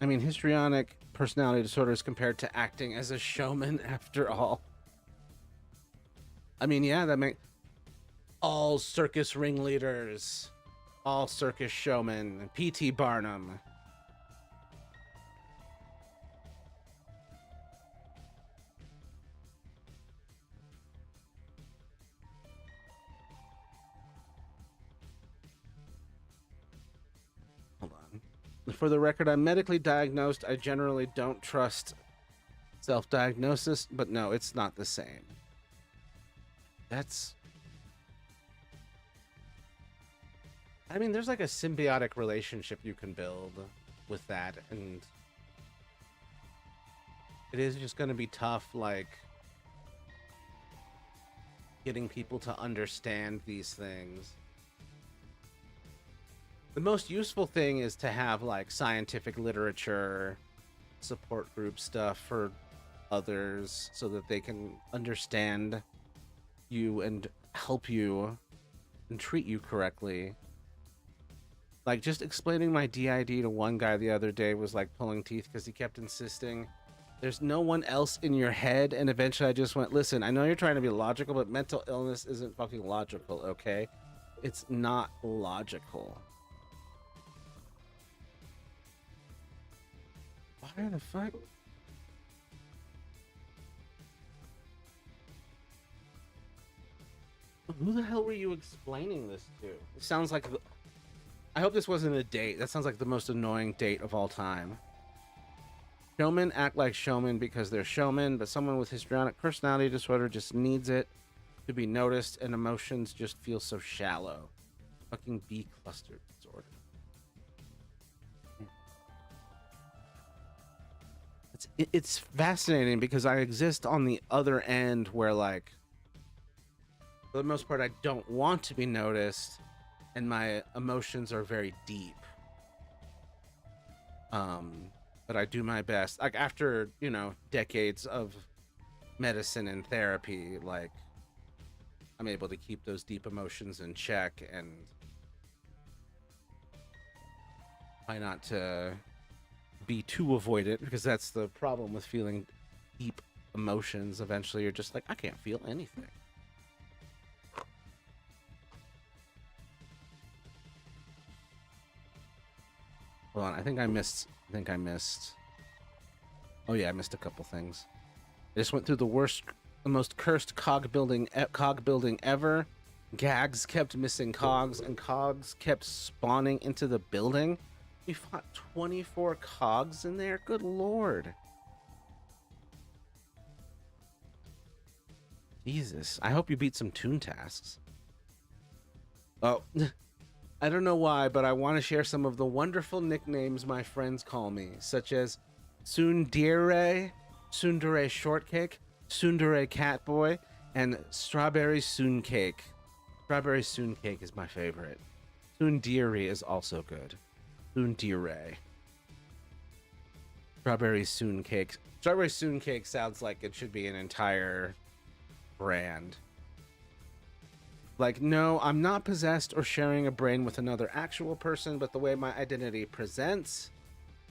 I mean, histrionic personality disorder is compared to acting as a showman after all. I mean, yeah, that makes all circus ringleaders, all circus showmen, P.T. Barnum. Hold on. For the record, I'm medically diagnosed. I generally don't trust self-diagnosis, but no, it's not the same. I mean, there's like a symbiotic relationship you can build with that, and it is just going to be tough, like, getting people to understand these things. The most useful thing is to have, like, scientific literature, support group stuff for others so that they can understand you and help you and treat you correctly. Like, just explaining my DID to one guy the other day was like pulling teeth because he kept insisting there's no one else in your head, and eventually I just went, listen, I know you're trying to be logical, but mental illness isn't fucking logical, okay? It's not logical. Why the fuck? Who the hell were you explaining this to? It sounds like... I hope this wasn't a date. That sounds like the most annoying date of all time. Showmen act like showmen because they're showmen, but someone with histrionic personality disorder just needs it to be noticed, and emotions just feel so shallow. Fucking B cluster disorder. It's fascinating because I exist on the other end where, like, for the most part, I don't want to be noticed, and my emotions are very deep. but I do my best. Like after, decades of medicine and therapy, like I'm able to keep those deep emotions in check and try not to be too avoidant, because that's the problem with feeling deep emotions. Eventually you're just like, I can't feel anything. Hold on, I think I missed. Oh yeah, I missed a couple things. I just went through the most cursed cog building ever. Gags kept missing cogs, and cogs kept spawning into the building. We fought 24 cogs in there. Good lord. Jesus, I hope you beat some toon tasks. Oh. I don't know why, but I want to share some of the wonderful nicknames my friends call me, such as Tsundere, Tsundere Shortcake, Tsundere Catboy, and Strawberry Sooncake. Strawberry Sooncake is my favorite. Tsundere is also good. Tsundere. Strawberry Sooncake. Strawberry Sooncake sounds like it should be an entire brand. Like, no, I'm not possessed or sharing a brain with another actual person, but the way my identity presents,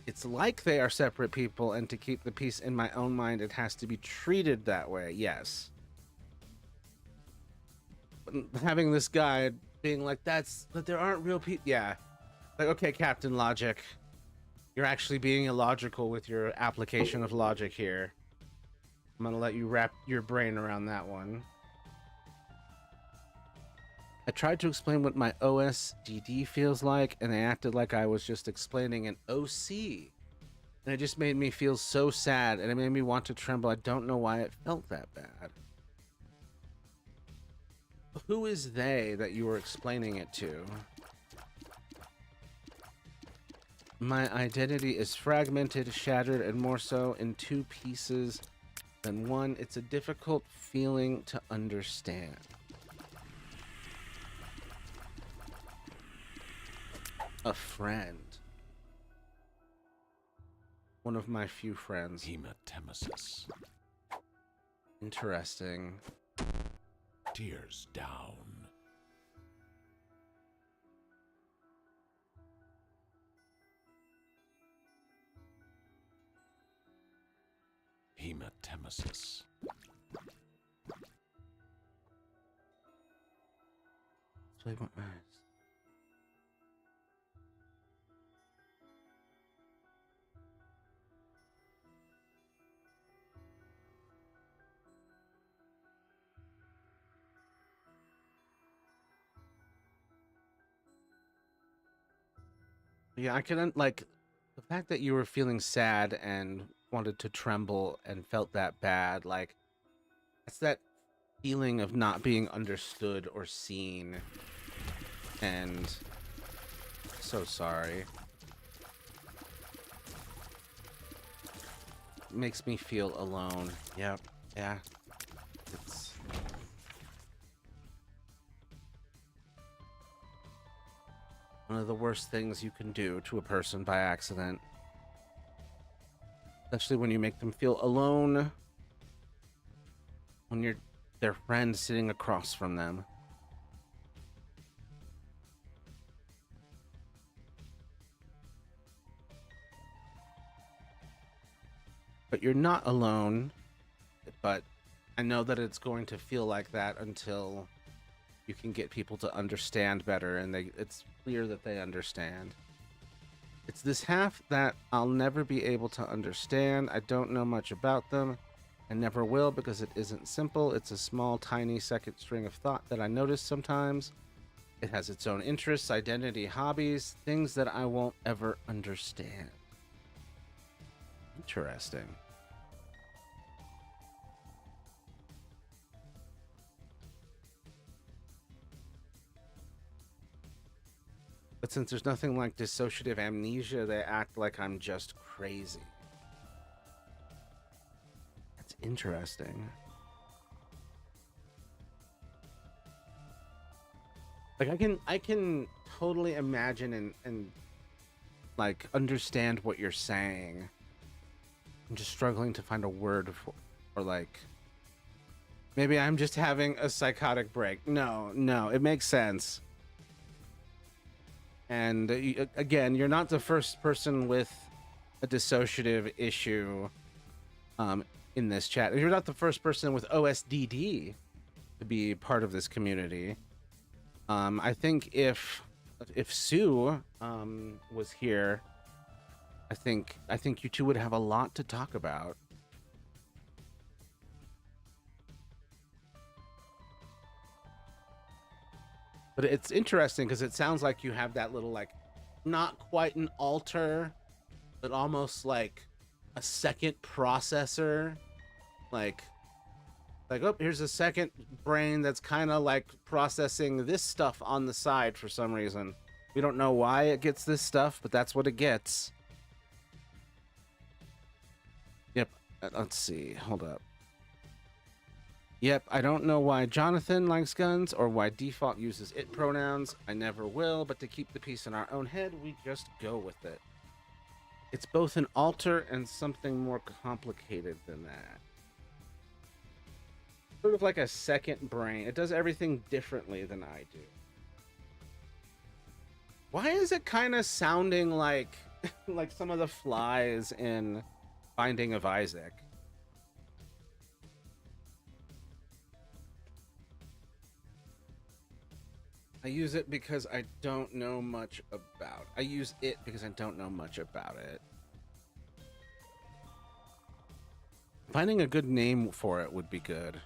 it's like they are separate people, and to keep the peace in my own mind, it has to be treated that way, yes. But having this guy being like, that there aren't real people, yeah. Like, okay, Captain Logic, you're actually being illogical with your application of logic here. I'm gonna let you wrap your brain around that one. I tried to explain what my OSDD feels like, and they acted like I was just explaining an OC. And it just made me feel so sad, and it made me want to tremble. I don't know why it felt that bad. Who is they that you were explaining it to? My identity is fragmented, shattered, and more so in two pieces than one. It's a difficult feeling to understand. A friend. One of my few friends. Hematemesis. Interesting. Tears down. Hematemesis. So I want my eyes. Yeah, I can, like, the fact that you were feeling sad and wanted to tremble and felt that bad, like, it's that feeling of not being understood or seen. And so sorry. It makes me feel alone. Yep, yeah. It's one of the worst things you can do to a person by accident. Especially when you make them feel alone. When you're their friend sitting across from them. But you're not alone. But I know that it's going to feel like that until you can get people to understand better, and it's clear that they understand. It's this half that I'll never be able to understand. I don't know much about them. I never will, because it isn't simple. It's a small, tiny second string of thought that I notice sometimes. It has its own interests, identity, hobbies, things that I won't ever understand. Interesting. But since there's nothing like dissociative amnesia, they act like I'm just crazy. That's interesting. Like, I can totally imagine and like understand what you're saying. I'm just struggling to find a word for, or like, maybe I'm just having a psychotic break. No, no, it makes sense. And again, you're not the first person with a dissociative issue in this chat. You're not the first person with OSDD to be part of this community. I think if Sue was here, I think you two would have a lot to talk about. But it's interesting because it sounds like you have that little, like, not quite an alter, but almost like a second processor. Like, oh, here's a second brain that's kind of like processing this stuff on the side for some reason. We don't know why it gets this stuff, but that's what it gets. Yep. Let's see. Hold up. Yep, I don't know why Jonathan likes guns or why default uses it pronouns. I never will, but to keep the peace in our own head, we just go with it. It's both an alter and something more complicated than that. Sort of like a second brain. It does everything differently than I do. Why is it kind of sounding like like some of the flies in Binding of Isaac? I use it because I don't know much about. I use it because I don't know much about it. Finding a good name for it would be good.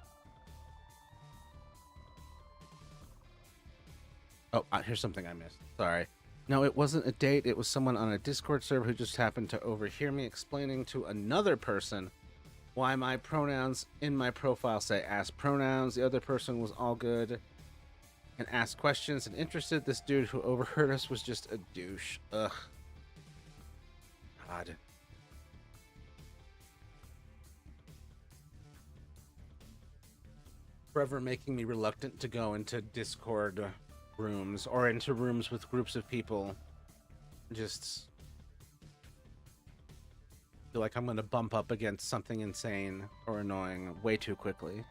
Oh, here's something I missed. Sorry. No, it wasn't a date. It was someone on a Discord server who just happened to overhear me explaining to another person why my pronouns in my profile say ass pronouns. The other person was all good and asked questions and interested. This dude who overheard us was just a douche. Ugh. God. Forever making me reluctant to go into Discord rooms or into rooms with groups of people. Just feel like I'm going to bump up against something insane or annoying way too quickly.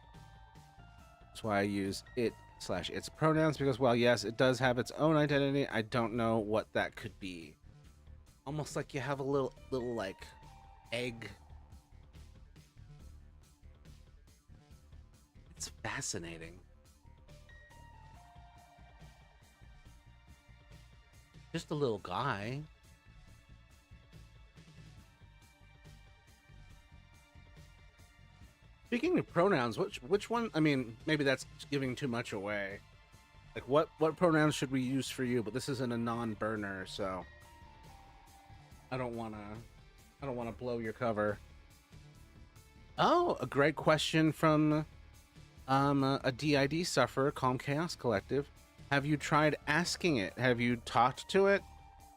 That's why I use it/its pronouns, because while yes, it does have its own identity, I don't know what that could be. Almost like you have a little like egg. It's fascinating. Just a little guy. Speaking of pronouns, which one? I mean, maybe that's giving too much away. Like, what pronouns should we use for you? But this isn't a non-burner, so I don't wanna blow your cover. Oh, a great question from a DID sufferer, Calm Chaos Collective. Have you tried asking it? Have you talked to it?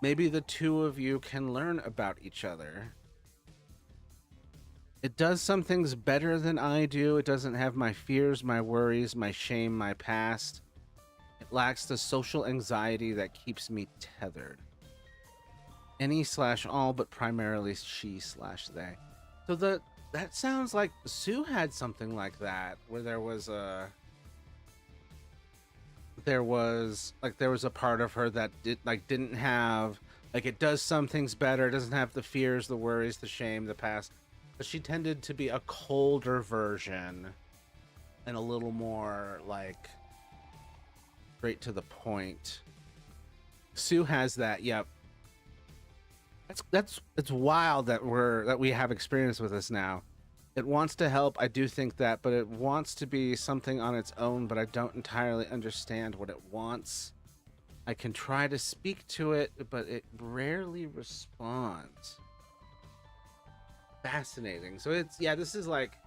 Maybe the two of you can learn about each other. It does some things better than I do. It doesn't have my fears, my worries, my shame, my past. It lacks the social anxiety that keeps me tethered. Any/all, but primarily she/they. So that sounds like Sue had something like that, where there was a part of her that didn't have, like, it does some things better. It doesn't have the fears, the worries, the shame, the past. But she tended to be a colder version and a little more like straight to the point. Sue has that. Yep. It's wild that we have experience with this now. It wants to help, I do think that, but it wants to be something on its own, but I don't entirely understand what it wants. I can try to speak to it, but it rarely responds. Fascinating. So this is like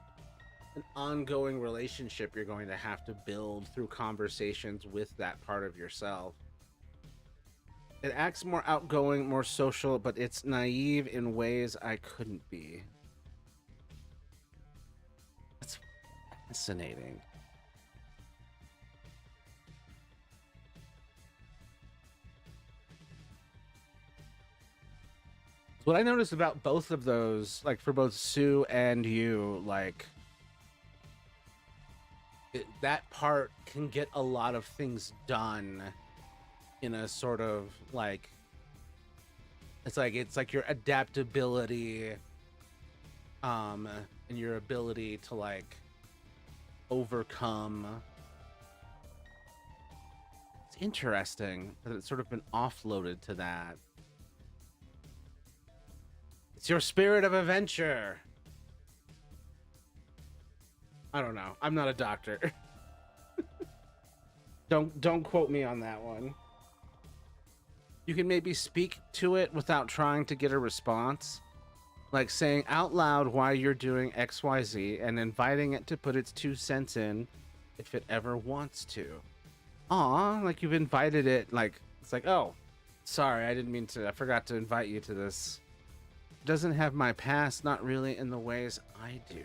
an ongoing relationship you're going to have to build through conversations with that part of yourself. It acts more outgoing, more social, but it's naive in ways I couldn't be. That's fascinating. What I noticed about both of those, like for both Sue and you, like that part can get a lot of things done in a sort of like it's like your adaptability and your ability to like overcome. It's interesting that it's sort of been offloaded to that. It's your spirit of adventure. I don't know. I'm not a doctor. Don't quote me on that one. You can maybe speak to it without trying to get a response. Like saying out loud why you're doing XYZ and inviting it to put its 2 cents in if it ever wants to. Aw, like you've invited it, like, it's like, oh, sorry, I forgot to invite you to this. It doesn't have my past, not really in the ways I do.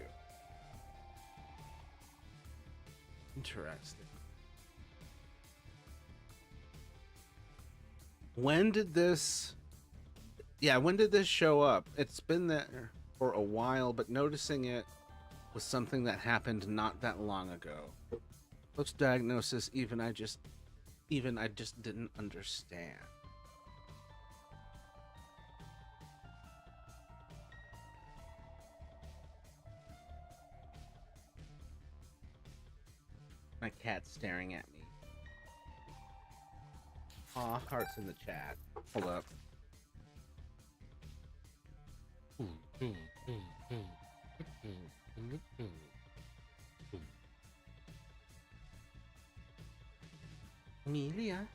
Interesting. When did this show up? It's been there for a while, but noticing it was something that happened not that long ago. Post diagnosis, even I just didn't understand. My cat's staring at me. Aw, hearts in the chat. Hold up. Amelia.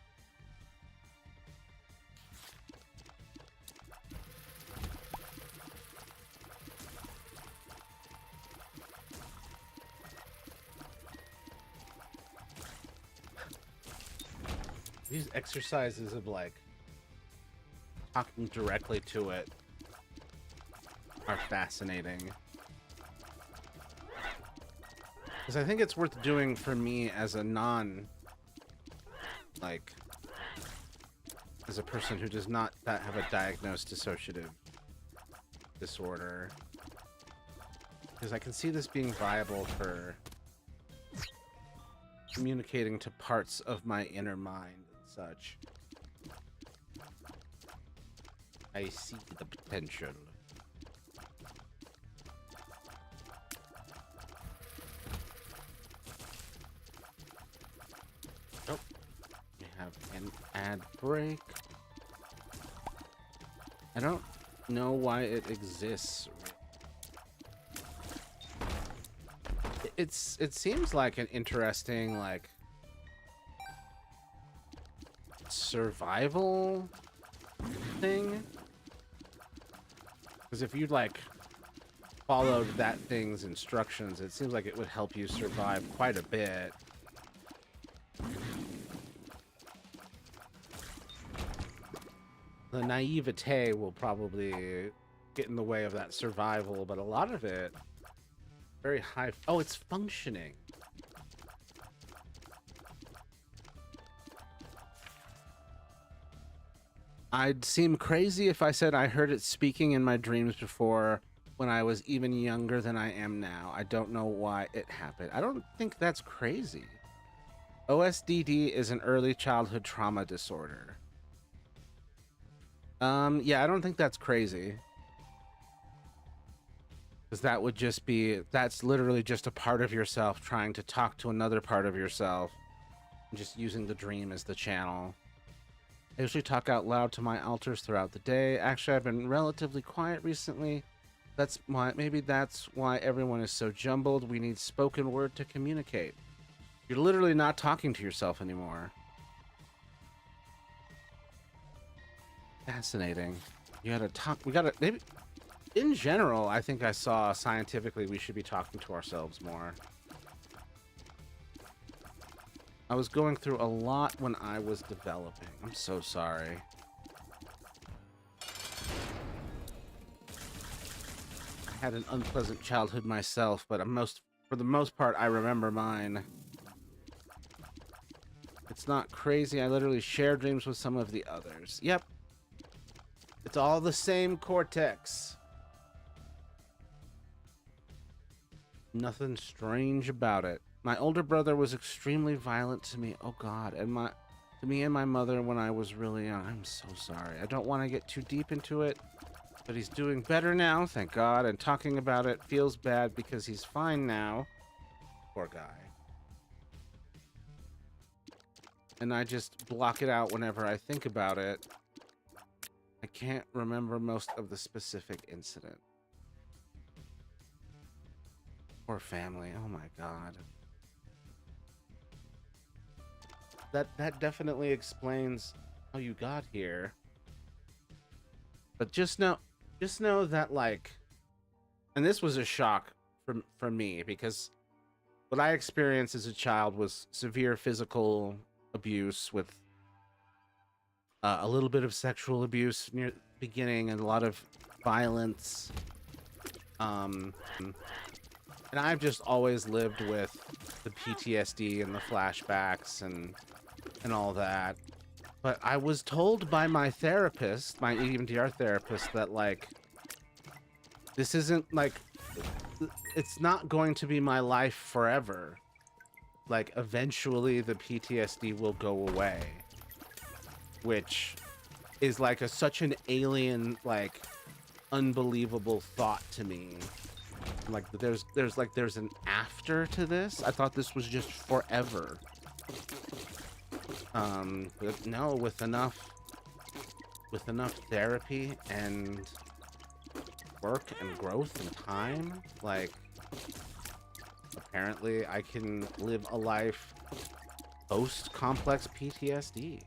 These exercises of like talking directly to it are fascinating. Because I think it's worth doing for me as a as a person who does not have a diagnosed dissociative disorder. Because I can see this being viable for communicating to parts of my inner mind and such. I see the potential. Oh, we have an ad break. I don't know why it exists. It seems like an interesting like survival thing. Because if you'd like followed that thing's instructions, it seems like it would help you survive quite a bit. The naivete will probably get in the way of that survival, but a lot of it, very high. Oh, it's functioning. I'd seem crazy if I said I heard it speaking in my dreams before when I was even younger than I am now. I don't know why it happened. I don't think that's crazy. OSDD is an early childhood trauma disorder. Yeah, I don't think that's crazy. Because that would just be, that's literally just a part of yourself trying to talk to another part of yourself. And just using the dream as the channel. I usually talk out loud to my alters throughout the day. Actually, I've been relatively quiet recently. Maybe that's why everyone is so jumbled. We need spoken word to communicate. You're literally not talking to yourself anymore. Fascinating. You gotta talk, maybe, in general, I think I saw scientifically we should be talking to ourselves more. I was going through a lot when I was developing. I'm so sorry. I had an unpleasant childhood myself, but for the most part, I remember mine. It's not crazy. I literally share dreams with some of the others. Yep. It's all the same Cortex. Nothing strange about it. My older brother was extremely violent to me. Oh God, and to me and my mother when I was really young. I'm so sorry. I don't want to get too deep into it, but he's doing better now, thank God. And talking about it feels bad because he's fine now. Poor guy. And I just block it out whenever I think about it. I can't remember most of the specific incident. Poor family. Oh my God. That definitely explains how you got here. But just know that, like, and this was a shock for me, because what I experienced as a child was severe physical abuse with a little bit of sexual abuse near the beginning and a lot of violence. And I've just always lived with the PTSD and the flashbacks and all that. But I was told by my therapist, my EMDR therapist, that, like, this isn't, like, it's not going to be my life forever. Like, eventually the PTSD will go away. Which is, like, such an alien, like, unbelievable thought to me. Like, there's an after to this. I thought this was just forever. But no, with enough therapy and work and growth and time, like, apparently I can live a life post complex PTSD,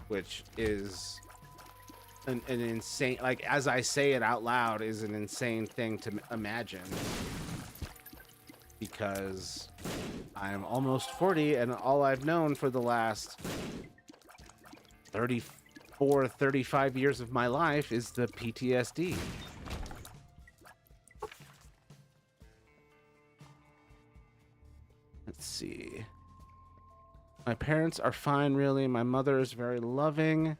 which is an insane, like, as I say it out loud, is an insane thing to imagine, because I'm almost 40 and all I've known for the last 35 years of my life is the PTSD. Let's see. My parents are fine, really. My mother is very loving,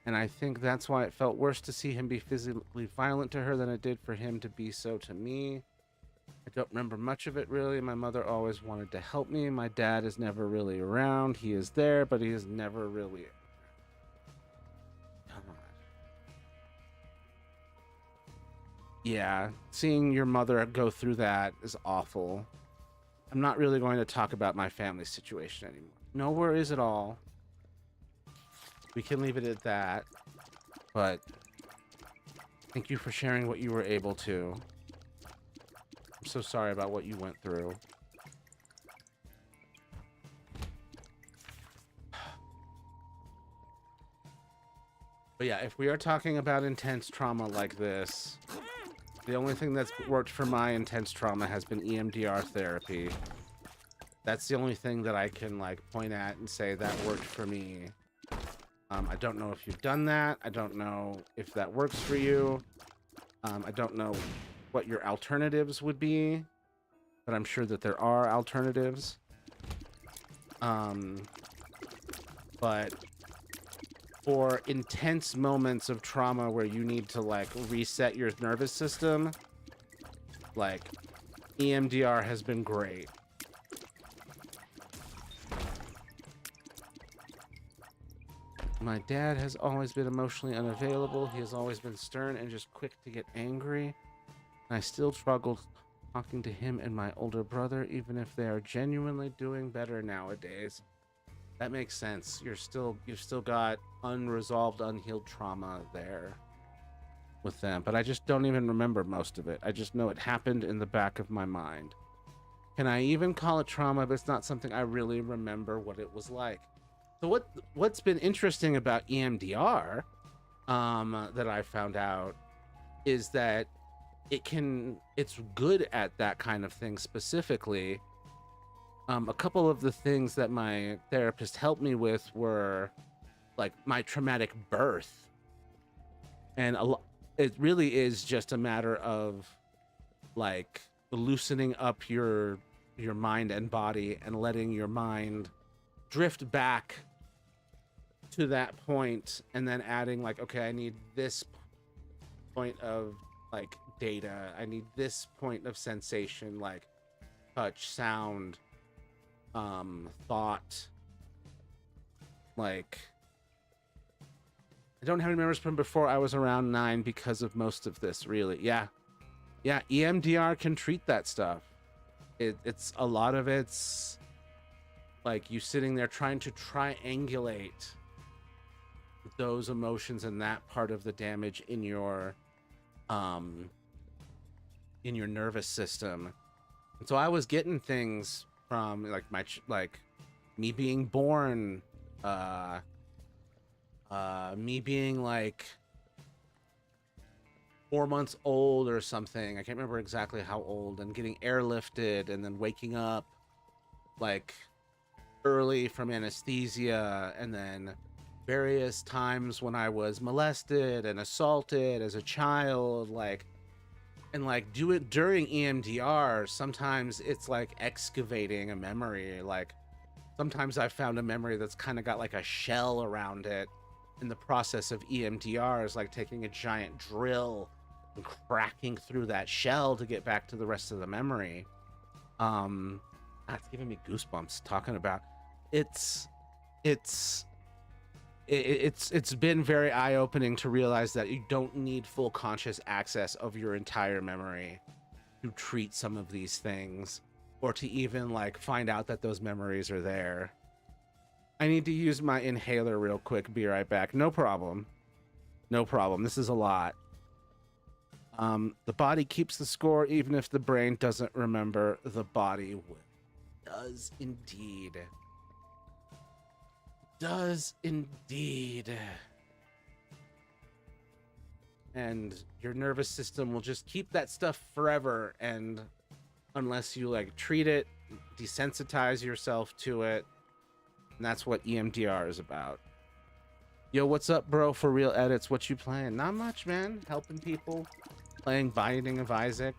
and I think that's why it felt worse to see him be physically violent to her than it did for him to be so to me. I don't remember much of it, really. My mother always wanted to help me. My dad is never really around. He is there, but he is never really... Come on. Yeah, seeing your mother go through that is awful. I'm not really going to talk about my family situation anymore. No worries at all. We can leave it at that. But thank you for sharing what you were able to. I'm so sorry about what you went through. But yeah, if we are talking about intense trauma like this, the only thing that's worked for my intense trauma has been EMDR therapy. That's the only thing that I can, like, point at and say that worked for me. I don't know if you've done that. I don't know if that works for you. I don't know what your alternatives would be, but I'm sure that there are alternatives. But for intense moments of trauma where you need to, like, reset your nervous system, like, EMDR has been great. My dad has always been emotionally unavailable. He has always been stern and just quick to get angry. And I still struggle talking to him and my older brother, even if they are genuinely doing better nowadays. That makes sense. You've still got unresolved, unhealed trauma there with them. But I just don't even remember most of it. I just know it happened in the back of my mind. Can I even call it trauma, but it's not something I really remember what it was like. So what's been interesting about EMDR that I found out is that it's good at that kind of thing specifically. A couple of the things that my therapist helped me with were, like, my traumatic birth, and it really is just a matter of, like, loosening up your mind and body and letting your mind drift back to that point and then adding like, okay, I need this point of like data, I need this point of sensation, like touch, sound, thought. Like, I don't have any memories from before I was around 9 because of most of this, really. Yeah, EMDR can treat that stuff. It's a lot of it's like you sitting there trying to triangulate those emotions and that part of the damage in your nervous system. And so I was getting things from like me being born, me being like 4 months old or something. I can't remember exactly how old, and getting airlifted and then waking up like early from anesthesia, and then various times when I was molested and assaulted as a child, like, and like do it during EMDR. Sometimes it's like excavating a memory. Like sometimes I found a memory that's kind of got like a shell around it. In the process of EMDR is like taking a giant drill and cracking through that shell to get back to the rest of the memory. It's giving me goosebumps talking about it's been very eye-opening to realize that you don't need full conscious access of your entire memory to treat some of these things, or to even like find out that those memories are there. I need to use my inhaler real quick. Be right back. No problem. No problem. This is a lot. The body keeps the score even if the brain doesn't remember. The body does indeed. Does indeed. And your nervous system will just keep that stuff forever, and unless you like treat it, desensitize yourself to it. And that's what EMDR is about. Yo, what's up, bro? For Real Edits, what you playing? Not much, man. Helping people. Playing Binding of Isaac.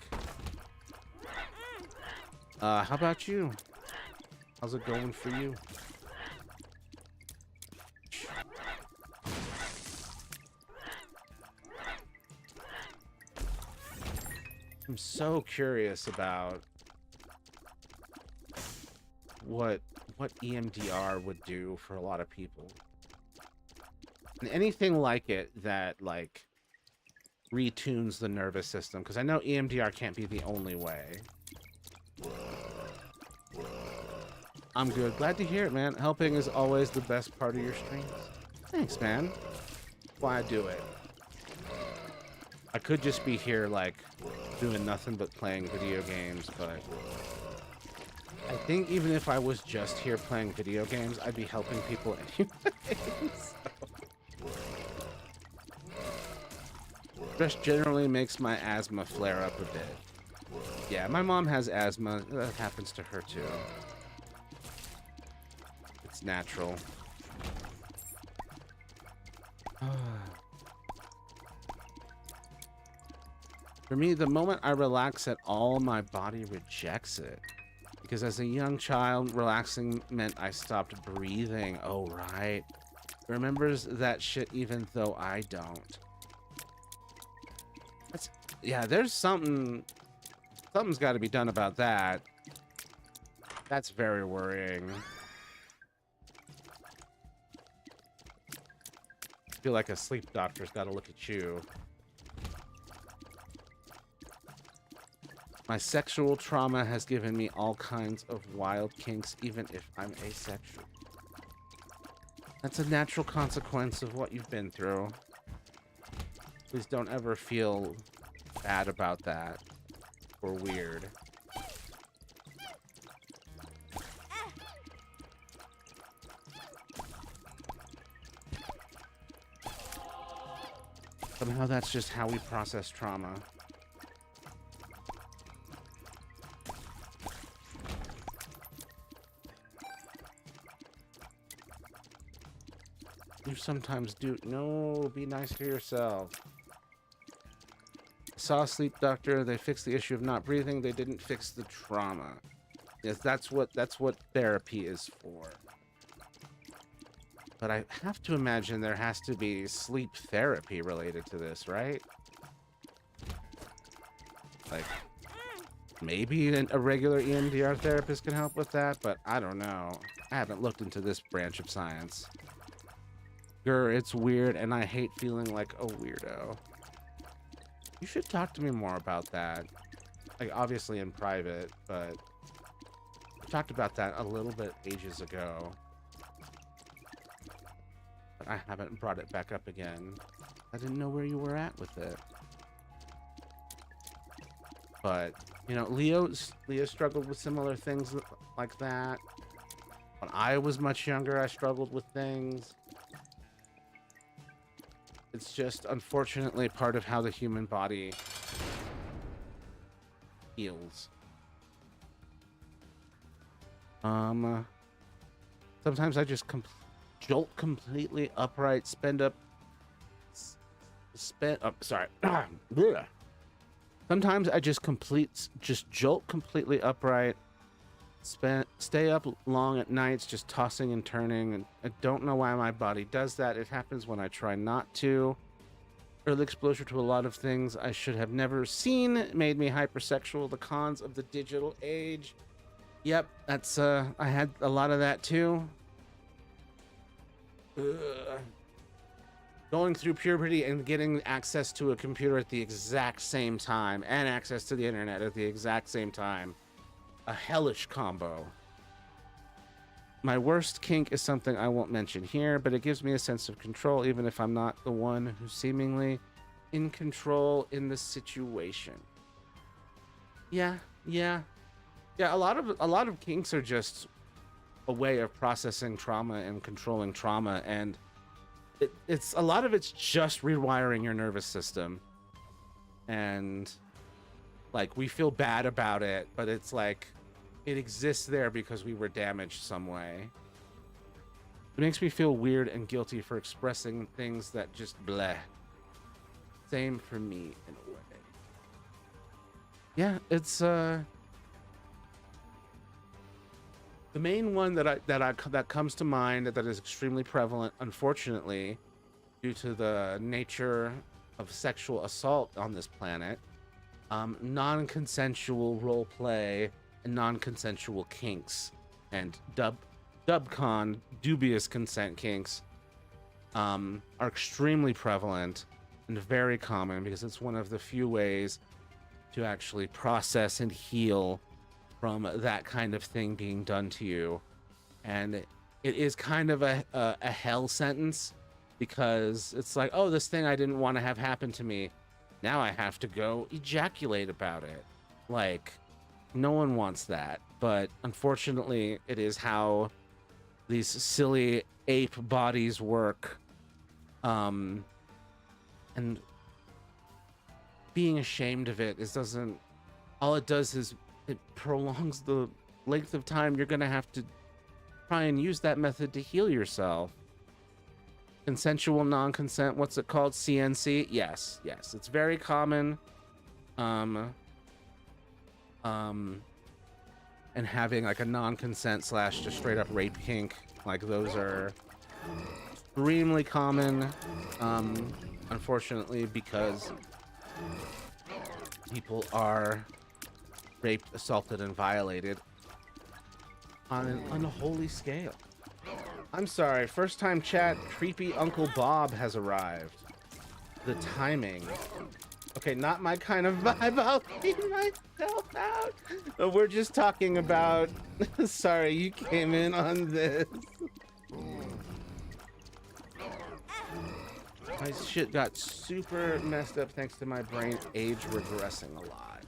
How about you? How's it going for you? I'm so curious about what EMDR would do for a lot of people. And anything like it that like retunes the nervous system, because I know EMDR can't be the only way. I'm good. Glad to hear it, man. Helping is always the best part of your streams. Thanks, man. That's why I do it. I could just be here like doing nothing but playing video games, but I think even if I was just here playing video games, I'd be helping people anyway. Stress generally makes my asthma flare up a bit. Yeah, my mom has asthma. That happens to her too. It's natural. For me, the moment I relax at all, my body rejects it. Because as a young child, relaxing meant I stopped breathing. Oh, right. Remembers that shit even though I don't. Yeah, there's something's got to be done about that. That's very worrying. I feel like a sleep doctor's got to look at you. My sexual trauma has given me all kinds of wild kinks, even if I'm asexual. That's a natural consequence of what you've been through. Please don't ever feel bad about that or weird. Somehow that's just how we process trauma. You sometimes do. No, be nice to yourself. I saw a sleep doctor. They fixed the issue of not breathing. They didn't fix the trauma. Yes, that's what therapy is for. but I have to imagine there has to be sleep therapy related to this, right? Like, maybe a regular EMDR therapist can help with that, but I don't know. I haven't looked into this branch of science. Grr, it's weird, and I hate feeling like a weirdo. You should talk to me more about that. Like, obviously in private, but we talked about that a little bit ages ago. But I haven't brought it back up again. I didn't know where you were at with it. But, you know, Leo struggled with similar things like that. When I was much younger, I struggled with things. It's just, unfortunately, part of how the human body heals. Sometimes I just jolt completely upright, Sometimes I just jolt completely upright, stay up long at nights, just tossing and turning, and I don't know why my body does that. It happens when I try not to. Early exposure to a lot of things I should have never seen made me hypersexual. The cons of the digital age. Yep, that's I had a lot of that too. Going through puberty and getting access to a computer at the exact same time and access to the internet at the exact same time. A hellish combo. My worst kink is something I won't mention here, but it gives me a sense of control even if I'm not the one who's seemingly in control in the situation. Yeah. A lot of kinks are just a way of processing trauma and controlling trauma, and it's a lot of it's just rewiring your nervous system. And like, we feel bad about it, but it's like it exists there because we were damaged some way. It makes me feel weird and guilty for expressing things that just bleh. Same for me in a way. Yeah, it's the main one that comes to mind that is extremely prevalent, unfortunately, due to the nature of sexual assault on this planet, non-consensual role play and non-consensual kinks, and dubcon, dubious consent kinks, are extremely prevalent and very common because it's one of the few ways to actually process and heal from that kind of thing being done to you. And it is kind of a hell sentence, because it's like, oh, this thing I didn't want to have happen to me, now I have to go ejaculate about it. Like, no one wants that, but unfortunately it is how these silly ape bodies work. And being ashamed of it all it does is it prolongs the length of time you're gonna have to try and use that method to heal yourself. Consensual non-consent, what's it called? CNC? Yes, it's very common. And having like a non-consent / just straight up rape kink, like those are extremely common, unfortunately, because people are raped, assaulted, and violated on an unholy scale. I'm sorry, first time chat, creepy Uncle Bob has arrived. The timing. Okay, not my kind of vibe, I'll leave myself out. We're just talking about... Sorry, you came in on this. My shit got super messed up thanks to my brain age regressing a lot.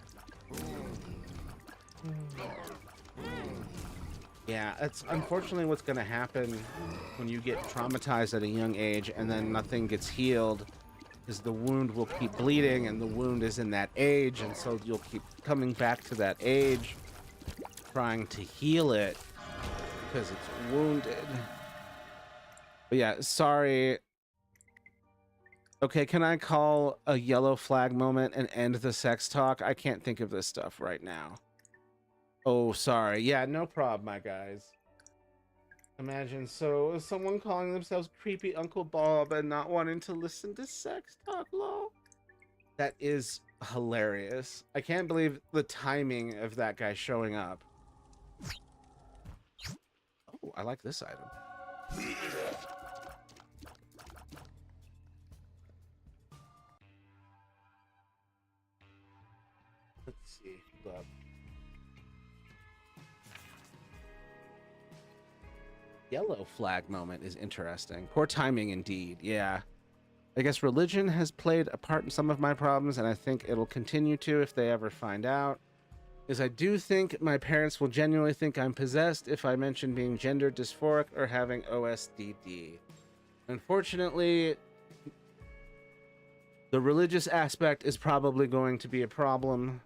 Yeah, it's unfortunately what's gonna happen when you get traumatized at a young age and then nothing gets healed, is the wound will keep bleeding, and the wound is in that age, and so you'll keep coming back to that age trying to heal it because it's wounded. But yeah, sorry. Okay, can I call a yellow flag moment and end the sex talk? I can't think of this stuff right now. Oh, sorry. Yeah, no problem, my guys. Imagine someone calling themselves creepy Uncle Bob and not wanting to listen to sex talk, lol. That is hilarious. I can't believe the timing of that guy showing up. Oh, I like this item. Let's see. Hold up. Yellow flag moment is interesting. Poor timing indeed. Yeah. I guess religion has played a part in some of my problems, and I think it'll continue to if they ever find out. Is I do think my parents will genuinely think I'm possessed if I mention being gender dysphoric or having OSDD. Unfortunately, the religious aspect is probably going to be a problem.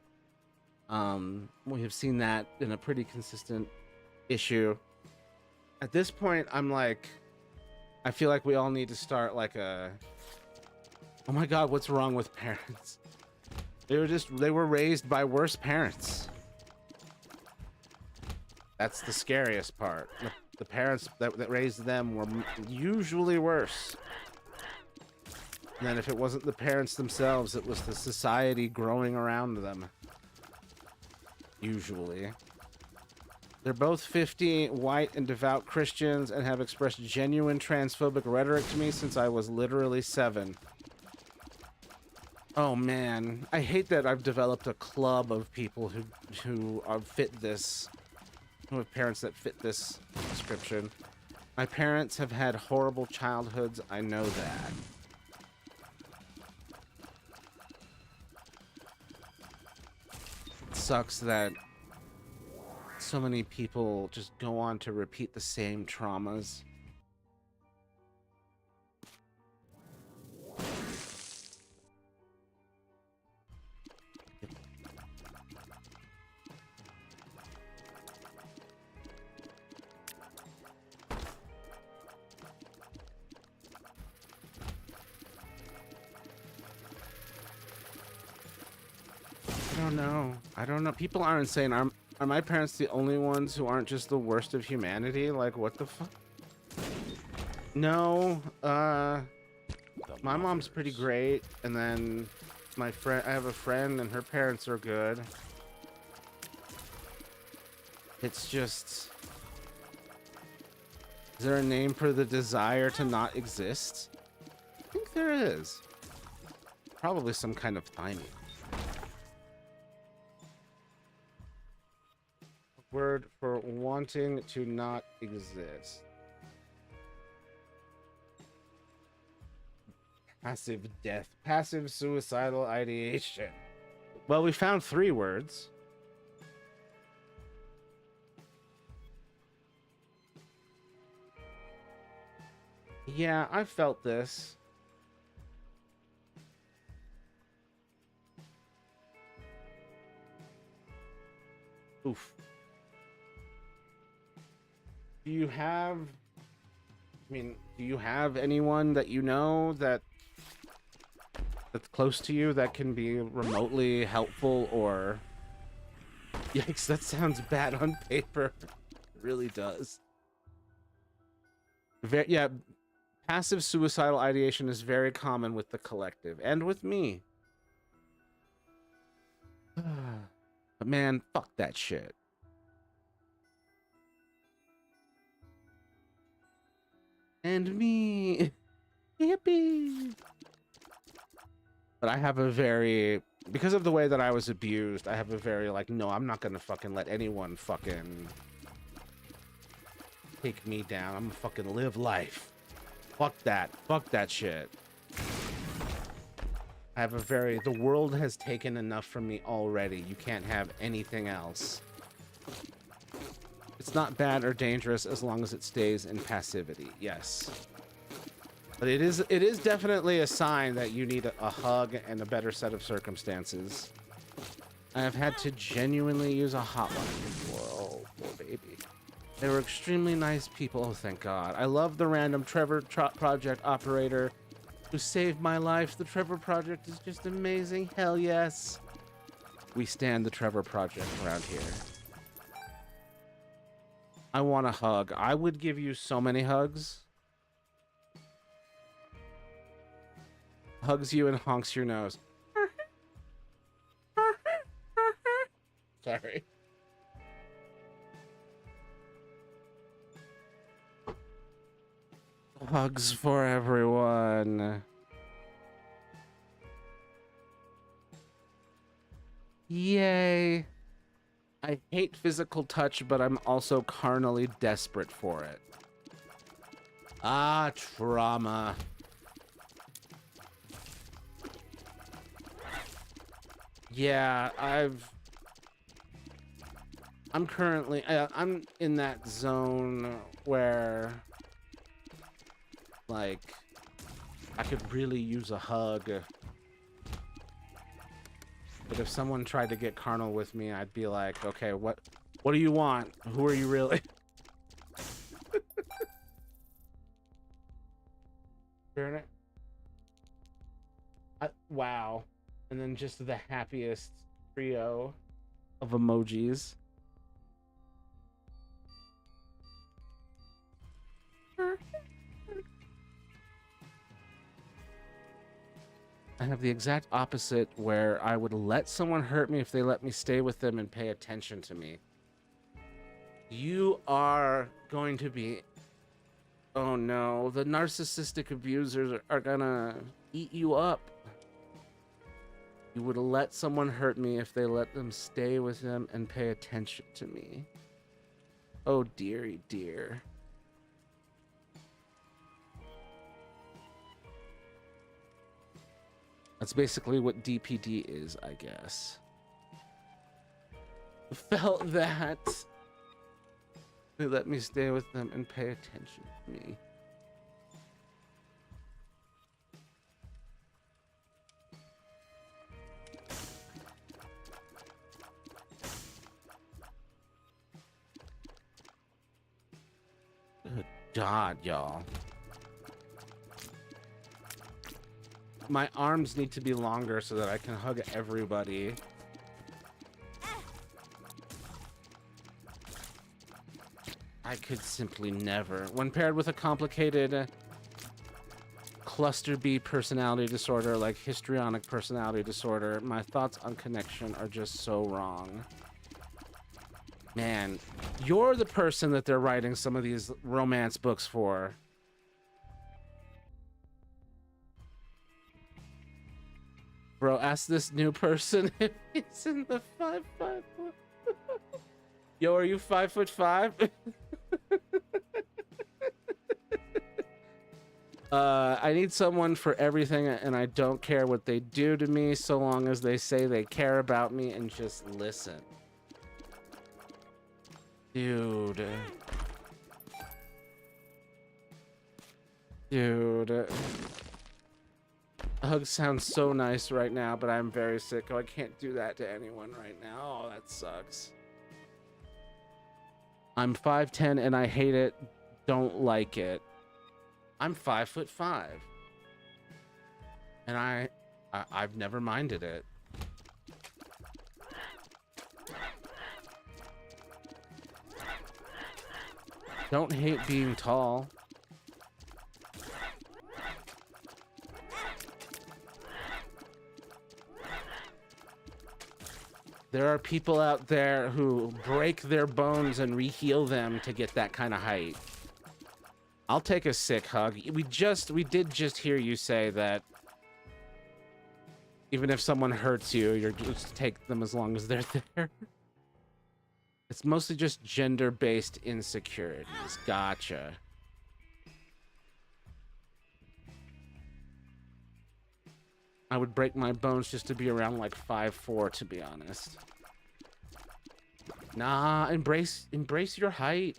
We have seen that in a pretty consistent issue. At this point, I'm like, I feel like we all need to start like a, oh my god, what's wrong with parents? They were raised by worse parents. That's the scariest part. The parents that raised them were usually worse. And then if it wasn't the parents themselves, it was the society growing around them. Usually. They're both 50, white and devout Christians, and have expressed genuine transphobic rhetoric to me since I was literally 7. Oh man, I hate that I've developed a club of people who fit this, who have parents that fit this description. My parents have had horrible childhoods, I know that. It sucks that so many people just go on to repeat the same traumas. I don't know. People are insane. Are my parents the only ones who aren't just the worst of humanity? Like, what the fuck? No, my mom's pretty great, and then I have a friend, and her parents are good. It's just, is there a name for the desire to not exist? I think there is. Probably some kind of timing. Word for wanting to not exist. Passive death. Passive suicidal ideation. Well, we found 3 words. Yeah, I felt this. Oof. Do you have, do you have anyone that you know that's close to you that can be remotely helpful or... Yikes, that sounds bad on paper. It really does. Yeah, passive suicidal ideation is very common with the collective and with me. But man, fuck that shit. And me. Yippee. But I have a very, because of the way that I was abused, I have a very like, no, I'm not gonna fucking let anyone fucking take me down. I'm gonna fucking live life. Fuck that. Fuck that shit. I have a very, the world has taken enough from me already. You can't have anything else. It's not bad or dangerous as long as it stays in passivity. Yes. But it is definitely a sign that you need a hug and a better set of circumstances. I have had to genuinely use a hotline before. Oh, poor baby. They were extremely nice people. Oh, thank God. I love the random Trevor Project operator who saved my life. The Trevor Project is just amazing. Hell yes. We stand the Trevor Project around here. I want a hug. I would give you so many hugs. Hugs you and honks your nose. Sorry. Hugs for everyone. Yay. I hate physical touch, but I'm also carnally desperate for it. Ah, trauma. Yeah, I'm currently, I'm in that zone where, like, I could really use a hug. But if someone tried to get carnal with me, I'd be like, okay, what do you want? Who are you really? Turn it. Wow. And then just the happiest trio of emojis. I have the exact opposite, where I would let someone hurt me if they let me stay with them and pay attention to me. You are going to be... Oh no, the narcissistic abusers are gonna eat you up. You would let someone hurt me if they let them stay with them and pay attention to me. Oh dearie dear. That's basically what DPD is, I guess. Felt that. They let me stay with them and pay attention to me. Good God, y'all. My arms need to be longer so that I can hug everybody. I could simply never. When paired with a complicated cluster B personality disorder like histrionic personality disorder, my thoughts on connection are just so wrong. Man, you're the person that they're writing some of these romance books for. Bro, ask this new person if he's in the 5'5". Yo, are you 5'5"? I need someone for everything, and I don't care what they do to me so long as they say they care about me and just listen. Dude. Dude. Hug sounds so nice right now, but I'm very sick. Oh, I can't do that to anyone right now. Oh, that sucks. I'm 5'10" and I hate it. Don't like it. I'm 5'5". And I've never minded it. Don't hate being tall. There are people out there who break their bones and re-heal them to get that kind of height. I'll take a sick hug. We did just hear you say that even if someone hurts you, you're just take them as long as they're there. It's mostly just gender-based insecurities. Gotcha. I would break my bones just to be around like 5'4", to be honest. Nah, embrace your height.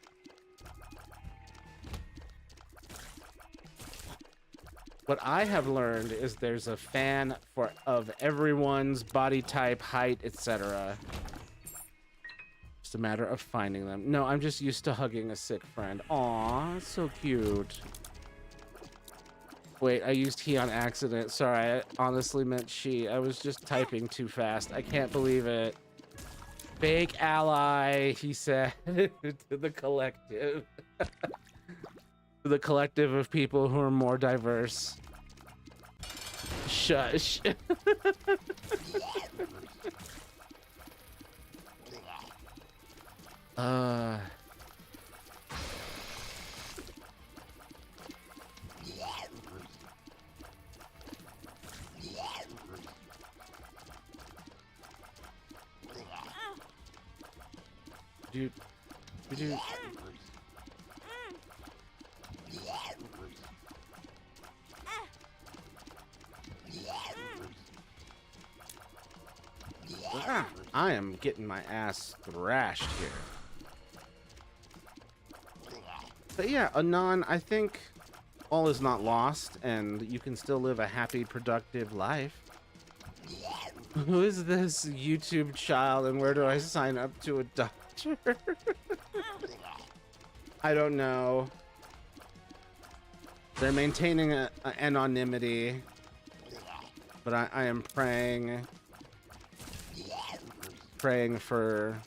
What I have learned is there's a fan of everyone's body type, height, etc. Just a matter of finding them. No, I'm just used to hugging a sick friend. Aw, that's so cute. Wait, I used he on accident. Sorry, I honestly meant she. I was just typing too fast. I can't believe it. Fake ally, he said to the collective. To the collective of people who are more diverse. Shush. Dude. Dude. I am getting my ass thrashed here. But yeah, Anon, I think all is not lost, and you can still live a happy, productive life. Who is this YouTube child, and where do I sign up to a doctor? I don't know. They're maintaining a anonymity, but I am praying for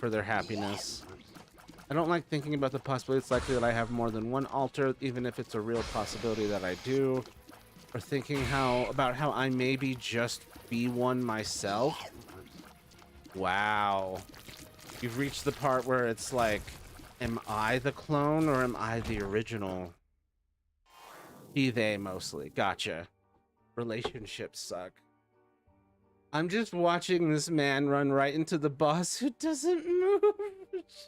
their happiness. I don't like thinking about the possibility it's likely that I have more than one altar, even if it's a real possibility that I do, or thinking about how I maybe just be one myself. Wow. You've reached the part where it's like, am I the clone or am I the original? He, they mostly. Gotcha. Relationships suck. I'm just watching this man run right into the boss who doesn't move.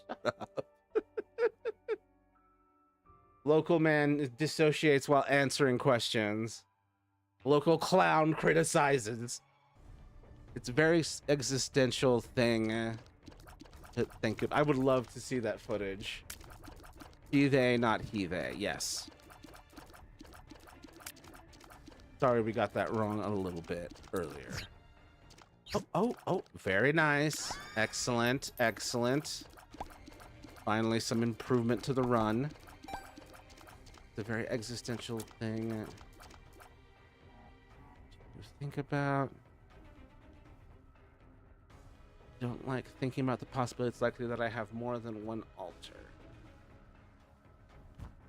Shut up. Local man dissociates while answering questions. Local clown criticizes. It's a very existential thing to think of. I would love to see that footage. He, they, not he, they. Yes. Sorry we got that wrong a little bit earlier. Oh, very nice. Excellent, excellent. Finally, some improvement to the run. It's a very existential thing to think about. Don't like thinking about the possibility it's likely that I have more than one altar.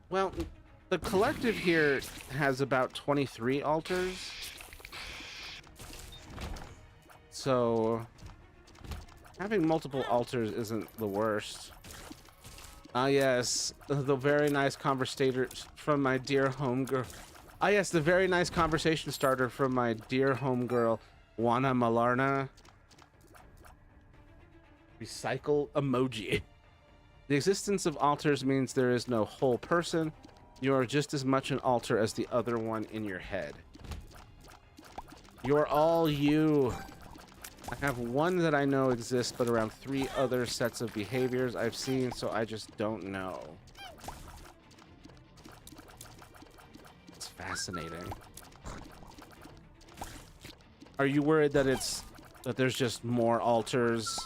Well, the collective here has about 23 altars. So having multiple altars isn't the worst. Ah, yes, the very nice conversator from my dear homegirl. Ah, yes, the very nice conversation starter from my dear homegirl, Juana Malarna. Recycle emoji. The existence of altars means there is no whole person. You are just as much an altar as the other one in your head. You're all you. I have one that I know exists, but around 3 other sets of behaviors I've seen, so I just don't know. It's fascinating. Are you worried that there's just more altars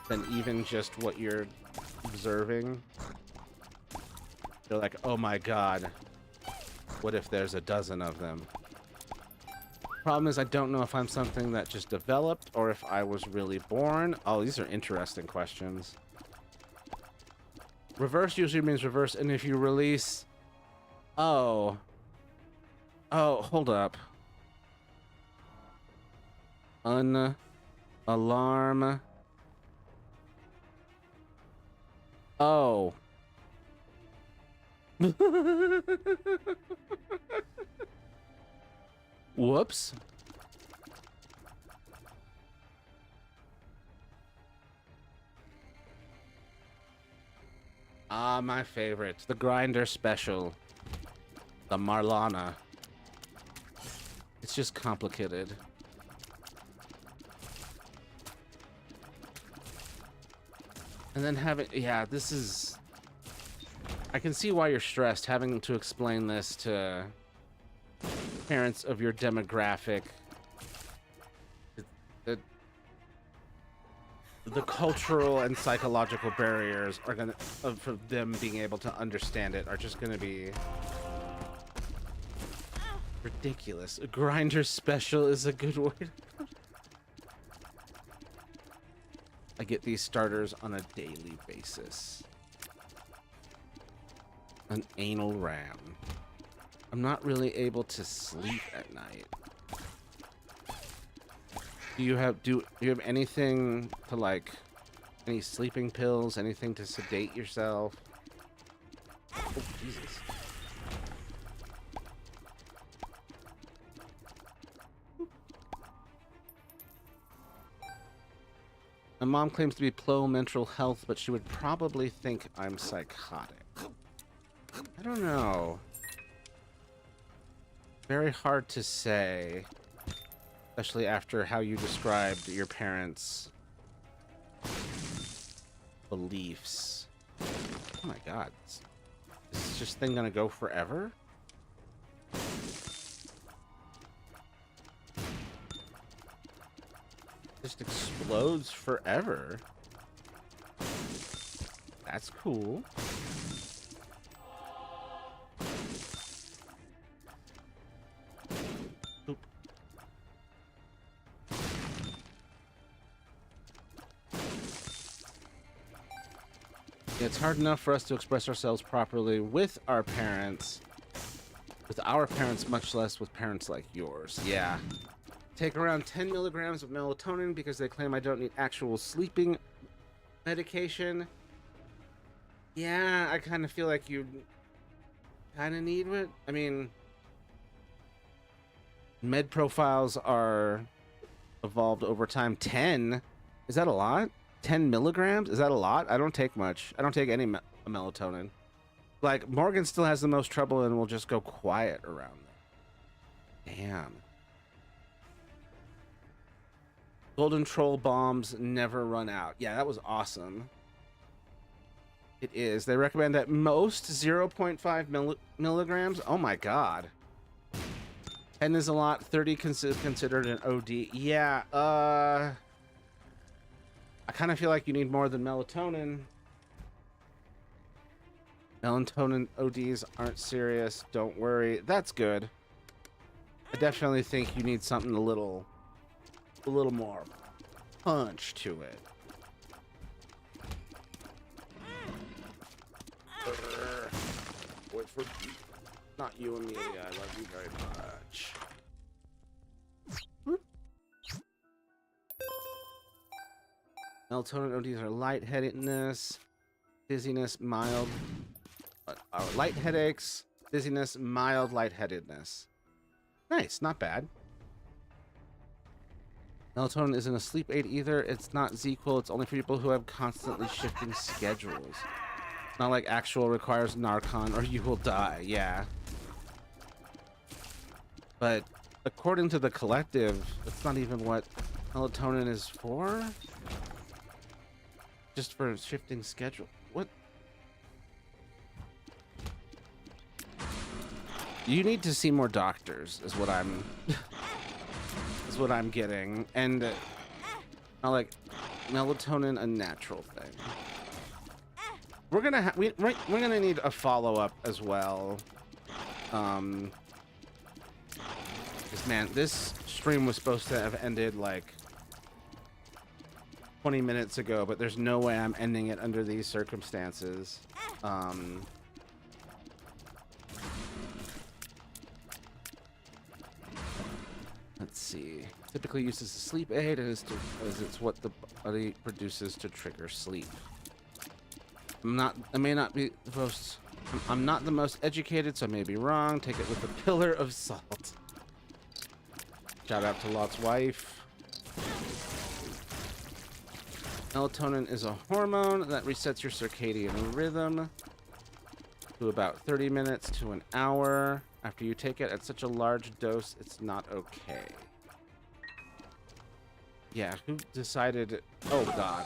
than even just what you're observing? They're like, oh my god, what if there's a dozen of them? Problem is, I don't know if I'm something that just developed or if I was really born. Oh, these are interesting questions. Reverse usually means reverse, and if you release... Oh, hold up. Alarm. Oh. Whoops. Ah, my favorite. The grinder special. The Marlana. It's just complicated. And then having... Yeah, this is... I can see why you're stressed, having to explain this to parents of your demographic. The cultural and psychological barriers are gonna, for them being able to understand it, are just gonna be ridiculous. A grinder special is a good word. I get these starters on a daily basis. An anal ram. I'm not really able to sleep at night. Do you have anything to like, any sleeping pills, anything to sedate yourself? Oh, Jesus. My mom claims to be pro mental health, but she would probably think I'm psychotic. I don't know. Very hard to say, especially after how you described your parents' beliefs. Oh my god. Is this just thing gonna go forever? Just explodes forever. That's cool. Oop. It's hard enough for us to express ourselves properly with our parents, much less with parents like yours. Yeah. Take around 10 milligrams of melatonin because they claim I don't need actual sleeping medication. Yeah, I kind of feel like you kind of need it. I mean, med profiles are evolved over time. 10? Is that a lot? 10 milligrams? Is that a lot? I don't take much. I don't take any melatonin. Like, Morgan still has the most trouble and will just go quiet around them. Damn. Golden Troll bombs never run out. Yeah, that was awesome. It is. They recommend at most 0.5 milligrams. Oh my god. 10 is a lot. 30 considered an OD. Yeah, I kind of feel like you need more than melatonin. Melatonin ODs aren't serious. Don't worry. That's good. I definitely think you need something a little more punch to it. Wait for not you, Amelia. I love you very much. Melatonin ODs are lightheadedness, dizziness, mild, light headaches, dizziness, mild lightheadedness. Nice, not bad. Melatonin isn't a sleep aid either. It's not ZQL. It's only for people who have constantly shifting schedules. Not like actual requires Narcan or you will die. Yeah. But according to the collective, that's not even what melatonin is for. Just for shifting schedule. What? You need to see more doctors, is what I'm what I'm getting. And not like melatonin a natural thing. We're gonna we're gonna need a follow-up as well. Man, this stream was supposed to have ended like 20 minutes ago, but there's no way I'm ending it under these circumstances. Let's see. Typically used as a sleep aid as it's what the body produces to trigger sleep. I'm not the most educated, so I may be wrong. Take it with a pillar of salt. Shout out to Lot's wife. Melatonin is a hormone that resets your circadian rhythm to about 30 minutes to an hour. After you take it at such a large dose, it's not okay. Yeah, who decided... Oh, God.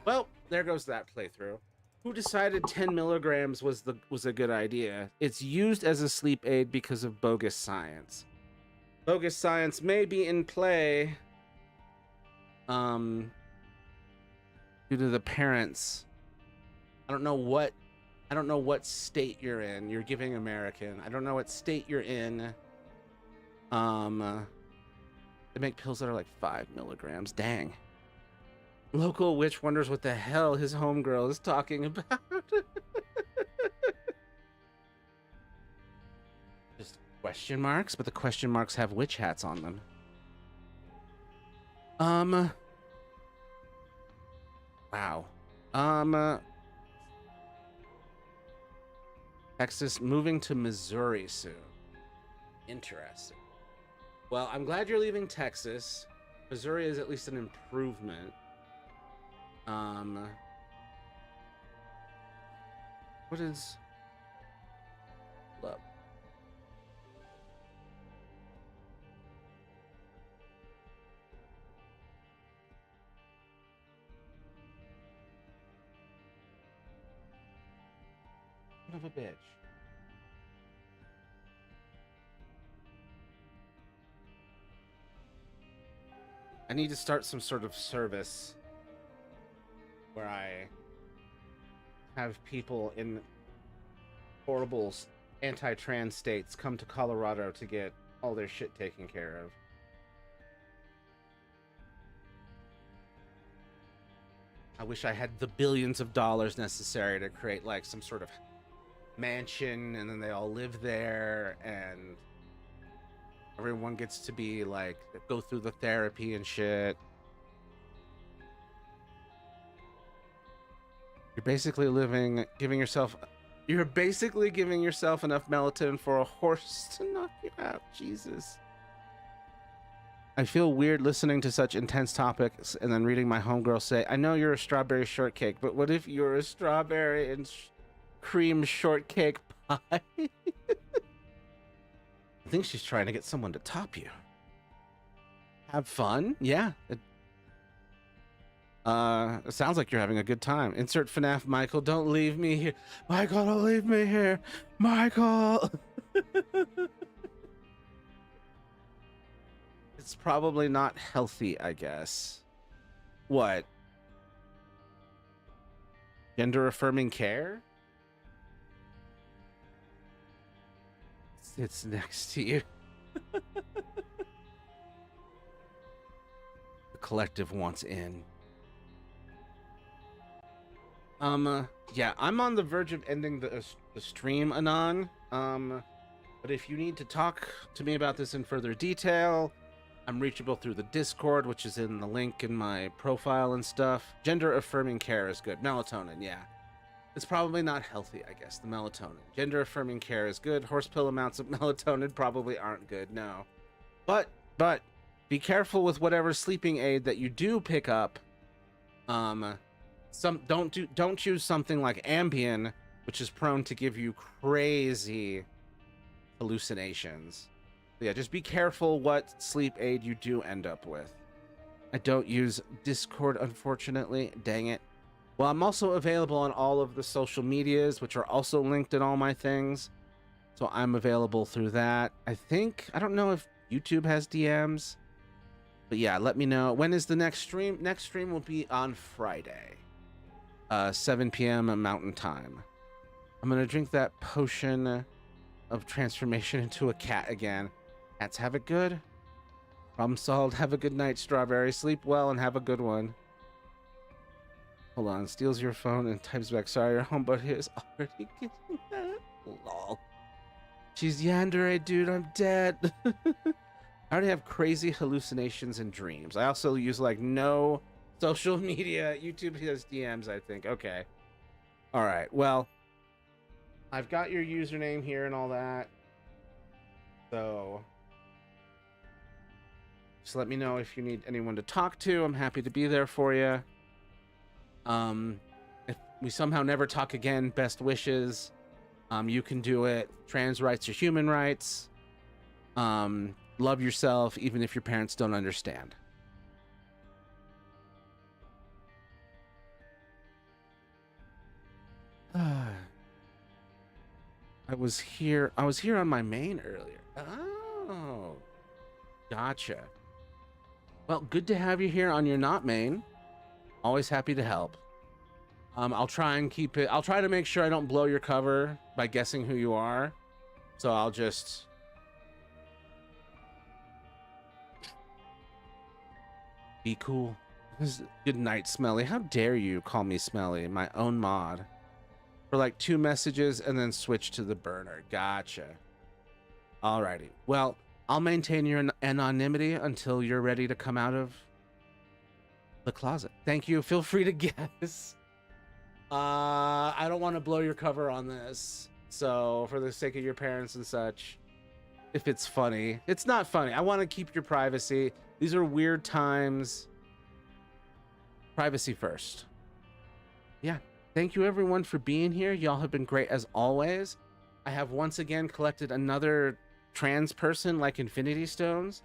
Well, there goes that playthrough. Who decided 10 milligrams was a good idea? It's used as a sleep aid because of bogus science. Bogus science may be in play due to the parents. I don't know what state you're in. You're giving American. I don't know what state you're in. They make pills that are like 5 milligrams. Dang. Local witch wonders what the hell his homegirl is talking about. Just question marks, but the question marks have witch hats on them. Wow. Texas moving to Missouri soon. Interesting. Well, I'm glad you're leaving Texas. Missouri is at least an improvement. What is... Look. Son of a bitch. I need to start some sort of service where I have people in horrible anti-trans states come to Colorado to get all their shit taken care of. I wish I had the billions of dollars necessary to create like some sort of mansion, and then they all live there, and everyone gets to be like go through the therapy and shit. You're basically giving yourself enough melatonin for a horse to knock you out. Jesus. I feel weird listening to such intense topics and then reading my homegirl say, I know you're a strawberry shortcake, but what if you're a strawberry and cream shortcake pie? I think she's trying to get someone to top you. Have fun? Yeah. It sounds like you're having a good time. Insert FNAF Michael, don't leave me here. Michael, don't leave me here. Michael! It's probably not healthy, I guess. What? Gender affirming care? It's next to you. The collective wants in. Yeah, I'm on the verge of ending the stream, Anon. But if you need to talk to me about this in further detail, I'm reachable through the Discord, which is in the link in my profile and stuff. Gender affirming care is good. Melatonin, yeah. It's probably not healthy, I guess, the melatonin. Gender affirming care is good. Horse pill amounts of melatonin probably aren't good, no. But be careful with whatever sleeping aid that you do pick up. Don't choose something like Ambien, which is prone to give you crazy hallucinations. Yeah, just be careful what sleep aid you do end up with. I don't use Discord, unfortunately. Dang it. Well, I'm also available on all of the social medias, which are also linked in all my things. So I'm available through that. I don't know if YouTube has DMs. But yeah, let me know. When is the next stream? Next stream will be on Friday. 7 p.m. Mountain Time. I'm going to drink that potion of transformation into a cat again. Cats, have it good. Problem solved. Have a good night, Strawberry. Sleep well and have a good one. Hold on. Steals your phone and types back, sorry, your home, but is already getting that. Lol. She's Yandere, dude. I'm dead. I already have crazy hallucinations and dreams. I also use like no social media. YouTube has DMs, I think. Okay. All right. Well, I've got your username here and all that. So just let me know if you need anyone to talk to. I'm happy to be there for you. If we somehow never talk again, best wishes. You can do it. Trans rights are human rights. Love yourself, even if your parents don't understand. I was here on my main earlier. Oh, gotcha. Well, good to have you here on your not main. Always happy to help. I'll try to make sure I don't blow your cover by guessing who you are. So I'll just be cool. Good night, Smelly. How dare you call me Smelly, my own mod? For like 2 messages and then switch to the burner. Gotcha. Alrighty. Well, I'll maintain your anonymity until you're ready to come out of the closet. Thank you. Feel free to guess. I don't want to blow your cover on this. So, for the sake of your parents and such, if it's funny, it's not funny. I want to keep your privacy. These are weird times. Privacy first. Yeah. Thank you everyone for being here. Y'all have been great as always. I have once again collected another trans person like Infinity Stones.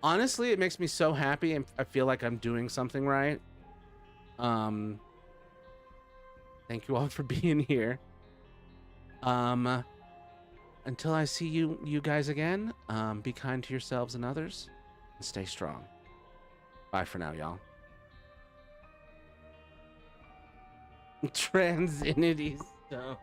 Honestly, it makes me so happy and I feel like I'm doing something right. Thank you all for being here. Until I see you guys again, be kind to yourselves and others and stay strong. Bye for now, y'all. Transinity Stones.